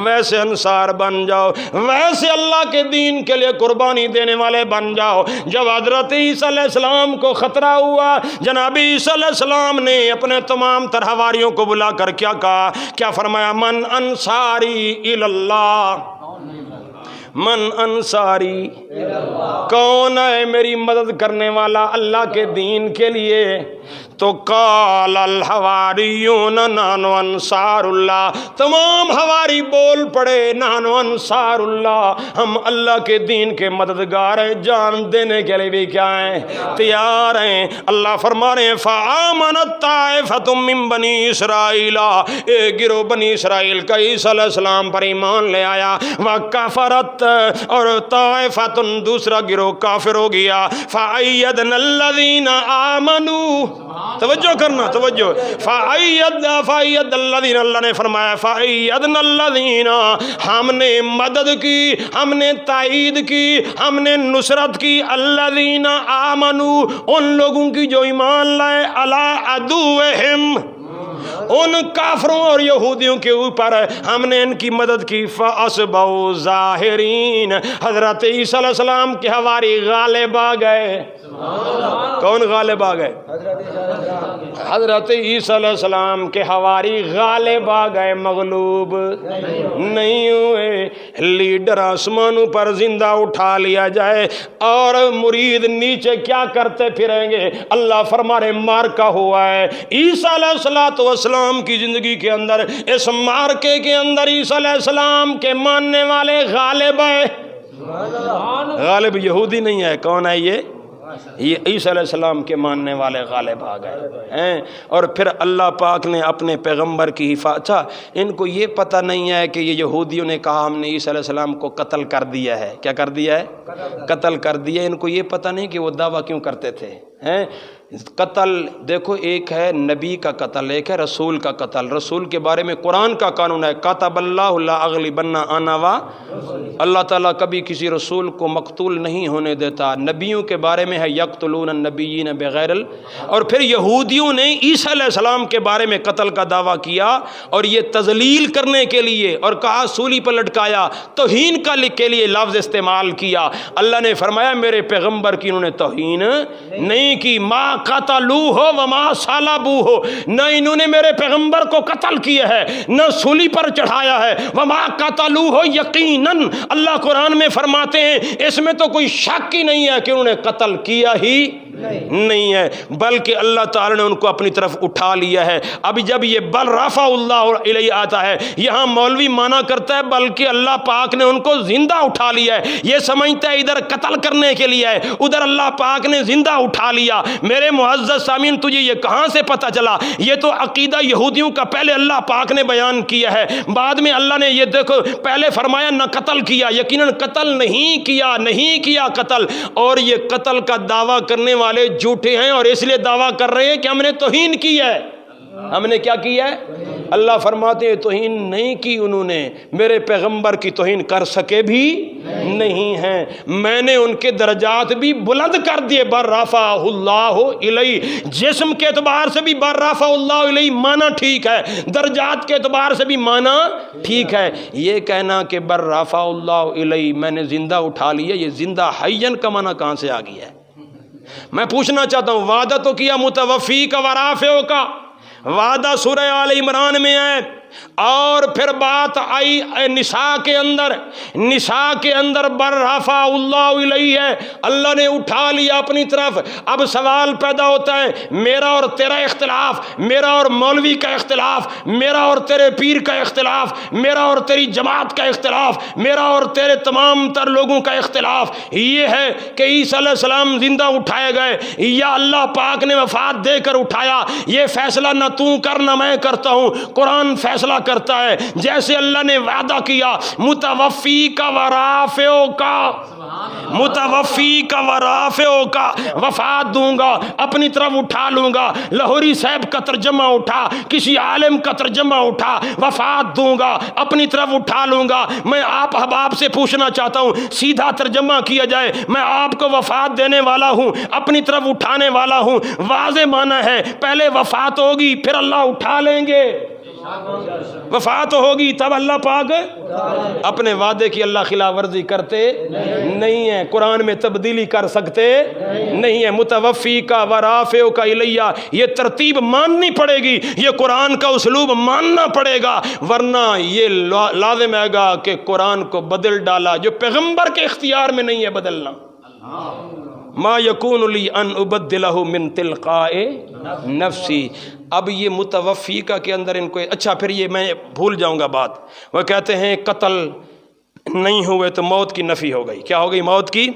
ویسے انصار بن جاؤ، ویسے اللہ کے دین کے لیے قربانی دینے والے بن جاؤ۔ جب حضرت عیسیٰ علیہ السلام کو خطرہ ہوا، جناب عیسیٰ علیہ السلام نے اپنے تمام تر حواریوں کو بلا کر کیا کہا، کیا فرمایا؟ من انصاری الی اللہ، من انصاری، کون ہے میری مدد کرنے والا اللہ کے دین کے لیے؟ تو قال الحواریون نحن انصار اللہ، تمام حواری بول پڑے نحن انصار اللہ، ہم اللہ کے دین کے مددگار ہیں، جان دینے کے لیے بھی کیا ہیں؟ تیار ہیں۔ اللہ فرما رہے ہیں فآمنت طائفۃ من بنی اسرائیل، ایک گروہ بنی اسرائیل کا عیسیٰ علیہ السلام پر ایمان لے آیا، وکفرت، اور طائفۃ دوسرا گروہ کافر ہو گیا، فأیدنا الذین آمنوا، توجہ کرنا، توجہ، فأید الذین، اللہ نے فرمایا فأیدنا الذین، ہم نے مدد کی، ہم نے تائید کی، ہم نے نصرت کی، الذین آمنوا، ان لوگوں کی جو ایمان لائے، علی عدوہم، ان کافروں اور یہودیوں کے اوپر ہم نے ان کی مدد کی، فَأَصْبَحُوا ظَاہِرِينَ، حضرت عیسیٰ علیہ السلام کے حواری غالب آ گئے۔ کون غالب آ گئے؟ حضرت عیسیٰ علیہ السلام کے حواری غالب آ گئے، مغلوب نہیں ہوئے۔ لیڈر آسمانوں پر زندہ اٹھا لیا جائے اور مرید نیچے کیا کرتے پھریں گے؟ اللہ فرما رہے مارکا ہوا ہے، عیسیٰ علیہ السلام کی زندگی کے اندر، اس مارکے کے اندر عیسیٰ علیہ السلام کے ماننے والے غالب ہے۔ غالب یہودی نہیں ہے، کون ہے یہ عیسیٰ علیہ السلام کے ماننے والے غالب آ گئے ہیں۔ اور پھر اللہ پاک نے اپنے پیغمبر کی حفاظت، ان کو یہ پتہ نہیں ہے کہ یہ یہودیوں نے کہا ہم نے عیسیٰ علیہ السلام کو قتل کر دیا ہے، کیا کر دیا ہے؟ قتل کر دیا۔ ان کو یہ پتہ نہیں کہ وہ دعویٰ کیوں کرتے تھے۔ قتل دیکھو، ایک ہے نبی کا قتل، ایک ہے رسول کا قتل۔ رسول کے بارے میں قرآن کا قانون ہے، کتب اللہ لا اغلبن انا و، اللہ تعالیٰ کبھی کسی رسول کو مقتول نہیں ہونے دیتا۔ نبیوں کے بارے میں ہے یقتلون النبیین بغیر اور پھر یہودیوں نے عیسیٰ علیہ السلام کے بارے میں قتل کا دعویٰ کیا اور یہ تذلیل کرنے کے لیے، اور کہا سولی پر لٹکایا، توہین کا کے لیے لفظ استعمال کیا۔ اللہ نے فرمایا میرے پیغمبر کی انہوں نے توہین نہیں کی، ما قتلوہ وما صلبوہ، نہ انہوں نے میرے پیغمبر کو قتل کیا ہے نہ سولی پر چڑھایا ہے، وما قتلوہ یقیناً، اللہ قرآن میں فرماتے ہیں اس میں تو کوئی شک ہی نہیں ہے کہ انہوں نے قتل کیا ہی نہیں ہے، بلکہ اللہ تعالی نے ان کو اپنی طرف اٹھا لیا ہے۔ اب جب یہ بل رفع اللہ الیہ آتا ہے، یہاں مولوی مانا کرتا ہے بلکہ اللہ پاک نے ان کو زندہ اٹھا لیا ہے، یہ سمجھتا ہے ادھر قتل کرنے کے لیے ہے، ادھر اللہ پاک نے زندہ اٹھا لیا۔ میرے معزز سامعین، تجھے یہ کہاں سے پتہ چلا؟ یہ تو عقیدہ یہودیوں کا پہلے اللہ پاک نے بیان کیا ہے، بعد میں اللہ نے یہ دیکھو پہلے فرمایا نہ قتل کیا، یقیناً قتل نہیں کیا قتل، اور یہ قتل کا دعویٰ کرنے والے جھوٹے ہیں، اور اس لیے دعویٰ کر رہے ہیں کہ ہم نے توہین کی ہے۔ ہم نے کیا کیا ہے؟ اللہ فرماتے ہیں توہین نہیں کی انہوں نے، میرے پیغمبر کی توہین کر سکے بھی نہیں ہیں، میں نے ان کے درجات بھی بلند کر دیے۔ بر رفع اللہ الیہ، جسم کے اعتبار سے بھی بر رفع اللہ الیہ مانا ٹھیک ہے، درجات کے اعتبار سے بھی مانا ٹھیک ہے۔ یہ کہنا کہ بر رفع اللہ الیہ میں نے زندہ اٹھا لیا، یہ زندہ حیّن کا مانا کہاں سے آ گیا ہے؟ میں پوچھنا چاہتا ہوں، وعدہ تو کیا متوفی کا ورافع کا، وعدہ سورہ آل عمران میں ہے، اور پھر بات آئی نساء کے اندر بر رفع اللہ الیہ ہے، اللہ نے اٹھا لیا اپنی طرف۔ اب سوال پیدا ہوتا ہے، میرا اور تیرا اختلاف، میرا اور مولوی کا اختلاف، میرا اور تیرے پیر کا اختلاف، میرا اور تیری جماعت کا اختلاف، میرا اور تیرے تمام تر لوگوں کا اختلاف یہ ہے کہ عیسیٰ علیہ السلام زندہ اٹھائے گئے یا اللہ پاک نے وفات دے کر اٹھایا۔ یہ فیصلہ نہ تو کر نہ میں کرتا ہوں، قرآن فیصلہ کرتا ہے۔ جیسے اللہ نے وعدہ کیا متوفی کا ورافع کا وفات دوں گا، اپنی طرف اٹھا لوں گا، لاہوری صاحب کا ترجمہ اٹھا، کسی عالم کا ترجمہ اٹھا، وفات دوں گا اپنی طرف اٹھا لوں گا۔ میں آپ احباب سے پوچھنا چاہتا ہوں، سیدھا ترجمہ کیا جائے، میں آپ کو وفات دینے والا ہوں، اپنی طرف اٹھانے والا ہوں، واضح معنی ہے پہلے وفات ہوگی پھر اللہ اٹھا لیں گے، وفات ہوگی تب اللہ پاک اپنے وعدے کی اللہ خلاف ورزی کرتے نہیں ہیں، قرآن میں تبدیلی کر سکتے نہیں ہیں۔ متوفی کا ورافع کا الیہ، یہ ترتیب ماننی پڑے گی، یہ قرآن کا اسلوب ماننا پڑے گا، ورنہ یہ لازم ہے گا کہ قرآن کو بدل ڈالا جو پیغمبر کے اختیار میں نہیں ہے بدلنا۔ ما یکون لی ان ابدلہ من تلقاء نفسی۔ اب یہ متوفی کا کے اندر ان کو، اچھا پھر یہ میں بھول جاؤں گا بات، وہ کہتے ہیں قتل نہیں ہوئے تو موت کی نفی ہو گئی، کیا ہو گئی؟ موت کی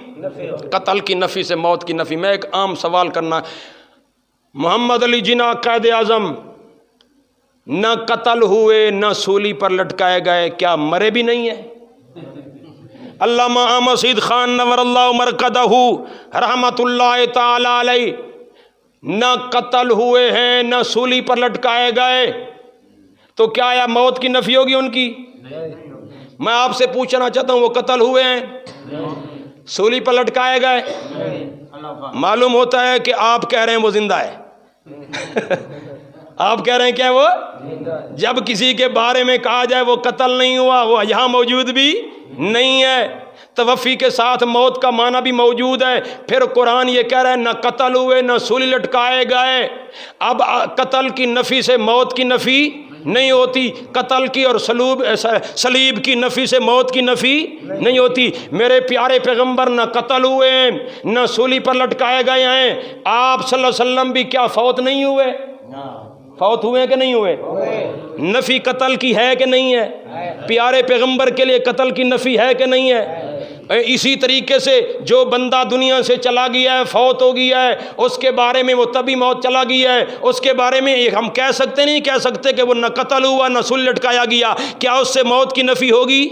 قتل کی نفی سے موت کی نفی۔ میں ایک عام سوال کرنا، محمد علی جناح قائد اعظم نہ قتل ہوئے نہ سولی پر لٹکائے گئے، کیا مرے بھی نہیں ہیں؟ علامہ احمد سعید خان نور اللہ مرکزہ رحمت اللہ تعالی علیہ نہ قتل ہوئے ہیں نہ سولی پر لٹکائے گئے، تو کیا یا موت کی نفی ہوگی ان کی؟ میں آپ سے پوچھنا چاہتا ہوں، وہ قتل ہوئے ہیں، سولی پر لٹکائے گئے؟ معلوم ہوتا ہے کہ آپ کہہ رہے ہیں وہ زندہ ہے۔ آپ کہہ رہے ہیں کیا وہ؟ جب کسی کے بارے میں کہا جائے وہ قتل نہیں ہوا، وہ یہاں موجود بھی نہیں ہے، توفی کے ساتھ موت کا معنی بھی موجود ہے۔ پھر قرآن یہ کہہ رہا ہے نہ قتل ہوئے نہ سولی لٹکائے گئے۔ اب قتل کی نفی سے موت کی نفی نہیں ہوتی، قتل کی اور صلیب کی نفی سے موت کی نفی نہیں ہوتی۔ میرے پیارے پیغمبر نہ قتل ہوئے ہیں نہ سولی پر لٹکائے گئے ہیں، آپ صلی اللہ علیہ وسلم بھی کیا فوت نہیں ہوئے؟ فوت ہوئے کہ نہیں ہوئے؟ نفی قتل کی ہے کہ نہیں ہے؟ پیارے پیغمبر کے لیے قتل کی نفی ہے کہ نہیں ہے؟ اسی طریقے سے جو بندہ دنیا سے چلا گیا ہے، فوت ہو گیا ہے، اس کے بارے میں وہ تبھی موت چلا گیا ہے، اس کے بارے میں ہم کہہ سکتے نہیں کہہ سکتے کہ وہ نہ قتل ہوا نہ سول لٹکایا گیا، کیا اس سے موت کی نفی ہوگی؟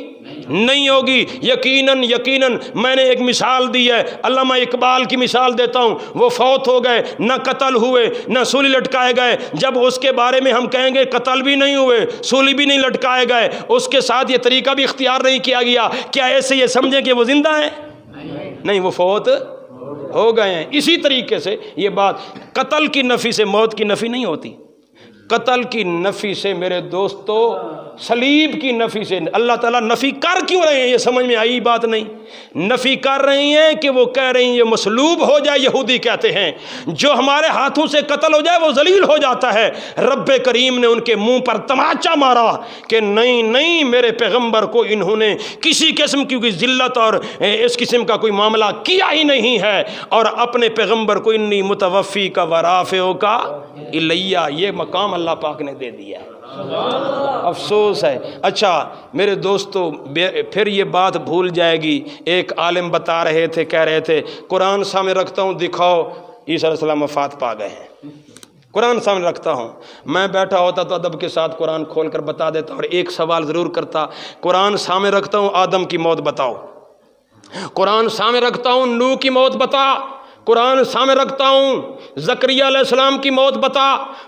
نہیں ہوگی۔ یقیناً میں نے ایک مثال دی ہے، علامہ اقبال کی مثال دیتا ہوں، وہ فوت ہو گئے، نہ قتل ہوئے نہ سولی لٹکائے گئے، جب اس کے بارے میں ہم کہیں گے قتل بھی نہیں ہوئے سولی بھی نہیں لٹکائے گئے، اس کے ساتھ یہ طریقہ بھی اختیار نہیں کیا گیا، کیا ایسے یہ سمجھیں کہ وہ زندہ ہیں؟ نہیں، وہ فوت ہو گئے ہیں۔ اسی طریقے سے یہ بات قتل کی نفی سے موت کی نفی نہیں ہوتی، قتل کی نفی سے میرے دوستو، صلیب کی نفی سے اللہ تعالیٰ نفی کر کیوں رہے ہیں؟ یہ سمجھ میں آئی بات نہیں؟ نفی کر رہی ہیں کہ وہ کہہ رہی ہیں یہ مصلوب ہو جائے، یہودی کہتے ہیں جو ہمارے ہاتھوں سے قتل ہو جائے وہ ذلیل ہو جاتا ہے۔ رب کریم نے ان کے منہ پر تماچا مارا کہ نہیں نہیں، میرے پیغمبر کو انہوں نے کسی قسم کی کوئی ذلت اور اس قسم کا کوئی معاملہ کیا ہی نہیں ہے، اور اپنے پیغمبر کو انی متوفی کا ورافعو کا الیہ، یہ مقام اللہ پاک نے دے دیا ہے۔ افسوس ہے۔ اچھا میرے دوستو، پھر یہ بات بھول جائے گی۔ ایک عالم بتا رہے تھے، کہہ رہے تھے قرآن سامنے رکھتا ہوں، دکھاؤ عیسیٰ علیہ السلام وفات پا گئے ہیں۔ قرآن سامنے رکھتا ہوں، میں بیٹھا ہوتا تو ادب کے ساتھ قرآن کھول کر بتا دیتا، اور ایک سوال ضرور کرتا، قرآن سامنے رکھتا ہوں آدم کی موت بتاؤ، قرآن سامنے رکھتا ہوں نوح کی موت بتا، قرآن سامنے رکھتا ہوں زکریا علیہ السلام کی موت بتا،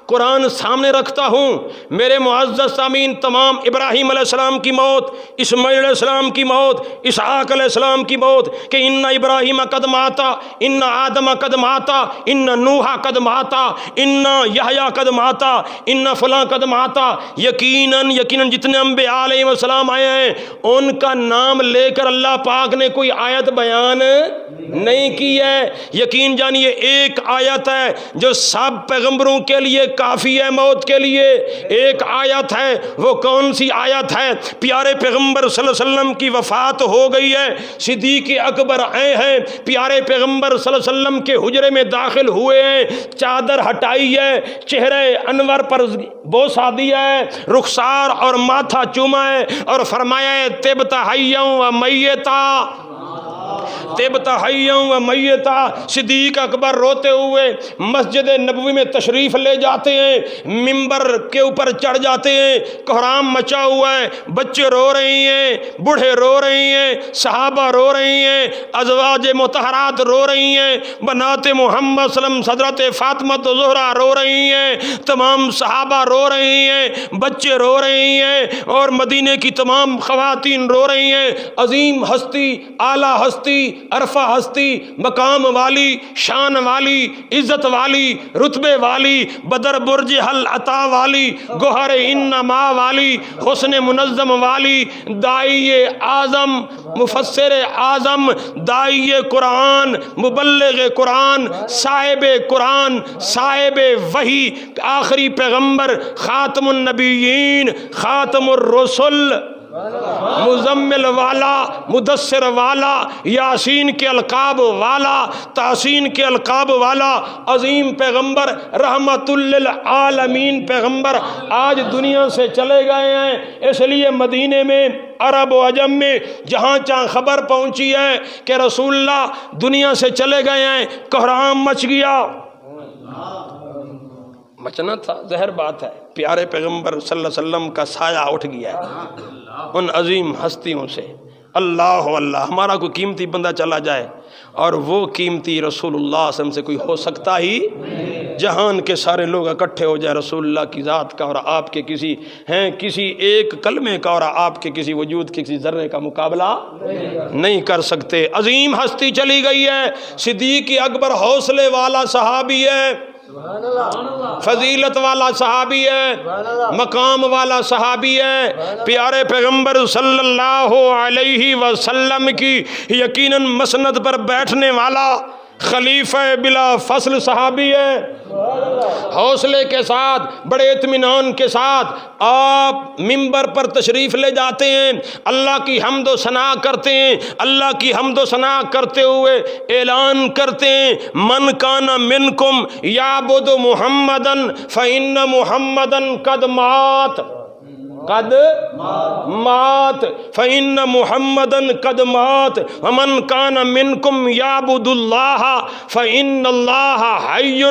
قرآن سامنے رکھتا ہوں میرے معزز سامعین تمام ابراہیم علیہ السلام کی موت، اسماعیل علیہ السلام کی موت، اسحاق علیہ السلام کی موت، کہ ان ابراہیم قد ماتا، ان آدم قد ماتا، ان نوح قد ماتا، ان یحییٰ قد ماتا، ان فلاں قد ماتا۔ یقیناً جتنے انبیاء علیہ السلام آئے ہیں ان کا نام لے کر اللہ پاک نے کوئی آیت بیان نہیں کی ہے۔ یقین جانیے ایک آیت ہے جو سب پیغمبروں کے لیے کافی ہے موت کے لیے، ایک آیت ہے۔ وہ کون سی آیت ہے؟ پیارے پیغمبر صلی اللہ علیہ وسلم کی وفات ہو گئی ہے، صدیق اکبر آئے ہیں، پیارے پیغمبر صلی اللہ علیہ وسلم کے حجرے میں داخل ہوئے ہیں، چادر ہٹائی ہے، چہرے انور پر بوسہ دیا ہے، رخسار اور ماتھا چوما ہے، اور فرمایا ہے طبت حیا و میتا، طبت حیا و میتا۔ صدیق اکبر روتے ہوئے مسجد نبوی میں تشریف لے جاتے ہیں، منبر کے اوپر چڑھ جاتے ہیں، کوہرام مچا ہوا ہے، بچے رو رہی ہیں، بوڑھے رو رہی ہیں، صحابہ رو رہی ہیں، ازواج مطہرات رو رہی ہیں، بنات محمد صلی اللہ علیہ وسلم حضرت فاطمہ زہرا رو رہی ہیں، تمام صحابہ رو رہی ہیں، بچے رو رہی ہیں، اور مدینے کی تمام خواتین رو رہی ہیں۔ عظیم ہستی، اعلیٰ ہستی، عرفہ ہستی، مقام والی، شان والی، عزت والی، رتبے والی، بدر برج حل عطا والی، گوہر انما والی، حسن منظم والی، داعی اعظم، مفسر اعظم، داعی قرآن، مبلغ قرآن، صاحب قرآن، صاحب وحی، آخری پیغمبر، خاتم النبیین، خاتم الرسل، مزمل والا، مدثر والا، یاسین کے القاب والا، تحسین کے القاب والا، عظیم پیغمبر، رحمت للعالمین پیغمبر آج دنیا سے چلے گئے ہیں۔ اس لیے مدینے میں، عرب و عجم میں جہاں جہاں خبر پہنچی ہے کہ رسول اللہ دنیا سے چلے گئے ہیں، کوہرام مچ گیا۔ مچنا تھا، ظاہر بات ہے، پیارے پیغمبر صلی اللہ علیہ وسلم کا سایہ اٹھ گیا ہے ان عظیم ہستیوں سے۔ اللہ اللہ، ہمارا کوئی قیمتی بندہ چلا جائے اور وہ قیمتی رسول اللہ صلی اللہ علیہ وسلم سے کوئی ہو سکتا ہی؟ جہان کے سارے لوگ اکٹھے ہو جائے رسول اللہ کی ذات کا اور آپ کے کسی ایک کلمے کا اور آپ کے کسی وجود کے کسی ذرے کا مقابلہ نہیں کر سکتے۔ عظیم ہستی چلی گئی ہے، صدیق اکبر حوصلے والا صحابی ہے، فضیلت والا صحابی ہے، مقام والا صحابی ہے، پیارے پیغمبر صلی اللہ علیہ وسلم کی یقیناً مسند پر بیٹھنے والا خلیفہ بلا فصل صحابی ہے۔ حوصلے کے ساتھ، بڑے اطمینان کے ساتھ آپ منبر پر تشریف لے جاتے ہیں، اللہ کی حمد و ثنا کرتے ہیں، اللہ کی حمد و ثنا کرتے ہوئے اعلان کرتے ہیں من کان منکم یعبد محمدن فإن محمدن قد مات، قد مات، فإن محمدن قد مات، ومن کان منکم یعبد اللہ فإن اللہ حی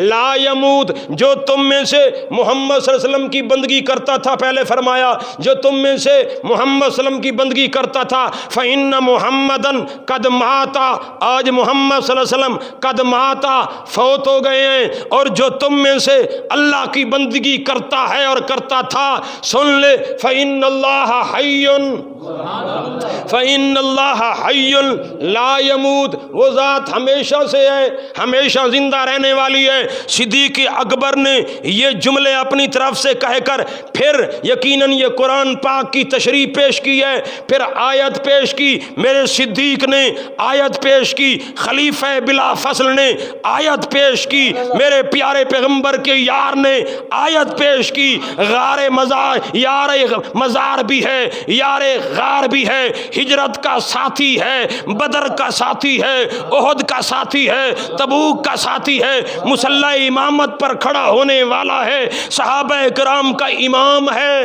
لا یموت۔ جو تم میں سے محمد صلی اللہ علیہ وسلم کی بندگی کرتا تھا، پہلے فرمایا جو تم میں سے محمد صلی اللہ علیہ وسلم کی بندگی کرتا تھا، فإن محمدن قد ماتا، آج محمد صلی اللہ علیہ وسلم قد ماتا، فوت ہو گئے ہیں، اور جو تم میں سے اللہ کی بندگی کرتا ہے اور کرتا تھا، سن لے فَإِنَّ اللَّهَ حَيٌّ فَإِنَّ اللَّهَ حَيٌّ لَا يَمُوتُ، وہ ذات ہمیشہ سے ہے، ہمیشہ زندہ رہنے والی ہے۔ صدیق اکبر نے یہ جملے اپنی طرف سے کہہ کر پھر یقیناً یہ قرآن پاک کی تشریح پیش کی ہے، پھر آیت پیش کی، میرے صدیق نے آیت پیش کی، خلیفہ بلا فصل نے آیت پیش کی، میرے پیارے پیغمبر کے یار نے آیت پیش کی، غار مزار، یار مزار بھی ہے، یار غار بھی ہے، ہجرت کا ساتھی ہے، بدر کا ساتھی ہے، احد کا ساتھی ہے، تبوک کا ساتھی ہے، مسلح امامت پر کھڑا ہونے والا ہے، صحابہ کرام کا امام ہے،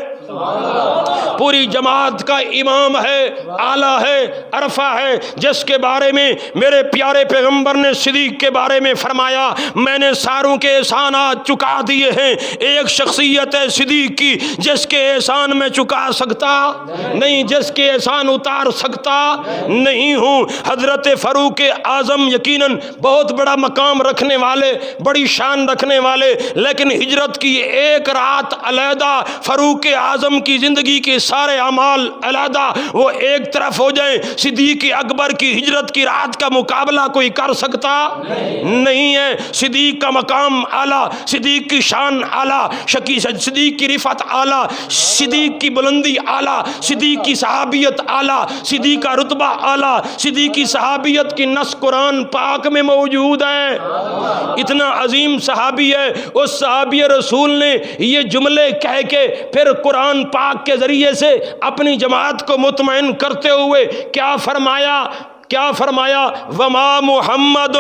پوری جماعت کا امام ہے، اعلیٰ ہے، عرفہ ہے، جس کے بارے میں میرے پیارے پیغمبر نے صدیق کے بارے میں فرمایا میں نے ساروں کے احسانات چکا دیے ہیں، ایک شخصیت ہے صدیق کی جس کے احسان میں چکا سکتا نہیں، جس کے احسان اتار سکتا نہیں ہوں۔ حضرت فاروق اعظم یقیناً بہت بڑا مقام رکھنے والے، بڑی شان رکھنے والے، لیکن ہجرت کی ایک رات علیحدہ، فاروق اعظم کی زندگی کے سارے اعمال علیحدہ وہ ایک طرف ہو جائیں، صدیق اکبر کی ہجرت کی رات کا مقابلہ کوئی کر سکتا نہیں ہے۔ صدیق کا مقام اعلیٰ، صدیق کی شان اعلیٰ، صدیق کی رفعت اعلیٰ، صدیق کی بلندی اعلیٰ، صدیق کی صحابیت اعلیٰ، صدیق کا رتبہ اعلیٰ، صدیق کی صحابیت کی نص قرآن پاک میں موجود ہے۔ اتنا عظیم صحابی ہے، اس صحابی رسول نے یہ جملے کہہ کے پھر قرآن پاک کے ذریعے سے اپنی جماعت کو مطمئن کرتے ہوئے کیا فرمایا؟ وما محمد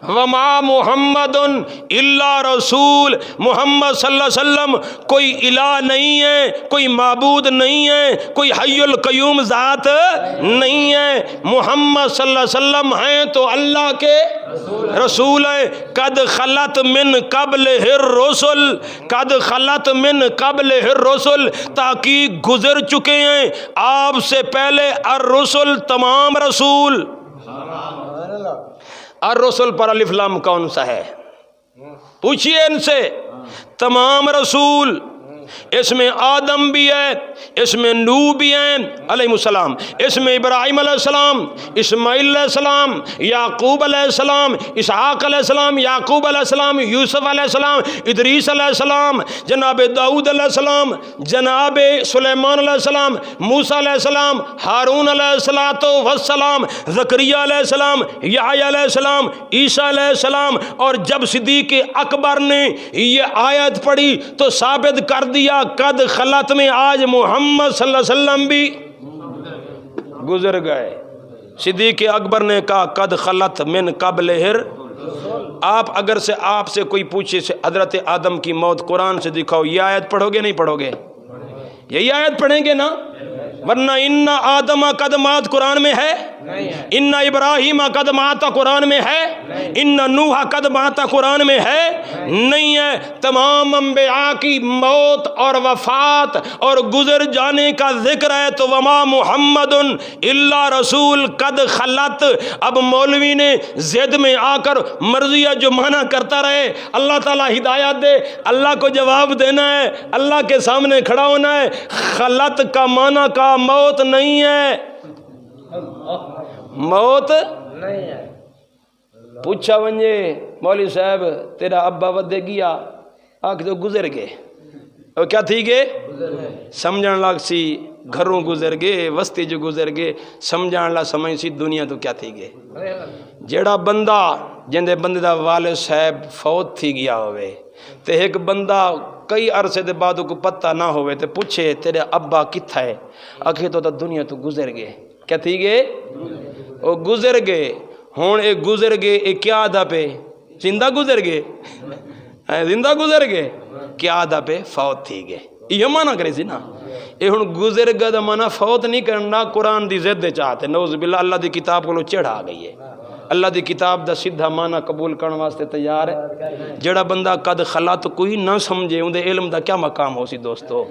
وما محمد الا رسول، محمد صلی اللہ علیہ وسلم کوئی الہ نہیں ہے، کوئی معبود نہیں ہے، کوئی حی القیوم ذات نہیں ہے، محمد صلی اللہ علیہ وسلم ہیں تو اللہ کے رسول ہیں۔ قد خلت من قبلہ الرسل، قد خلت من قبلہ الرسل، تحقیق گزر چکے ہیں آپ سے پہلے الرسل، تمام رسول۔ الرسل پر الف لام کون سا ہے؟ پوچھئے ان سے، تمام رسول، اس میں آدم بھی ہے، اس میں نوح بھی ہیں علیہ السلام، اس میں ابراہیم علیہ السلام، اسماعیل علیہ السلام، یعقوب علیہ السلام، اسحاق علیہ السلام، یعقوب علیہ السلام، یوسف علیہ السلام، ادریس علیہ السلام، جناب داؤد علیہ السلام، جناب سلیمان علیہ السلام، موسیٰ علیہ السلام، ہارون علیہ السلام، زکریا علیہ السلام، یحییٰ علیہ السلام، عیسیٰ علیہ السلام۔ اور جب صدیق اکبر نے یہ آیت پڑھی تو ثابت کر دیا قد خلت میں آج محمد صلی اللہ علیہ وسلم بھی گزر گئے۔ صدیق اکبر نے کہا قد خلت من قبلہ، آپ اگر سے آپ سے کوئی پوچھے سے حضرت آدم کی موت قرآن سے دکھاؤ، یہ آیت پڑھو گے نہیں پڑھو گے؟ یہی آیت پڑھیں گے نا، ورنہ ان آدم قد مات قرآن میں ہے، ان ابراہیم قد مات قرآن میں ہے، ان نوح قد مات قرآن میں ہے نہیں ہے۔ تمام انبیاء کی موت اور وفات اور گزر جانے کا ذکر ہے تو وما محمد الا رسول قد خلت۔ اب مولوی نے زد میں آ کر مرضیہ جو معنی کرتا رہے، اللہ تعالیٰ ہدایت دے، اللہ کو جواب دینا ہے، اللہ کے سامنے کھڑا ہونا ہے۔ خلت کا معنی کا موت نہیں ہے، موت نہیں ہے۔ پوچھا ونجے مولوی صاحب تیرا ابا ودے گیا، آکھ تو گزر گئے، اور کیا تھی گئے؟ سمجھن لگ سی گھروں گزر گئے، وستی جو گزر گئے، سمجھن لگ سمجھ سی دنیا تو کیا تھی گئے۔ جیڑا بندہ جندے بندے دا والد صاحب فوت تھی گیا ہوئے تے ایک بندہ کئی عرصے دے بعد کو پتہ نہ ہوئے تے پوچھے تیرے ابا کتھا ہے، آکھے تو دنیا تو گزر گئے، کیا تھی گئے؟ وہ گزر گئے۔ ہون اے گزر گئے، اے کیا آدھا پہ زندہ گزر گئے، زندہ گزر گئے، کیا آدھا پہ فوت تھی گئے۔ یہ معنی کرے سی نا، اے ہن گزر گئے دا معنی فوت نہیں کرنا، قرآن دی زد چاہتے، نعوذ باللہ اللہ دی کتاب کو چڑھا گئی ہے، اللہ دی کتاب دا سیدھا معنی قبول کرنے واسطے تیار ہے۔ جڑا بندہ قد خلات کوئی نہ سمجھے اندے علم دا کیا مقام ہو سی دوستو؟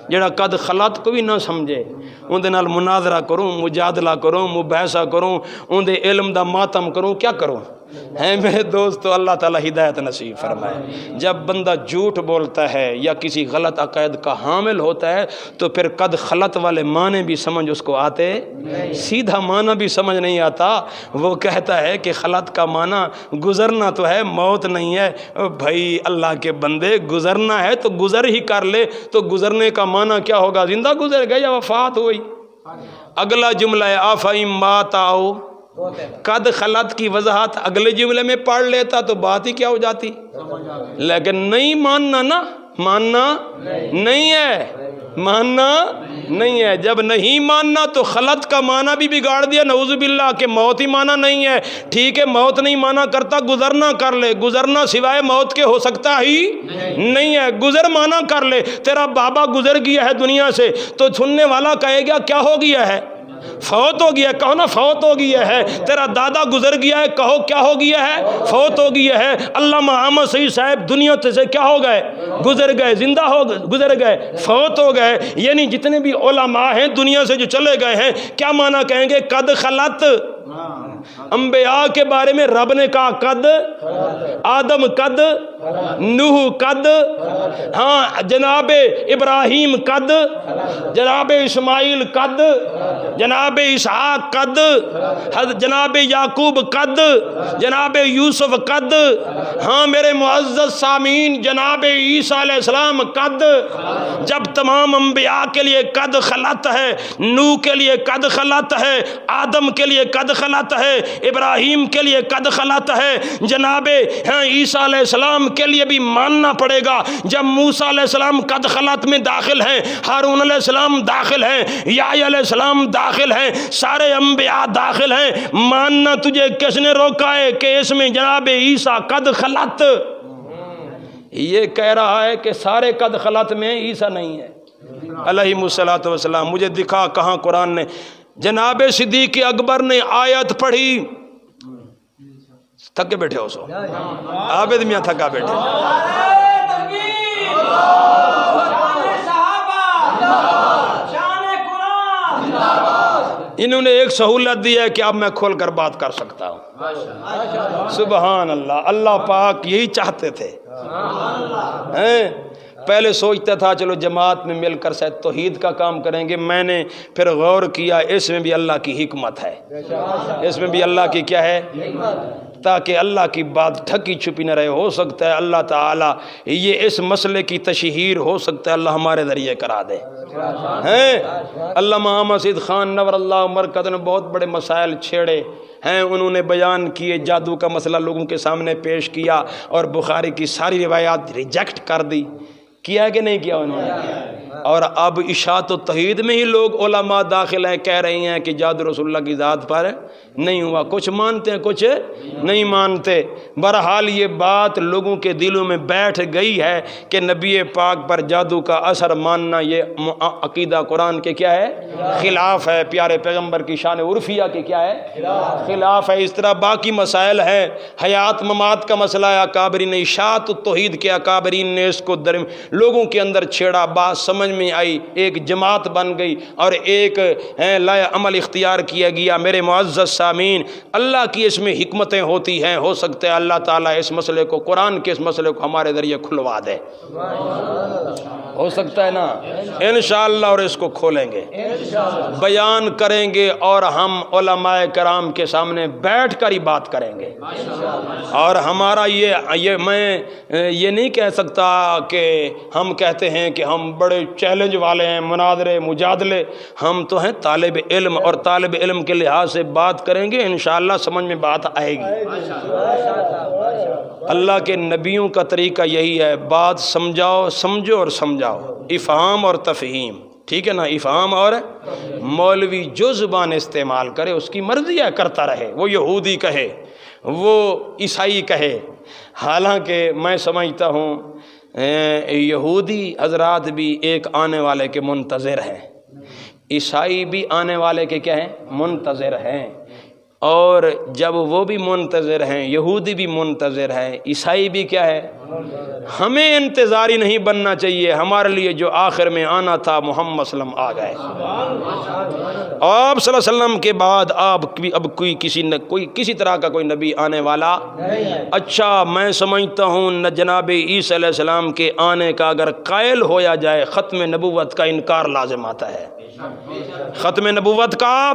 جڑا قد خلات کوئی نہ سمجھے اندے نال مناظرہ کروں، مجادلہ کروں، مباحثہ کروں، اندے علم دا ماتم کروں، کیا کروں؟ ہیں میرے دوستو، اللہ تعالیٰ ہدایت نصیب فرمائے۔ جب بندہ جھوٹ بولتا ہے یا کسی غلط عقائد کا حامل ہوتا ہے تو پھر قد خلط والے معنی بھی سمجھ اس کو آتے، سیدھا معنی بھی سمجھ نہیں آتا۔ وہ کہتا ہے کہ خلط کا معنی گزرنا تو ہے، موت نہیں ہے۔ بھائی اللہ کے بندے، گزرنا ہے تو گزر ہی کر لے، تو گزرنے کا معنی کیا ہوگا؟ زندہ گزر گئے یا وفات ہوئی؟ اگلا جملہ ہے آفَإِن مَاتَ أَوْ قد خلط کی وضاحت اگلے جملے میں پڑھ لیتا تو بات ہی کیا ہو جاتی، لیکن نہیں ماننا نا، ماننا نہیں ہے، ماننا نہیں ہے۔ جب نہیں ماننا تو خلط کا معنی بھی بگاڑ دیا، نعوذ باللہ، کہ موت ہی مانا نہیں ہے۔ ٹھیک ہے موت نہیں مانا کرتا، گزرنا کر لے، گزرنا سوائے موت کے ہو سکتا ہی نہیں ہے، گزر مانا کر لے۔ تیرا بابا گزر گیا ہے دنیا سے تو سننے والا کہے گا کیا ہو گیا ہے؟ فوت ہو گیا، کہو نا فوت ہو گیا ہے۔ تیرا دادا گزر گیا ہے، کہو کیا ہو گیا ہے؟ فوت ہو گیا ہے۔ علامہ احمد سعید صاحب دنیا سے کیا ہو گئے؟ گزر گئے، زندہ ہو گئے، گزر گئے، فوت ہو گئے۔ یعنی جتنے بھی علماء ہیں دنیا سے جو چلے گئے ہیں، کیا معنی کہیں گے؟ قد خلط۔ انبیاء کے بارے میں رب نے کہا قد، آدم قد، نوح قد، ہاں جناب ابراہیم قد، جناب اسماعیل قد، جناب اسحاق قد، جناب یعقوب قد، جناب یوسف قد، ہاں میرے معزز سامعین جناب عیسیٰ علیہ السلام قد۔ جب تمام انبیاء کے لیے قد خلط ہے، نوح کے لیے قد خلط ہے، آدم کے لیے قد خلط ہے، ابراہیم کے لیے قد خلط ہے، جناب عیسیٰ علیہ السلام کے لیے بھی ماننا پڑے گا۔ جب موسیٰ علیہ السلام قد خلط میں داخل ہیں، ہارون علیہ السلام داخل ہیں، یحییٰ علیہ السلام داخل ہیں، سارے انبیاء داخل ہیں، ماننا تجھے کس نے روکا ہے کہ اس میں جناب عیسیٰ قد خلط؟ یہ کہہ رہا ہے کہ سارے قد خلط میں عیسیٰ نہیں ہے علیہ الصلوۃ والسلام۔ مجھے دکھا کہاں قرآن نے؟ جناب صدیق اکبر نے آیت پڑھی، تھکے بیٹھے ہو سو عابد میاں تھکا بیٹھے، انہوں نے ایک سہولت دی ہے کہ اب میں کھول کر بات کر سکتا ہوں۔ سبحان اللہ، اللہ پاک یہی چاہتے تھے۔ پہلے سوچتا تھا چلو جماعت میں مل کر شاید توحید کا کام کریں گے، میں نے پھر غور کیا اس میں بھی اللہ کی حکمت ہے، اس میں بھی اللہ کی کیا ہے، تاکہ اللہ کی بات ٹھکی چھپی نہ رہے۔ ہو سکتا ہے اللہ تعالیٰ یہ اس مسئلے کی تشہیر ہو سکتا ہے اللہ ہمارے ذریعے کرا دے۔ علامہ احمد سعید خان نور اللہ مرکز نے بہت بڑے مسائل چھیڑے ہیں، انہوں نے بیان کیے، جادو کا مسئلہ لوگوں کے سامنے پیش کیا اور بخاری کی ساری روایات ریجیکٹ کر دی۔ کیا کہ نہیں کیا انہوں نے؟ اور اب اشاعت و توحید میں ہی لوگ علماء داخل ہیں، کہہ رہے ہیں کہ جادو رسول اللہ کی ذات پر نہیں ہوا، کچھ مانتے ہیں کچھ نہیں مانتے۔ بہرحال یہ بات لوگوں کے دلوں میں بیٹھ گئی ہے کہ نبی پاک پر جادو کا اثر ماننا یہ عقیدہ قرآن کے کیا ہے، خلاف ہے، پیارے پیغمبر کی شان عرفیہ کے کیا ہے، خلاف ہے۔ اس طرح باقی مسائل ہیں، حیات ممات کا مسئلہ ہے، اکابرین اشاعت و توحید کے اکابرین نے اس کو لوگوں کے اندر چھیڑا، بات سمجھ میں آئی، ایک جماعت بن گئی اور ایک لائے عمل اختیار کیا گیا۔ میرے معزز سامعین، اللہ کی اس میں حکمتیں ہوتی ہیں، ہو سکتا ہے اللہ تعالیٰ اس مسئلے کو، قرآن کے اس مسئلے کو ہمارے ذریعے کھلوا دے، ہو سکتا ہے نا، انشاءاللہ، اور اس کو کھولیں گے، بیان کریں گے اور ہم علماء کرام کے سامنے بیٹھ کر ہی بات کریں گے۔ اور ہمارا یہ میں یہ نہیں کہہ سکتا کہ ہم کہتے ہیں کہ ہم بڑے چیلنج والے ہیں، مناظرے مجادلے، ہم تو ہیں طالب علم، اور طالب علم کے لحاظ سے بات کریں گے، انشاءاللہ سمجھ میں بات آئے گی۔ اللہ کے نبیوں کا طریقہ یہی ہے، بات سمجھاؤ، سمجھو اور سمجھاؤ، افہام اور تفہیم، ٹھیک ہے نا، افہام اور مولوی جو زبان استعمال کرے اس کی مرضی ہے، کرتا رہے، وہ یہودی کہے، وہ عیسائی کہے۔ حالانکہ میں سمجھتا ہوں یہودی حضرات بھی ایک آنے والے کے منتظر ہیں، عیسائی بھی آنے والے کے کیا ہیں، منتظر ہیں، اور جب وہ بھی منتظر ہیں، یہودی بھی منتظر ہیں، عیسائی بھی کیا ہے، ہمیں انتظاری نہیں بننا چاہیے، ہمارے لیے جو آخر میں آنا تھا محمد صلی اللہ علیہ وسلم آ گئے۔ آپ صلی اللہ علیہ وسلم کے بعد اب کوئی کسی طرح کا کوئی نبی آنے والا اچھا میں سمجھتا ہوں جناب عیسیٰ علیہ السلام کے آنے کا اگر قائل ہویا جائے ختم نبوت کا انکار لازم آتا ہے۔ ختم نبوت کا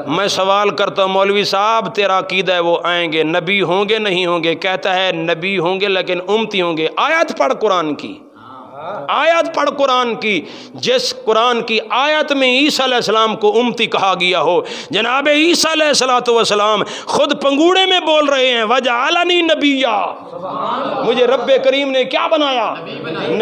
میں سوال کرتا ہوں مولوی صاحب تیرا عقیدہ ہے وہ آئیں گے، نبی ہوں گے نہیں ہوں گے؟ کہتا ہے نبی ہوں گے لیکن امتی ہوں گے۔ آیت پڑھ قرآن کی، آیت پڑھ قرآن کی، جس قرآن کی آیت میں عیسیٰ علیہ السلام کو امتی کہا گیا ہو۔ جناب عیسیٰ علیہ السلام خود پنگوڑے میں بول رہے ہیں وجعلنی نبیا، مجھے رب کریم نے کیا بنایا؟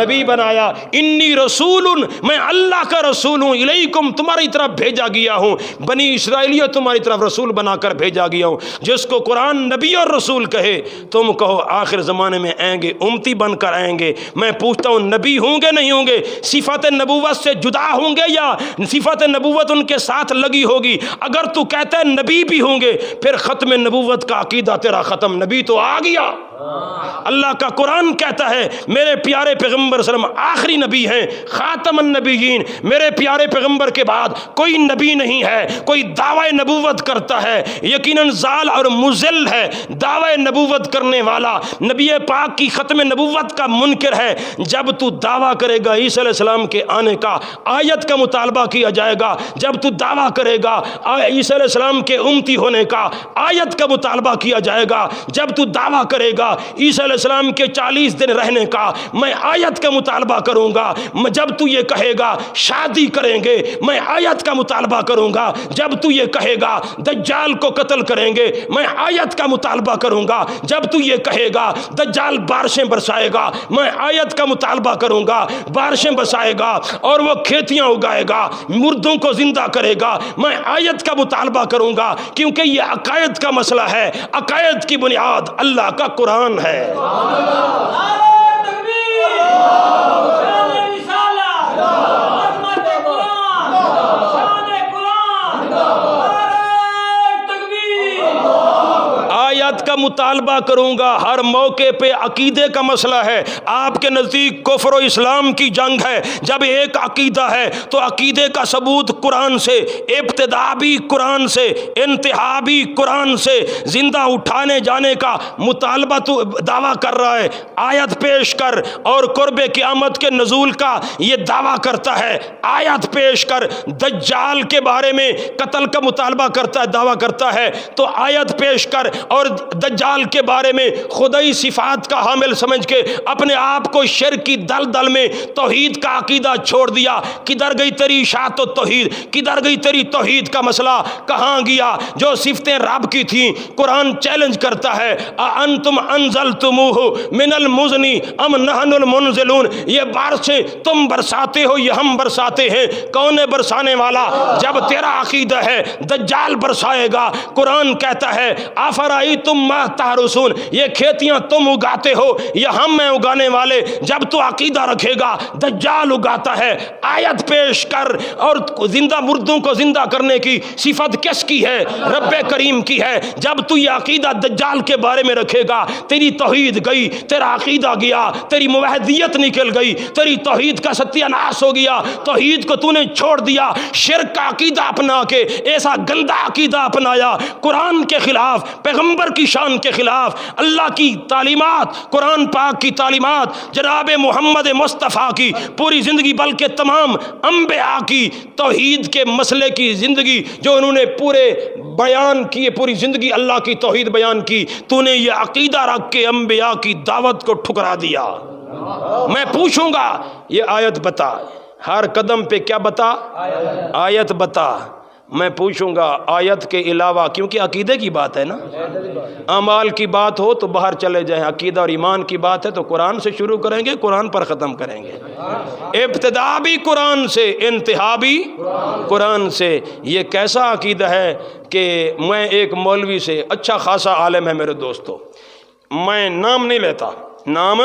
نبی بنایا۔ انی رسول، میں اللہ کا رسول ہوں، الیکم تمہاری طرف بھیجا گیا ہوں، بنی اسرائیلیہ تمہاری طرف رسول بنا کر بھیجا گیا ہوں۔ جس کو قرآن نبی اور رسول کہے تم کہو آخر زمانے میں آئیں گے، امتی بن کر آئیں گے۔ میں پوچھتا ہوں نبی ہوں گے نہیں ہوں گے؟ صفت نبوت سے جدا ہوں گے یا صفت نبوت ان کے ساتھ لگی ہوگی؟ اگر تو کہتا ہے نبی بھی ہوں گے پھر ختم نبوت کا عقیدہ تیرا ختم، نبی تو آ گیا۔ اللہ کا قرآن کہتا ہے میرے پیارے پیغمبر صلی اللہ علیہ وسلم آخری نبی ہیں، خاتم النبیین، میرے پیارے پیغمبر کے بعد کوئی نبی نہیں ہے۔ کوئی دعوی نبوت کرتا ہے یقیناً ضال اور مضل ہے، دعوی نبوت کرنے والا نبی پاک کی ختم نبوت کا منکر ہے۔ جب تو دعویٰ کرے گا عیسیٰ علیہ السلام کے آنے کا، آیت کا مطالبہ کیا جائے گا۔ جب تو دعویٰ کرے گا عیسیٰ علیہ السلام کے امتی ہونے کا، آیت کا مطالبہ کیا جائے گا۔ جب تو دعویٰ کرے گا عیسیٰ علیہ السلام کے 40 دن رہنے کا، میں آیت کا مطالبہ کروں گا۔ جب تو یہ کہے گا شادی کریں گے، میں آیت کا مطالبہ کروں گا۔ جب تو یہ کہے گا دجال کو قتل کریں گے، میں آیت کا مطالبہ کروں گا۔ جب تو یہ کہے گا دجال بارشیں برسائے گا، میں آیت کا مطالبہ کروں گا۔ بارشیں برسائے گا اور وہ کھیتیاں اگائے گا، مردوں کو زندہ کرے گا، میں آیت کا مطالبہ کروں گا، کیونکہ یہ عقائد کا مسئلہ ہے۔ عقائد کی بنیاد اللہ کا قرآن ہے۔ آیت کا مطالبہ کروں گا ہر موقع پہ۔ عقیدے کا مسئلہ ہے، آپ کے نزدیک کفر و اسلام کی جنگ ہے۔ جب ایک عقیدہ ہے تو عقیدے کا ثبوت قرآن سے، ابتدا بھی قرآن سے، انتہا بھی قرآن سے۔ زندہ اٹھانے جانے کا مطالبہ تو دعویٰ کر رہا ہے، آیت پیش کر، اور قرب قیامت کے نزول کا یہ دعویٰ کرتا ہے، آیت پیش کر۔ دجال کے بارے میں قتل کا مطالبہ کرتا ہے، دعویٰ کرتا ہے تو آیت پیش کر۔ اور دجال کے بارے میں خدائی صفات کا حامل سمجھ کے اپنے آپ کو شرک کی دلدل میں توحید کا عقیدہ چھوڑ دیا۔ کدھر گئی تیری اشاعت و توحید؟ کدھر گئی تیری توحید کا مسئلہ؟ کہاں گیا جو صفتیں رب کی تھیں؟ قرآن چیلنج کرتا ہے اَأَنْتُمْ أَنزَلْتُمُوهُ مِنَ الْمُزْنِ أَمْ نَحْنُ الْمُنزِلُونَ، یہ بارشیں تم برساتے ہو یا ہم برساتے ہیں؟ کون ہے برسانے والا؟ جب تیرا عقیدہ ہے دجال برسائے گا، قرآن کہتا ہے افرأیتم ما تحرثون، یہ کھیتیاں تم اگاتے ہو یا ہم میں اگانے والے؟ جب تو عقیدہ رکھے گا دجال اگاتا ہے، آیت پیش کر۔ اور زندہ مردوں کو زندہ کرنے کی صفت کس کی ہے؟ رب کریم کی ہے۔ جب تو یہ عقیدہ دجال کے بارے میں رکھے گا تیری توحید گئی، تیرا عقیدہ گیا، تیری موحدیت نکل گئی، تیری توحید کا ستیہ ناش ہو گیا۔ توحید کو تو نے چھوڑ دیا، شرک کا عقیدہ اپنا کے ایسا گندا عقیدہ اپنایا، قرآن کے خلاف، پیغمبر کی شان کے خلاف۔ اللہ کی تعلیمات، قرآن پاک کی تعلیمات، جناب محمد مصطفیٰ کی پوری زندگی، بلکہ تمام انبیاء کی توحید کے مسئلے کی زندگی جو انہوں نے پورے بیان کیے، پوری زندگی اللہ کی توحید بیان کی، تو نے یہ عقیدہ رکھ کے انبیاء کی دعوت کو ٹھکرا دیا۔ میں پوچھوں گا یہ آیت بتا، ہر قدم پہ کیا بتا؟ آیت بتا۔ میں پوچھوں گا آیت کے علاوہ، کیونکہ عقیدے کی بات ہے نا، اعمال کی بات ہو تو باہر چلے جائیں، عقیدہ اور ایمان کی بات ہے تو قرآن سے شروع کریں گے، قرآن پر ختم کریں گے۔ ابتدا بھی قرآن سے، انتہا بھی قرآن سے۔ یہ کیسا عقیدہ ہے کہ میں ایک مولوی سے، اچھا خاصا عالم ہے میرے دوستو، میں نام نہیں لیتا، نام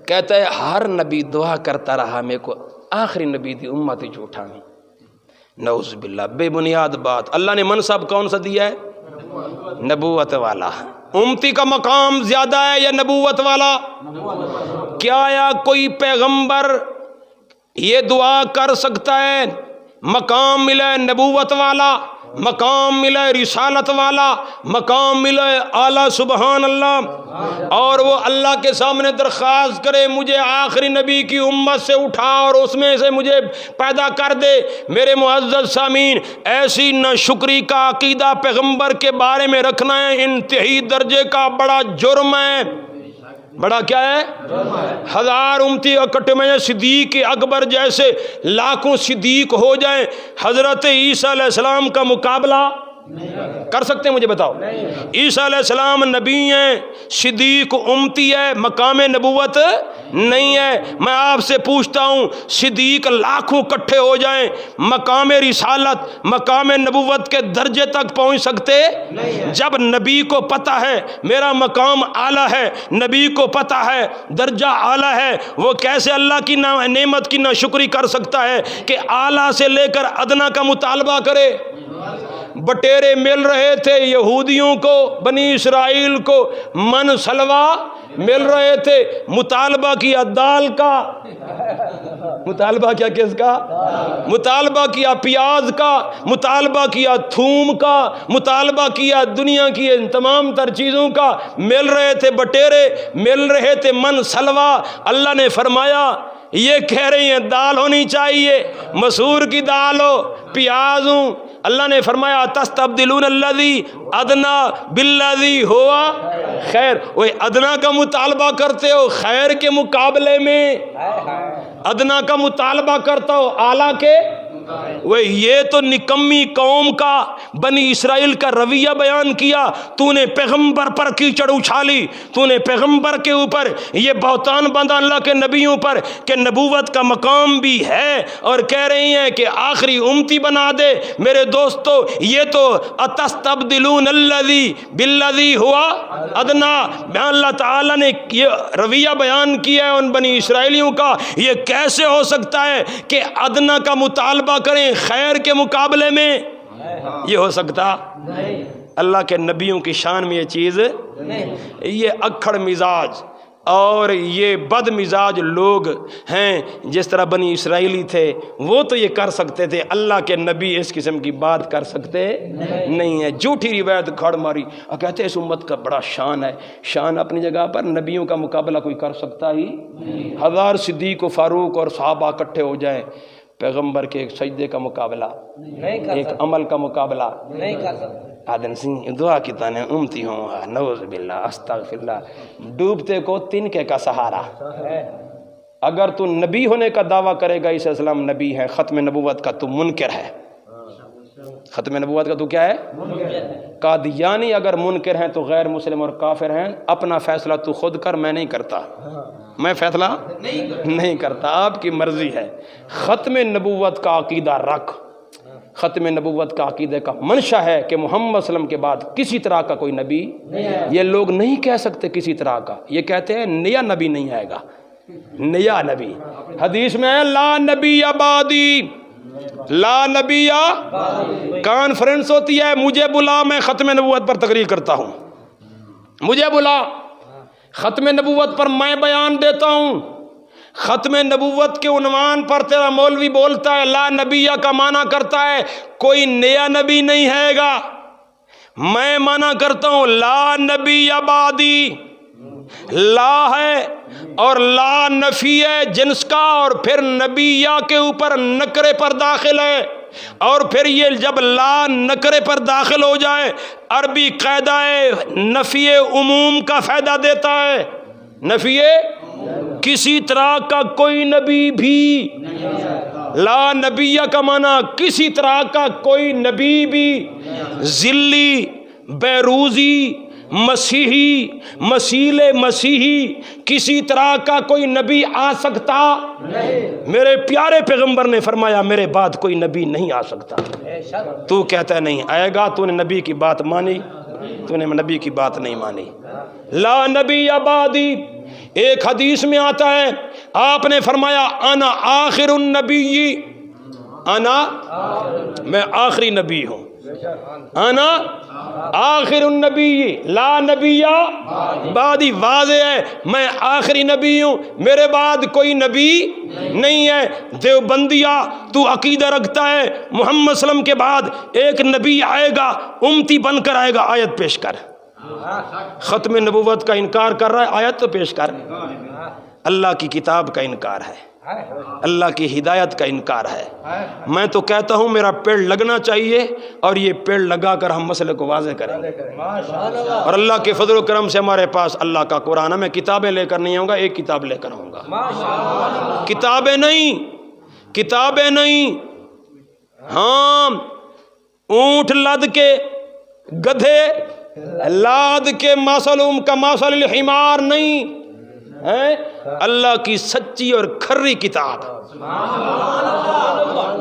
کہتا ہے ہر نبی دعا کرتا رہا میرے کو آخری نبی دی امت جو اٹھانی۔ نعوذ باللہ، بے بنیاد بات۔ اللہ نے منصب کون سا دیا ہے؟ نبوت والا۔ امتی کا مقام زیادہ ہے یا نبوت والا؟ کیا یا کوئی پیغمبر یہ دعا کر سکتا ہے مقام ملے نبوت والا، مقام ملے رسالت والا، مقام ملے اعلیٰ سبحان اللہ، اور وہ اللہ کے سامنے درخواست کرے مجھے آخری نبی کی امت سے اٹھا اور اس میں سے مجھے پیدا کر دے؟ میرے معزز سامعین، ایسی ناشکری کا عقیدہ پیغمبر کے بارے میں رکھنا ہے انتہائی درجے کا بڑا جرم ہے۔ بڑا کیا ہے؟ ہزار امتی اکٹھے میں صدیق اکبر جیسے لاکھوں صدیق ہو جائیں، حضرت عیسیٰ علیہ السلام کا مقابلہ کر سکتے ہیں؟ مجھے بتاؤ۔ عیسیٰ علیہ السلام نبی ہیں، صدیق امتی ہے، مقام نبوت نہیں ہے۔ میں آپ سے پوچھتا ہوں، صدیق لاکھوں اکٹھے ہو جائیں، مقام رسالت مقام نبوت کے درجے تک پہنچ سکتے؟ جب نبی کو پتہ ہے میرا مقام اعلیٰ ہے، نبی کو پتہ ہے درجہ اعلیٰ ہے، وہ کیسے اللہ کی نعمت کی ناشکری کر سکتا ہے کہ اعلیٰ سے لے کر ادنا کا مطالبہ کرے؟ بٹیرے مل رہے تھے یہودیوں کو، بنی اسرائیل کو من سلوا مل رہے تھے، مطالبہ کیا دال کا، مطالبہ کیا کس کا؟ مطالبہ کیا پیاز کا، مطالبہ کیا تھوم کا، مطالبہ کیا دنیا کی تمام تر چیزوں کا، مل رہے تھے بٹیرے، مل رہے تھے من سلوا۔ اللہ نے فرمایا یہ کہہ رہی ہیں دال ہونی چاہیے، مسور کی دال ہو، پیاز ہوں۔ اللہ نے فرمایا تستبدلون الذی ادنا بالذی ہوا خیر۔ وہ ادنا کا مطالبہ کرتے ہو خیر کے مقابلے میں، ادنا کا مطالبہ کرتا ہو اعلیٰ کے۔ وہ یہ تو نکمی قوم کا بنی اسرائیل کا رویہ بیان کیا۔ تو نے پیغمبر پر کیچڑ اچھالی، تو نے پیغمبر کے اوپر یہ بہتان باندھا اللہ کے نبیوں پر کہ نبوت کا مقام بھی ہے، اور کہہ رہی ہیں کہ آخری امتی بنا دے۔ میرے دوستو، یہ تو اتستبدلون الذی بالذی ہوا ادنا، اللہ تعالیٰ نے یہ رویہ بیان کیا ہے ان بنی اسرائیلیوں کا۔ یہ کیسے ہو سکتا ہے کہ ادنا کا مطالبہ کریں خیر کے مقابلے میں؟ یہ ہو سکتا؟ اللہ کے نبیوں کی شان میں یہ چیز، یہ اکھڑ مزاج اور یہ بد مزاج لوگ ہیں جس طرح بنی اسرائیلی تھے، وہ تو یہ کر سکتے تھے، اللہ کے نبی اس قسم کی بات کر سکتے نہیں ہے۔ جھوٹی روایت کھڑ ماری اور کہتے ہیں اس امت کا بڑا شان ہے۔ شان اپنی جگہ پر، نبیوں کا مقابلہ کوئی کر سکتا ہی؟ ہزار صدیق و فاروق اور صحابہ اکٹھے ہو جائیں، پیغمبر کے ایک سجدے کا مقابلہ، ایک عمل کا مقابلہ نہیں کر سکتے۔ آدن سنگھ دعا کی تانے امتی ہوں، نعوذ باللہ استغفر اللہ۔ ڈوبتے کو تنکے کا سہارا۔ اگر تو نبی ہونے کا دعویٰ کرے گا عیسیٰ السلام نبی ہے، ختم نبوت کا تو منکر ہے۔ ختم نبوت کا تو کیا ہے؟ قادیانی اگر منکر ہیں تو غیر مسلم اور کافر ہیں۔ اپنا فیصلہ تو خود کر، میں نہیں کرتا، میں فیصلہ نہیں کرتا، آپ کی مرضی ہے۔ ختم نبوت کا عقیدہ رکھ۔ ختم نبوت کا عقیدے کا منشا ہے کہ محمد صلی اللہ علیہ وسلم کے بعد کسی طرح کا کوئی نبی، یہ لوگ نہیں کہہ سکتے کسی طرح کا، یہ کہتے ہیں نیا نبی نہیں آئے گا، نیا نبی۔ حدیث میں ہے لا نبی بعدی، لا نبی، کانفرنس ہوتی ہے، مجھے بلا، میں ختم نبوت پر تقریر کرتا ہوں، مجھے بلا، ختم نبوت پر میں بیان دیتا ہوں۔ ختم نبوت کے عنوان پر تیرا مولوی بولتا ہے لا نبیہ کا معنی کرتا ہے کوئی نیا نبی نہیں ہے گا۔ میں معنی کرتا ہوں لا نبی بعدی، لا ہے اور لا نفی ہے جنس کا، اور پھر نبیہ کے اوپر نکرے پر داخل ہے، اور پھر یہ جب لا نکرے پر داخل ہو جائے عربی قاعدہ نفی عموم کا فائدہ دیتا ہے۔ نفی کسی طرح کا کوئی نبی بھی، لا نبیہ کا معنی کسی طرح کا کوئی نبی بھی، ذلی، بیروزی، مسیحی، مسیل مسیحی، کسی طرح کا کوئی نبی آ سکتا؟ میرے پیارے پیغمبر نے فرمایا میرے بعد کوئی نبی نہیں آ سکتا۔ تو کہتا ہے نہیں آئے گا، تو نے نبی کی بات مانی، تو نے نبی کی بات نہیں مانی۔ لا نبی بعدی، ایک حدیث میں آتا ہے آپ نے فرمایا انا آخر النبی، انا، میں آخری نبی ہوں۔ انا آخر النبی لا نبی بعدی، واضح ہے میں آخری نبی ہوں، میرے بعد کوئی نبی نہیں ہے۔ دیوبندیا تو عقیدہ رکھتا ہے محمد صلی اللہ علیہ وسلم کے بعد ایک نبی آئے گا، امتی بن کر آئے گا، آیت پیش کر۔ ختم نبوت کا انکار کر رہا ہے، آیت تو پیش کر۔ اللہ کی کتاب کا انکار ہے، اللہ کی ہدایت کا انکار ہے۔ میں تو کہتا ہوں میرا پیڑ لگنا چاہیے، اور یہ پیڑ لگا کر ہم مسئلے کو واضح کریں گے، اور اللہ کے فضل و کرم سے ہمارے پاس اللہ کا قرآن ہے۔ میں کتابیں لے کر نہیں آؤں گا، ایک کتاب لے کر آؤں گا، کتابیں نہیں۔ ہاں، اونٹ لد کے، گدھے لاد کے، مثلہم کا مثل الحمار نہیں ہے، اللہ کی سچی اور کھری کتاب۔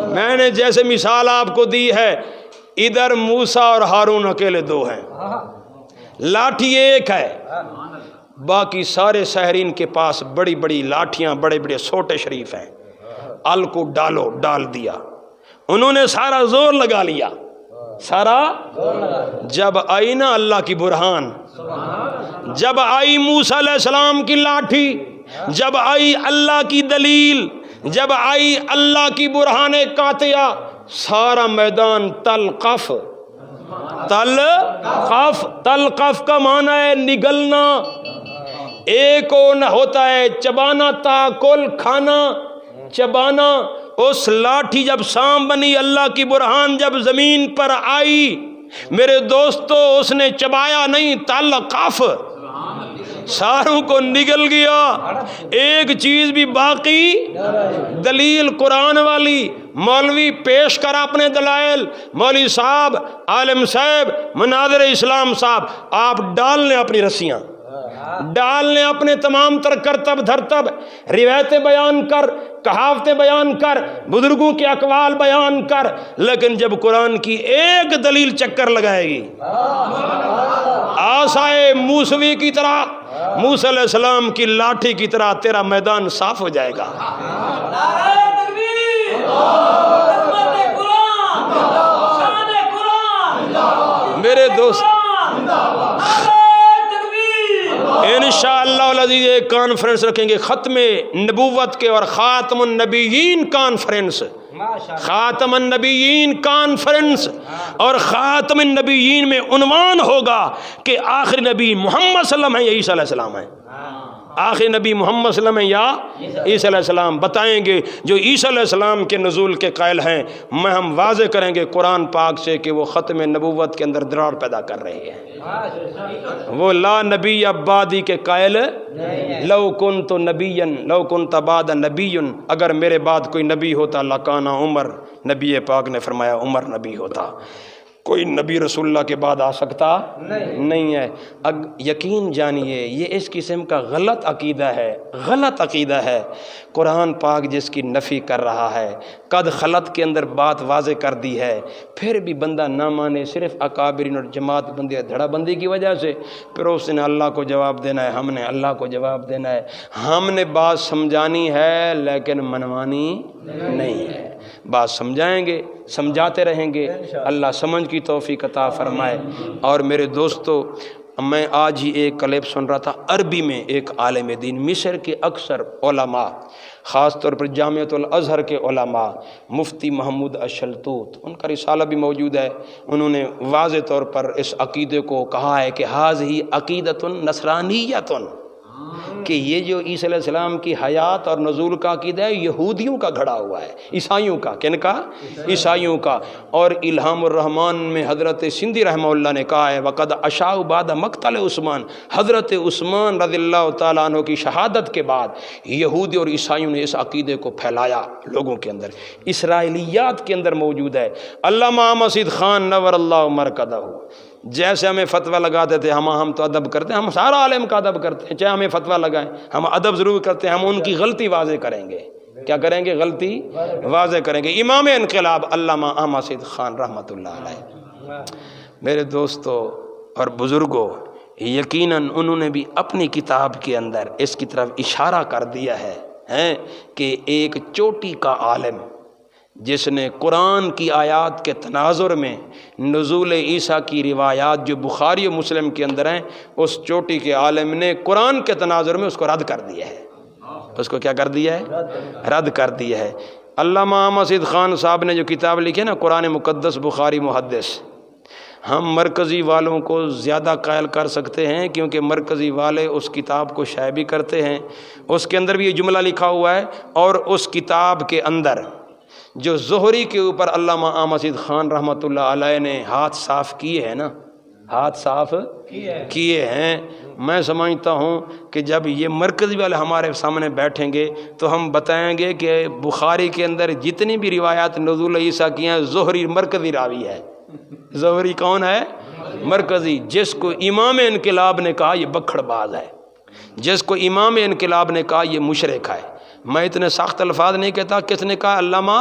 میں نے جیسے مثال آپ کو دی ہے، ادھر موسیٰ اور ہارون اکیلے دو ہیں، لاٹھی ایک ہے، باقی سارے ساحرین کے پاس بڑی بڑی لاٹھیاں، بڑے بڑے سوٹے شریف ہیں۔ ال کو ڈال دیا، انہوں نے سارا زور لگا لیا، سارا۔ جب آئی نا اللہ کی برہان، جب آئی موسیٰ علیہ السلام کی لاٹھی، جب آئی اللہ کی دلیل، جب آئی اللہ کی برہان قاطعہ، سارا میدان تلقف کا معنی ہے نگلنا، ایک ہوتا ہے چبانا، تاکل کھانا، چبانا۔ اس لاٹھی جب سام بنی، اللہ کی برہان جب زمین پر آئی، میرے دوستو اس نے چبایا نہیں، تلقف، ساروں کو نگل گیا، ایک چیز بھی باقی۔ دلیل قرآن والی، مولوی پیش کر اپنے دلائل، مولوی صاحب، عالم صاحب، مناظر اسلام صاحب، آپ ڈال لیں اپنی رسیاں، ڈال لیں اپنے تمام تر کرتب دھرتب، روایتیں بیان کر، کہاوتیں بیان کر، بزرگوں کے اقوال بیان کر، لیکن جب قرآن کی ایک دلیل چکر لگائے گی، آسائے موسوی کی طرح، موسیٰ علیہ السلام کی لاٹھی کی طرح، تیرا میدان صاف ہو جائے گا۔ میرے دوست، انشاءاللہ العزیز ایک کانفرنس رکھیں گے، ختم نبوت کے اور خاتم النبیین کانفرنس، خاتم النبیین کانفرنس، اور خاتم النبیین میں عنوان ہوگا کہ آخری نبی محمد صلی اللہ علیہ وسلم ہے یا عیسیٰ علیہ السلام ہے، آخری نبی محمد صلی اللہ علیہ وسلم یا عیسیٰ علیہ السلام۔ بتائیں گے جو عیسیٰ علیہ السلام کے نزول کے قائل ہیں، ہم واضح کریں گے قرآن پاک سے کہ وہ ختم نبوت کے اندر دراڑ پیدا کر رہے ہیں، وہ لا نبی بعدی کے قائل، لو کنت نبیا لو کنت بعد نبی، اگر میرے بعد کوئی نبی ہوتا لکان عمر، نبی پاک نے فرمایا عمر نبی ہوتا، کوئی نبی رسول اللہ کے بعد آ سکتا نہیں ہے۔ یقین جانیے یہ اس قسم کا غلط عقیدہ ہے، غلط عقیدہ ہے۔ قرآن پاک جس کی نفی کر رہا ہے، قد خلط کے اندر بات واضح کر دی ہے، پھر بھی بندہ نہ مانے، صرف اکابرین اور جماعت بندی دھڑا بندی کی وجہ سے، پھر اس نے اللہ کو جواب دینا ہے، ہم نے اللہ کو جواب دینا ہے، ہم نے بات سمجھانی ہے لیکن منوانی نہیں ہے۔ بات سمجھائیں گے، سمجھاتے رہیں گے، اللہ سمجھ کی توفیق عطا فرمائے۔ اور میرے دوستو، میں آج ہی ایک کلپ سن رہا تھا، عربی میں ایک عالم دین، مصر کے اکثر علماء، خاص طور پر جامعۃ الازہر کے علماء، مفتی محمود الشلتوت، ان کا رسالہ بھی موجود ہے، انہوں نے واضح طور پر اس عقیدے کو کہا ہے کہ ھذہ عقیدۃ نصرانیۃ، کہ یہ جو عیسیٰ علیہ السلام کی حیات اور نزول کا عقیدہ ہے یہودیوں کا گھڑا ہوا ہے، عیسائیوں کا۔ کن کا؟ عیسائیوں کا۔ اور الہام الرحمن میں حضرت سندھی رحمہ اللہ نے کہا ہے وقد اشاء بعد مقتل عثمان، حضرت عثمان رضی اللہ تعالیٰ عنہ کی شہادت کے بعد یہودی اور عیسائیوں نے اس عقیدے کو پھیلایا لوگوں کے اندر، اسرائیلیات کے اندر موجود ہے۔ علامہ مسعود خان نور اللہ مرکزہ، جیسے ہمیں فتویٰ لگاتے تھے، ہم تو ادب کرتے ہیں، ہم سارا عالم کا ادب کرتے ہیں، چاہے ہمیں فتویٰ لگائیں ہم ادب ضرور کرتے ہیں، ہم ان کی غلطی واضح کریں گے۔ کیا کریں گے؟ غلطی واضح کریں گے۔ امام انقلاب علامہ احمد سید خان رحمۃ اللہ علیہ۔ میرے دوستو اور بزرگوں، یقیناً انہوں نے بھی اپنی کتاب کے اندر اس کی طرف اشارہ کر دیا ہے کہ ایک چوٹی کا عالم، جس نے قرآن کی آیات کے تناظر میں نزول عیسیٰ کی روایات جو بخاری و مسلم کے اندر ہیں، اس چوٹی کے عالم نے قرآن کے تناظر میں اس کو رد کر دیا ہے۔ اس کو کیا کر دیا ہے؟ رد کر دیا ہے۔ علامہ مسعود خان صاحب نے جو کتاب لکھی ہے نا قرآن مقدس بخاری محدث، ہم مرکزی والوں کو زیادہ قائل کر سکتے ہیں کیونکہ مرکزی والے اس کتاب کو شائع بھی کرتے ہیں۔ اس کے اندر بھی یہ جملہ لکھا ہوا ہے، اور اس کتاب کے اندر جو زہری کے اوپر علامہ مسعود خان رحمۃ اللہ علیہ نے ہاتھ صاف کیے ہیں نا، ہاتھ صاف کیے ہیں، میں سمجھتا ہوں کہ جب یہ مرکزی والے ہمارے سامنے بیٹھیں گے تو ہم بتائیں گے کہ بخاری کے اندر جتنی بھی روایات نزول عیسیٰ کی ہیں، زہری مرکزی راوی ہے۔ زہری کون ہے؟ مرکزی، جس کو امام انقلاب نے کہا یہ بکھڑ باز ہے، جس کو امام انقلاب نے کہا یہ مشرک ہے۔ میں اتنے سخت الفاظ نہیں کہتا، کس نے کہا؟ علامہ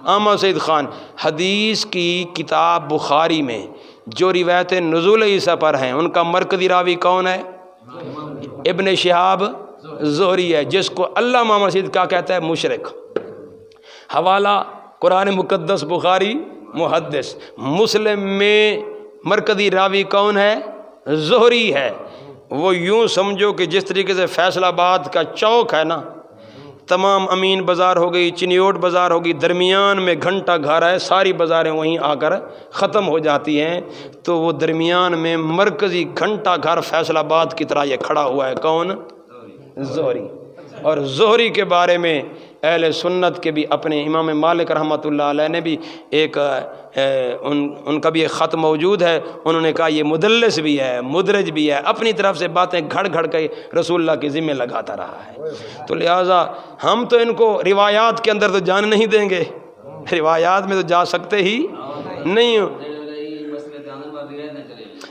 احمد سعید خان۔ حدیث کی کتاب بخاری میں جو روایتیں نزول عیسیٰ پر ہیں ان کا مرکزی راوی کون ہے؟ ابن شہاب زہری ہے، جس کو علامہ مسعود کیا کہتا ہے؟ مشرک۔ حوالہ قرآن مقدس بخاری محدث۔ مسلم میں مرکزی راوی کون ہے؟ زہری ہے۔ وہ یوں سمجھو کہ جس طریقے سے فیصل آباد کا چوک ہے نا، تمام امین بازار ہو گئی، چنیوٹ بازار ہو گئی، درمیان میں گھنٹہ گھر ہے، ساری بازاریں وہیں آ کر ختم ہو جاتی ہیں، تو وہ درمیان میں مرکزی گھنٹہ گھر فیصل آباد کی طرح یہ کھڑا ہوا ہے۔ کون؟ زہری۔ اور زہری کے بارے میں اہل سنت کے بھی اپنے امام مالک رحمۃ اللہ علیہ نے بھی ایک ان کا بھی ایک خط موجود ہے، انہوں نے کہا یہ مدلس بھی ہے، مدرج بھی ہے، اپنی طرف سے باتیں گھڑ گھڑ کے رسول اللہ کے ذمہ لگاتا رہا ہے۔ تو لہٰذا ہم تو ان کو روایات کے اندر تو جان نہیں دیں گے، روایات میں تو جا سکتے ہی نہیں۔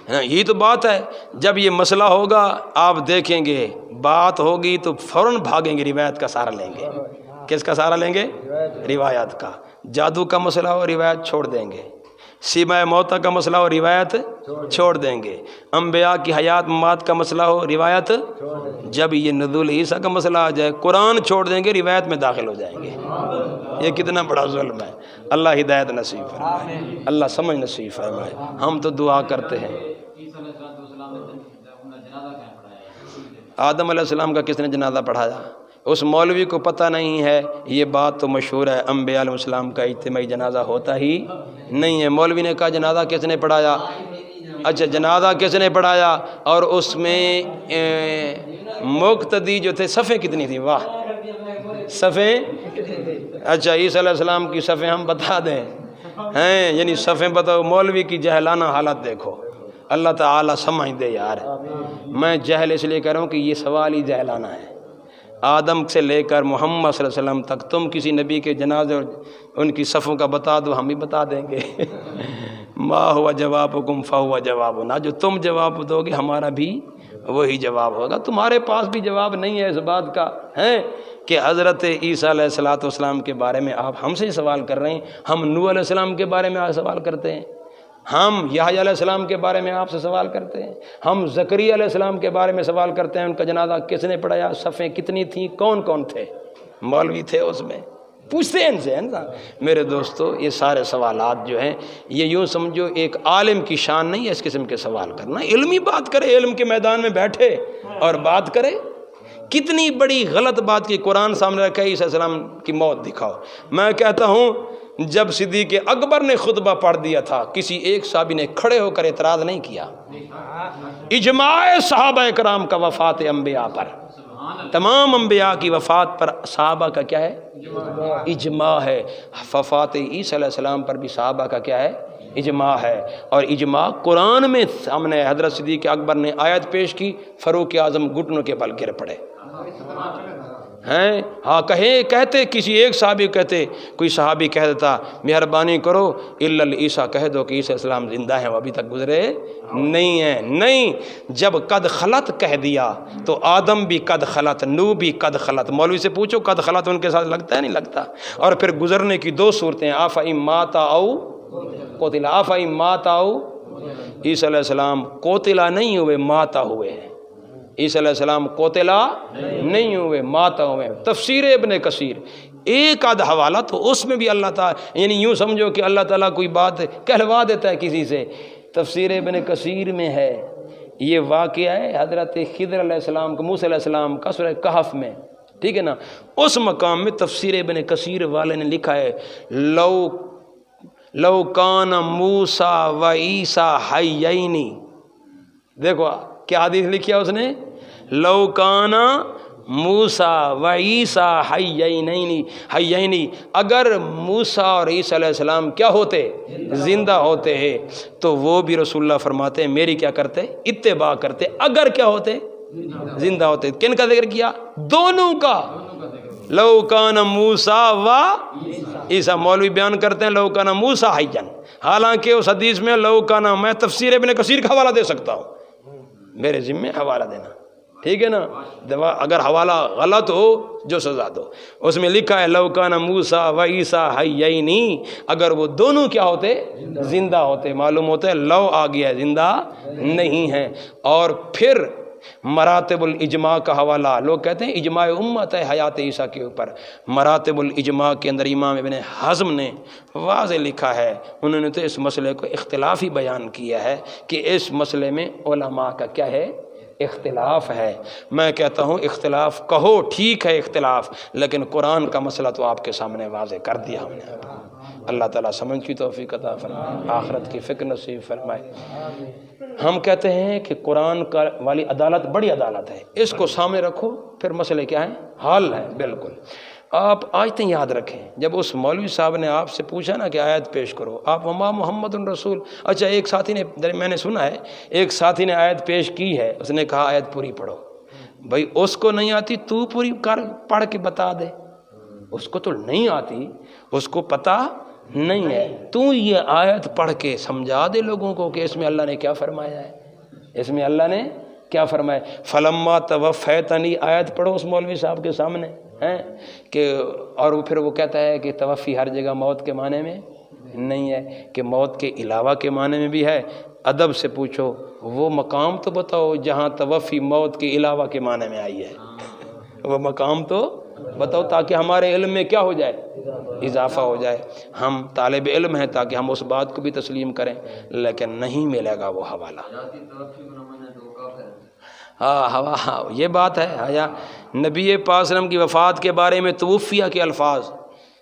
یہی تو بات ہے، جب یہ مسئلہ ہوگا آپ دیکھیں گے، بات ہوگی تو فوراً بھاگیں گے، روایت کا سہارا لیں گے۔ کس کا سہارا لیں گے؟ روایت کا۔ جادو کا مسئلہ ہو روایت چھوڑ دیں گے، سیمہ موتا کا مسئلہ ہو روایت چھوڑ دیں گے، انبیاء کی حیات ممات کا مسئلہ ہو روایت، جب یہ نزول عیسیٰ کا مسئلہ آ جائے قرآن چھوڑ دیں گے، روایت میں داخل ہو جائیں گے۔ یہ کتنا بڑا ظلم ہے۔ اللہ ہدایت نصیب فرمائے، اللہ سمجھ نصیب فرمائے۔ ہم تو دعا کرتے ہیں۔ آدم علیہ السلام کا کس نے جنازہ پڑھایا؟ اس مولوی کو پتہ نہیں ہے، یہ بات تو مشہور ہے، انبیاء علیہ السلام کا اجتماعی جنازہ ہوتا ہی نہیں ہے۔ مولوی نے کہا جنازہ کس نے پڑھایا؟ اچھا جنازہ کس نے پڑھایا؟ اور اس میں مقتدی جو تھے صفیں کتنی تھی؟ واہ، صفیں، اچھا عیسیٰ علیہ السلام کی صفیں ہم بتا دیں ہیں، یعنی صفیں بتاؤ۔ مولوی کی جہلانہ حالت دیکھو، اللہ تعالیٰ سمجھ دے یار۔ میں جہل اس لیے کہہ رہا ہوں کہ یہ سوال ہی جہلانہ ہے۔ آدم سے لے کر محمد صلی اللہ علیہ وسلم تک تم کسی نبی کے جنازے اور ان کی صفوں کا بتا دو، ہم بھی بتا دیں گے۔ ما ہوا جوابکم فہو جوابنا، جو تم جواب دو گے ہمارا بھی وہی جواب ہوگا۔ تمہارے پاس بھی جواب نہیں ہے اس بات کا ہے کہ حضرت عیسیٰ علیہ السلام کے بارے میں آپ ہم سے سوال کر رہے ہیں، ہم نوح علیہ السلام کے بارے میں سوال کرتے ہیں، ہم یحییٰ علیہ السلام کے بارے میں آپ سے سوال کرتے ہیں، ہم زکریا علیہ السلام کے بارے میں سوال کرتے ہیں، ان کا جنازہ کس نے پڑھایا، صفیں کتنی تھیں، کون کون تھے، مولوی تھے اس میں، پوچھتے ہیں ان سے ہے نا۔ میرے دوستو یہ سارے سوالات جو ہیں یہ یوں سمجھو ایک عالم کی شان نہیں ہے اس قسم کے سوال کرنا، علمی بات کرے، علم کے میدان میں بیٹھے اور بات کرے۔ کتنی بڑی غلط بات کی قرآن سامنے رکھا ہے، عیسیٰ علیہ السلام کی موت دکھاؤ۔ میں کہتا ہوں جب صدیق اکبر نے خطبہ پڑھ دیا تھا کسی ایک صحابی نے کھڑے ہو کر اعتراض نہیں کیا۔ اجماع صحابہ کرام کا وفات انبیاء پر، تمام انبیاء کی وفات پر صحابہ کا کیا ہے؟ اجماع ہے۔ وفات عیسیٰ علیہ السلام پر بھی صحابہ کا کیا ہے؟ اجماع ہے۔ اور اجماع قرآن میں سامنے حضرت صدیق اکبر نے آیت پیش کی، فاروق اعظم گھٹنوں کے بل گر پڑے ہیں۔ ہاں کہتے کسی ایک صحابی کہتے، کوئی صحابی کہہ دیتا مہربانی کرو الا عیسیٰ کہہ دو کہ عیسیٰ السلام زندہ ہیں، وہ ابھی تک گزرے نہیں ہیں۔ نہیں، جب قد خلت کہہ دیا تو آدم بھی قد خلت، نوح بھی قد خلت۔ مولوی سے پوچھو قد خلت ان کے ساتھ لگتا ہے نہیں لگتا؟ اور پھر گزرنے کی دو صورتیں، آفَإِن مَاتَ أَوْ قُتِلَ، آفَإِن مَاتَ أَوْ، عیسیٰ علیہ السلام قتلہ نہیں ہوئے، ماتا ہوئے ہیں۔ عیسیٰ علیہ السلام قتلہ نہیں ہوئے، ماتا ہوئے۔ تفسیر ابن کثیر، ایک آدھ حوالہ تو اس میں بھی اللہ تعالیٰ، یعنی یوں سمجھو کہ اللہ تعالیٰ کوئی بات کہلوا دیتا ہے کسی سے۔ تفسیر ابن کثیر میں ہے یہ واقعہ ہے حضرت خضر علیہ السلام کا، موسیٰ علیہ السلام کا، سورہ کہف میں، ٹھیک ہے نا۔ اس مقام میں تفسیر ابن کثیر والے نے لکھا ہے لو کان موسیٰ و عیسیٰ حیین، دیکھو کیا حدیث لکھی ہے اس نے، لو کان موسیٰ و عیسیٰ حیین، اگر موسیٰ اور عیسیٰ علیہ السلام کیا ہوتے، زندہ ہوتے ہیں، تو وہ بھی رسول اللہ فرماتے ہیں میری کیا کرتے، اتباع کرتے۔ اگر کیا ہوتے، زندہ ہوتے۔ کن کا ذکر کیا؟ دونوں کا۔ لو کان موسیٰ و عیسیٰ، مولوی بیان کرتے ہیں لو کان موسیٰ حیًّا، حالانکہ اس حدیث میں لو کان، میں تفسیر ابن کثیر کا حوالہ دے سکتا ہوں، میرے ذمہ حوالہ دینا، ٹھیک ہے نا۔ اگر حوالہ غلط ہو جو سزا دو، اس میں لکھا ہے لو کان موسیٰ و عیسیٰ حیین، اگر وہ دونوں کیا ہوتے، زندہ ہوتے۔ معلوم ہوتا ہے لو آ گیا، زندہ نہیں ہے۔ اور پھر مراتب الاجماع کا حوالہ، لوگ کہتے ہیں اجماع امت ہے حیات عیسیٰ کے اوپر، مراتب الاجماع کے اندر امام ابن حزم نے واضح لکھا ہے، انہوں نے تو اس مسئلے کو اختلافی بیان کیا ہے کہ اس مسئلے میں علماء کا کیا ہے، اختلاف ہے۔ میں کہتا ہوں اختلاف کہو، ٹھیک ہے اختلاف، لیکن قرآن کا مسئلہ تو آپ کے سامنے واضح کر دیا ہم نے۔ اللہ تعالیٰ سمجھ کی توفیق عطا فرمائے، آخرت کی فکر نصیب فرمائے۔ ہم کہتے ہیں کہ قرآن کا والی عدالت بڑی عدالت ہے، اس کو سامنے رکھو، پھر مسئلے کیا ہیں، حل ہے۔ بالکل آپ آیتیں یاد رکھیں، جب اس مولوی صاحب نے آپ سے پوچھا نا کہ آیت پیش کرو، آپ وما محمد الرسول، اچھا ایک ساتھی نے، میں نے سنا ہے ایک ساتھی نے آیت پیش کی ہے، اس نے کہا آیت پوری پڑھو۔ بھائی اس کو نہیں آتی تو پوری پڑھ کے بتا دے، اس کو تو نہیں آتی، اس کو پتہ نہیں ہے، تو یہ آیت پڑھ کے سمجھا دے لوگوں کو کہ اس میں اللہ نے کیا فرمایا ہے، اس میں اللہ نے کیا فرمایا۔ فلما توفیتنی، آیت پڑھو اس مولوی صاحب کے سامنے ہیں کہ، اور پھر وہ کہتا ہے کہ توفی ہر جگہ موت کے معنی میں نہیں ہے، کہ موت کے علاوہ کے معنی میں بھی ہے۔ ادب سے پوچھو وہ مقام تو بتاؤ جہاں توفی موت کے علاوہ کے معنی میں آئی ہے، وہ مقام تو بتاؤ تاکہ ہمارے علم میں کیا ہو جائے، اضافہ ہو جائے۔ ہم طالب علم ہیں تاکہ ہم اس بات کو بھی تسلیم کریں، لیکن نہیں ملے گا وہ حوالہ۔ ہاں یہ بات ہے۔ نبی پاک صلی اللہ علیہ وسلم کی وفات کے بارے میں توفیہ کے الفاظ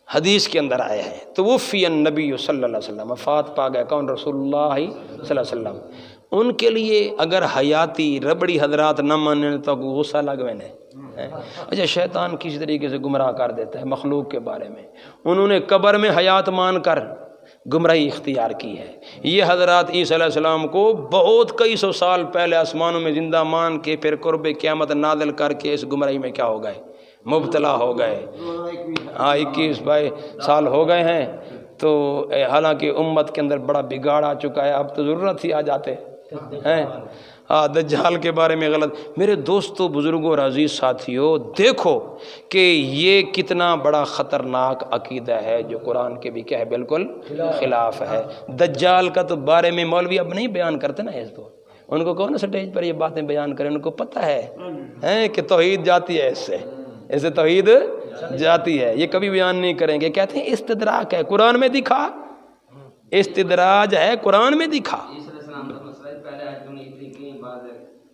حدیث کے اندر آئے ہیں، توفی النبی صلی اللہ علیہ وسلم، وفات پا گئے کون، رسول اللہ صلی اللہ علیہ وسلم۔ ان کے لیے اگر حیاتی ربڑی حضرات نہ ماننے تو غصہ لگوے نے۔ اچھا شیطان کسی طریقے سے گمراہ کر دیتا ہے مخلوق کے بارے میں، انہوں نے قبر میں حیات مان کر گمراہی اختیار کی ہے۔ یہ حضرات عیسیٰ علیہ السلام کو بہت کئی سو سال پہلے آسمانوں میں زندہ مان کے پھر قرب قیامت نازل کر کے اس گمراہی میں کیا ہو گئے، مبتلا ہو گئے۔ 21-22 سال ہو گئے ہیں، تو حالانکہ امت کے اندر بڑا بگاڑ آ چکا ہے، اب تو ضرورت ہی آ جاتے ہیں۔ دجال کے بارے میں غلط، میرے دوستو بزرگوں اور عزیز ساتھیوں، دیکھو کہ یہ کتنا بڑا خطرناک عقیدہ ہے جو قرآن کے بھی کیا ہے، بالکل خلاف ہے۔ دجال کا تو بارے میں مولوی اب نہیں بیان کرتے نا، اس کو ان کو کون سٹیج پر یہ باتیں بیان کریں، ان کو پتہ ہے کہ توحید جاتی ہے، اس سے توحید جاتی ہے، یہ کبھی بیان نہیں کریں گے۔ کہتے ہیں استدراک ہے، قرآن میں دکھا، استدراج ہے، قرآن میں دکھا،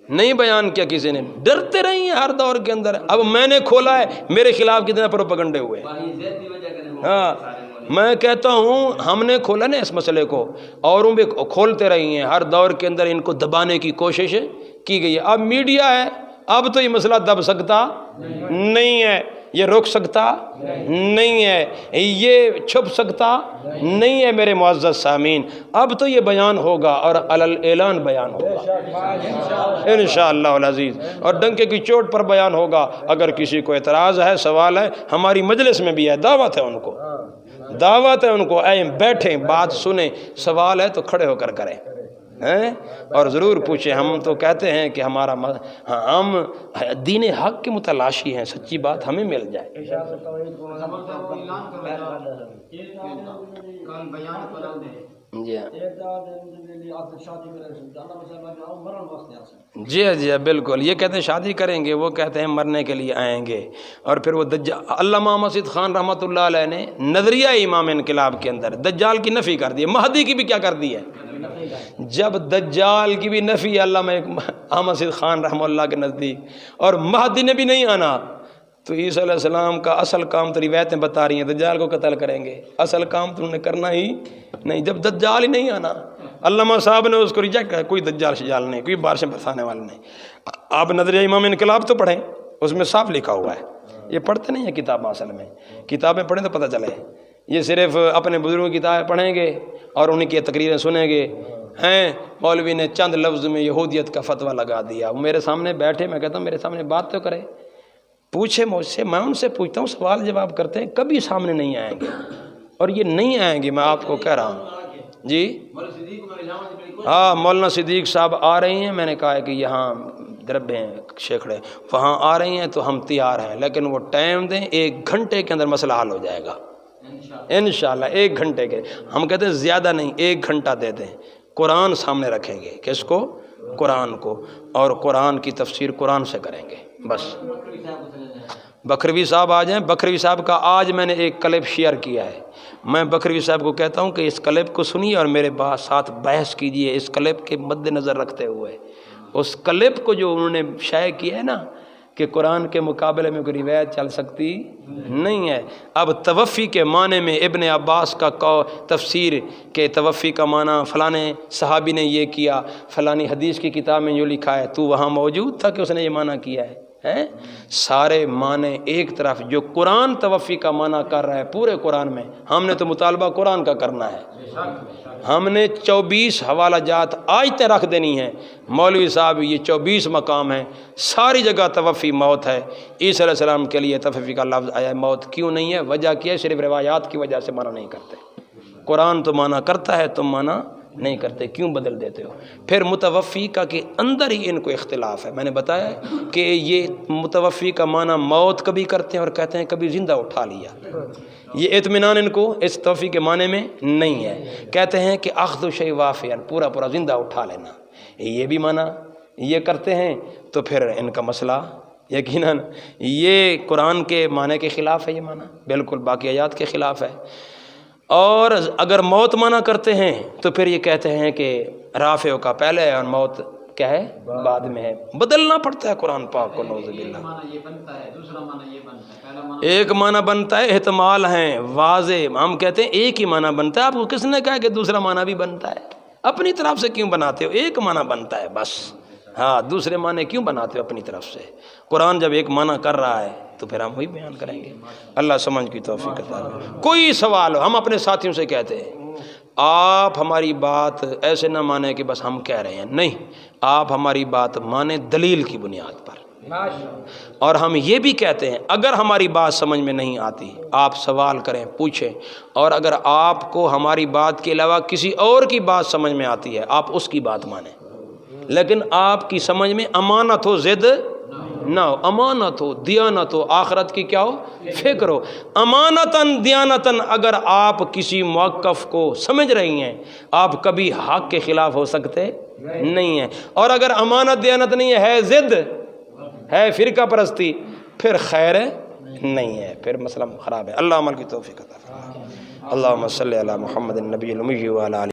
نہیں بیان کیا کسی نے، ڈرتے رہی ہیں ہر دور کے اندر۔ اب میں نے کھولا ہے، میرے خلاف کتنے پروپیگنڈے ہوئے۔ ہاں میں کہتا ہوں ہم نے کھولا نا اس مسئلے کو، اوروں بھی کھولتے رہی ہیں، ہر دور کے اندر ان کو دبانے کی کوشش کی گئی ہے۔ اب میڈیا ہے، اب تو یہ مسئلہ دب سکتا نہیں ہے، یہ رک سکتا نہیں ہے، یہ چھپ سکتا نہیں ہے۔ میرے معزز سامعین، اب تو یہ بیان ہوگا اور علل اعلان بیان ہوگا انشاءاللہ العزیز، اور ڈنکے کی چوٹ پر بیان ہوگا۔ اگر کسی کو اعتراض ہے، سوال ہے، ہماری مجلس میں بھی ہے، دعوت ہے ان کو، دعوت ہے ان کو، اے بیٹھیں بات سنیں، سوال ہے تو کھڑے ہو کر کریں، ہیں اور ضرور پوچھیں. ہم تو کہتے ہیں کہ ہمارا ہم دین حق کے متلاشی ہیں, سچی بات ہمیں مل جائے. جی جی بالکل, یہ کہتے ہیں شادی کریں گے, وہ کہتے ہیں مرنے کے لیے آئیں گے. اور پھر وہ دجال, علامہ مسعود خان رحمۃ اللہ علیہ نے نظریہ امام انقلاب کے اندر دجال کی نفی کر دی ہے, مہدی کی بھی کیا کر دی ہے. جب دجال کی بھی نفی علامہ مسعود خان رحمۃ اللہ کے نزدیک, اور مہدی نے بھی نہیں آنا, تو عیسیٰ علیہ السلام کا اصل کام تو روایتیں بتا رہی ہیں دجال کو قتل کریں گے, اصل کام تو انہوں نے کرنا ہی نہیں جب دجال ہی نہیں آنا. علامہ صاحب نے اس کو ریجیکٹ کیا, کوئی دجال شجال نہیں, کوئی بارشیں برسانے والا نہیں. آپ نظریہ امام انقلاب تو پڑھیں, اس میں صاف لکھا ہوا ہے. یہ پڑھتے نہیں ہیں کتاب, اصل میں کتابیں پڑھیں تو پتہ چلے. یہ صرف اپنے بزرگوں کی کتابیں پڑھیں گے اور انہیں کی تقریریں سنیں گے. ہیں مولوی نے چند لفظ میں یہودیت کا فتویٰ لگا دیا. وہ میرے سامنے بیٹھے, میں کہتا ہوں میرے سامنے بات تو کرے, پوچھے مجھ سے, میں ان سے پوچھتا ہوں, سوال جواب کرتے ہیں, کبھی سامنے نہیں آئیں گے. اور یہ نہیں آئیں گے, میں آپ کو کہہ رہا ہوں. جی ہاں, مولانا صدیق صاحب آ رہی ہیں, میں نے کہا ہے کہ یہاں دربے ہیں شیخڑے, وہاں آ رہی ہیں تو ہم تیار ہیں, لیکن وہ ٹائم دیں, 1 گھنٹے کے اندر مسئلہ حل ہو جائے گا انشاءاللہ. 1 گھنٹے کے, ہم کہتے ہیں زیادہ نہیں, 1 گھنٹہ دے دیں. قرآن سامنے رکھیں گے, کس کو, قرآن کو, اور قرآن کی تفسیر قرآن سے کریں گے بس. بکروی صاحب آ جائیں. بکروی صاحب کا آج میں نے ایک کلپ شیئر کیا ہے. میں بکروی صاحب کو کہتا ہوں کہ اس کلپ کو سنیے اور میرے ساتھ بحث کیجیے, اس کلپ کے مد نظر رکھتے ہوئے. اس کلپ کو جو انہوں نے شائع کیا ہے نا کہ قرآن کے مقابلے میں کوئی روایت چل سکتی نہیں ہے. اب توفی کے معنی میں ابن عباس کا تفسیر کہ توفی کا معنی فلانے صحابی نے یہ کیا, فلانی حدیث کی کتاب میں جو لکھا ہے, تو وہاں موجود تھا کہ اس نے یہ معنی کیا ہے. سارے معنی ایک طرف, جو قرآن توفی کا معنی کر رہا ہے پورے قرآن میں, ہم نے تو مطالبہ قرآن کا کرنا ہے. ہم نے 24 حوالہ جات آیتیں رکھ دینی ہیں. مولوی صاحب یہ 24 مقام ہیں, ساری جگہ توفی موت ہے. عیسیٰ علیہ السلام کے لیے توفی کا لفظ آیا, موت کیوں نہیں ہے؟ وجہ کیا ہے؟ صرف روایات کی وجہ سے معنی نہیں کرتے. قرآن تو معنی کرتا ہے, تم معنی نہیں کرتے, کیوں بدل دیتے ہو؟ پھر متوفی کا کہ اندر ہی ان کو اختلاف ہے. میں نے بتایا کہ یہ متوفی کا معنی موت کبھی کرتے ہیں اور کہتے ہیں کبھی زندہ اٹھا لیا. یہ اطمینان ان کو اس توفی کے معنی میں نہیں ہے. کہتے ہیں کہ اخذ شیء وافیاً, پورا پورا زندہ اٹھا لینا, یہ بھی معنی یہ کرتے ہیں. تو پھر ان کا مسئلہ یقیناً یہ قرآن کے معنی کے خلاف ہے. یہ معنی بالکل باقی آیات کے خلاف ہے. اور اگر موت معنی کرتے ہیں تو پھر یہ کہتے ہیں کہ رافع کا پہلے ہے اور موت کیا ہے بعد میں ہے. بدلنا پڑتا ہے قرآن پاک کو, نعوذ باللہ. ایک معنی بنتا ہے, احتمال ہیں واضح, ہم کہتے ہیں ایک ہی معنی بنتا ہے. آپ کو کس نے کہا کہ دوسرا معنی بھی بنتا ہے؟ اپنی طرف سے کیوں بناتے ہو؟ ایک معنی بنتا ہے بس. ہاں, دوسرے معنی کیوں بناتے ہو اپنی طرف سے؟ قرآن جب ایک معنی کر رہا ہے تو پھر ہم وہی بیان کریں گے. اللہ سمجھ کی توفیق عطا کرے. کوئی سوال ہو, ہم اپنے ساتھیوں سے کہتے ہیں آپ ہماری بات ایسے نہ مانیں کہ بس ہم کہہ رہے ہیں, نہیں, آپ ہماری بات مانیں دلیل کی بنیاد پر. اور ہم یہ بھی کہتے ہیں اگر ہماری بات سمجھ میں نہیں آتی آپ سوال کریں, پوچھیں, اور اگر آپ کو ہماری بات کے علاوہ کسی اور کی بات سمجھ میں آتی ہے آپ اس کی بات مانیں, لیکن آپ کی سمجھ میں امانت ہو, ضد نہ ہو. امانت ہو, دیانت ہو, آخرت کی کیا ہو, فکر ہو. امانتاً دیانتاً اگر آپ کسی موقف کو سمجھ رہی ہیں آپ کبھی حق کے خلاف ہو سکتے نہیں ہیں. اور اگر امانت دیانت نہیں ہے, ضد ہے, فرقہ پرستی, پھر خیر نہیں ہے, پھر مسئلہ خراب ہے. اللہ عمل کی توفیق عطا فرمائے. اللہم صلی علی محمد النبی الامی وعلی آلہ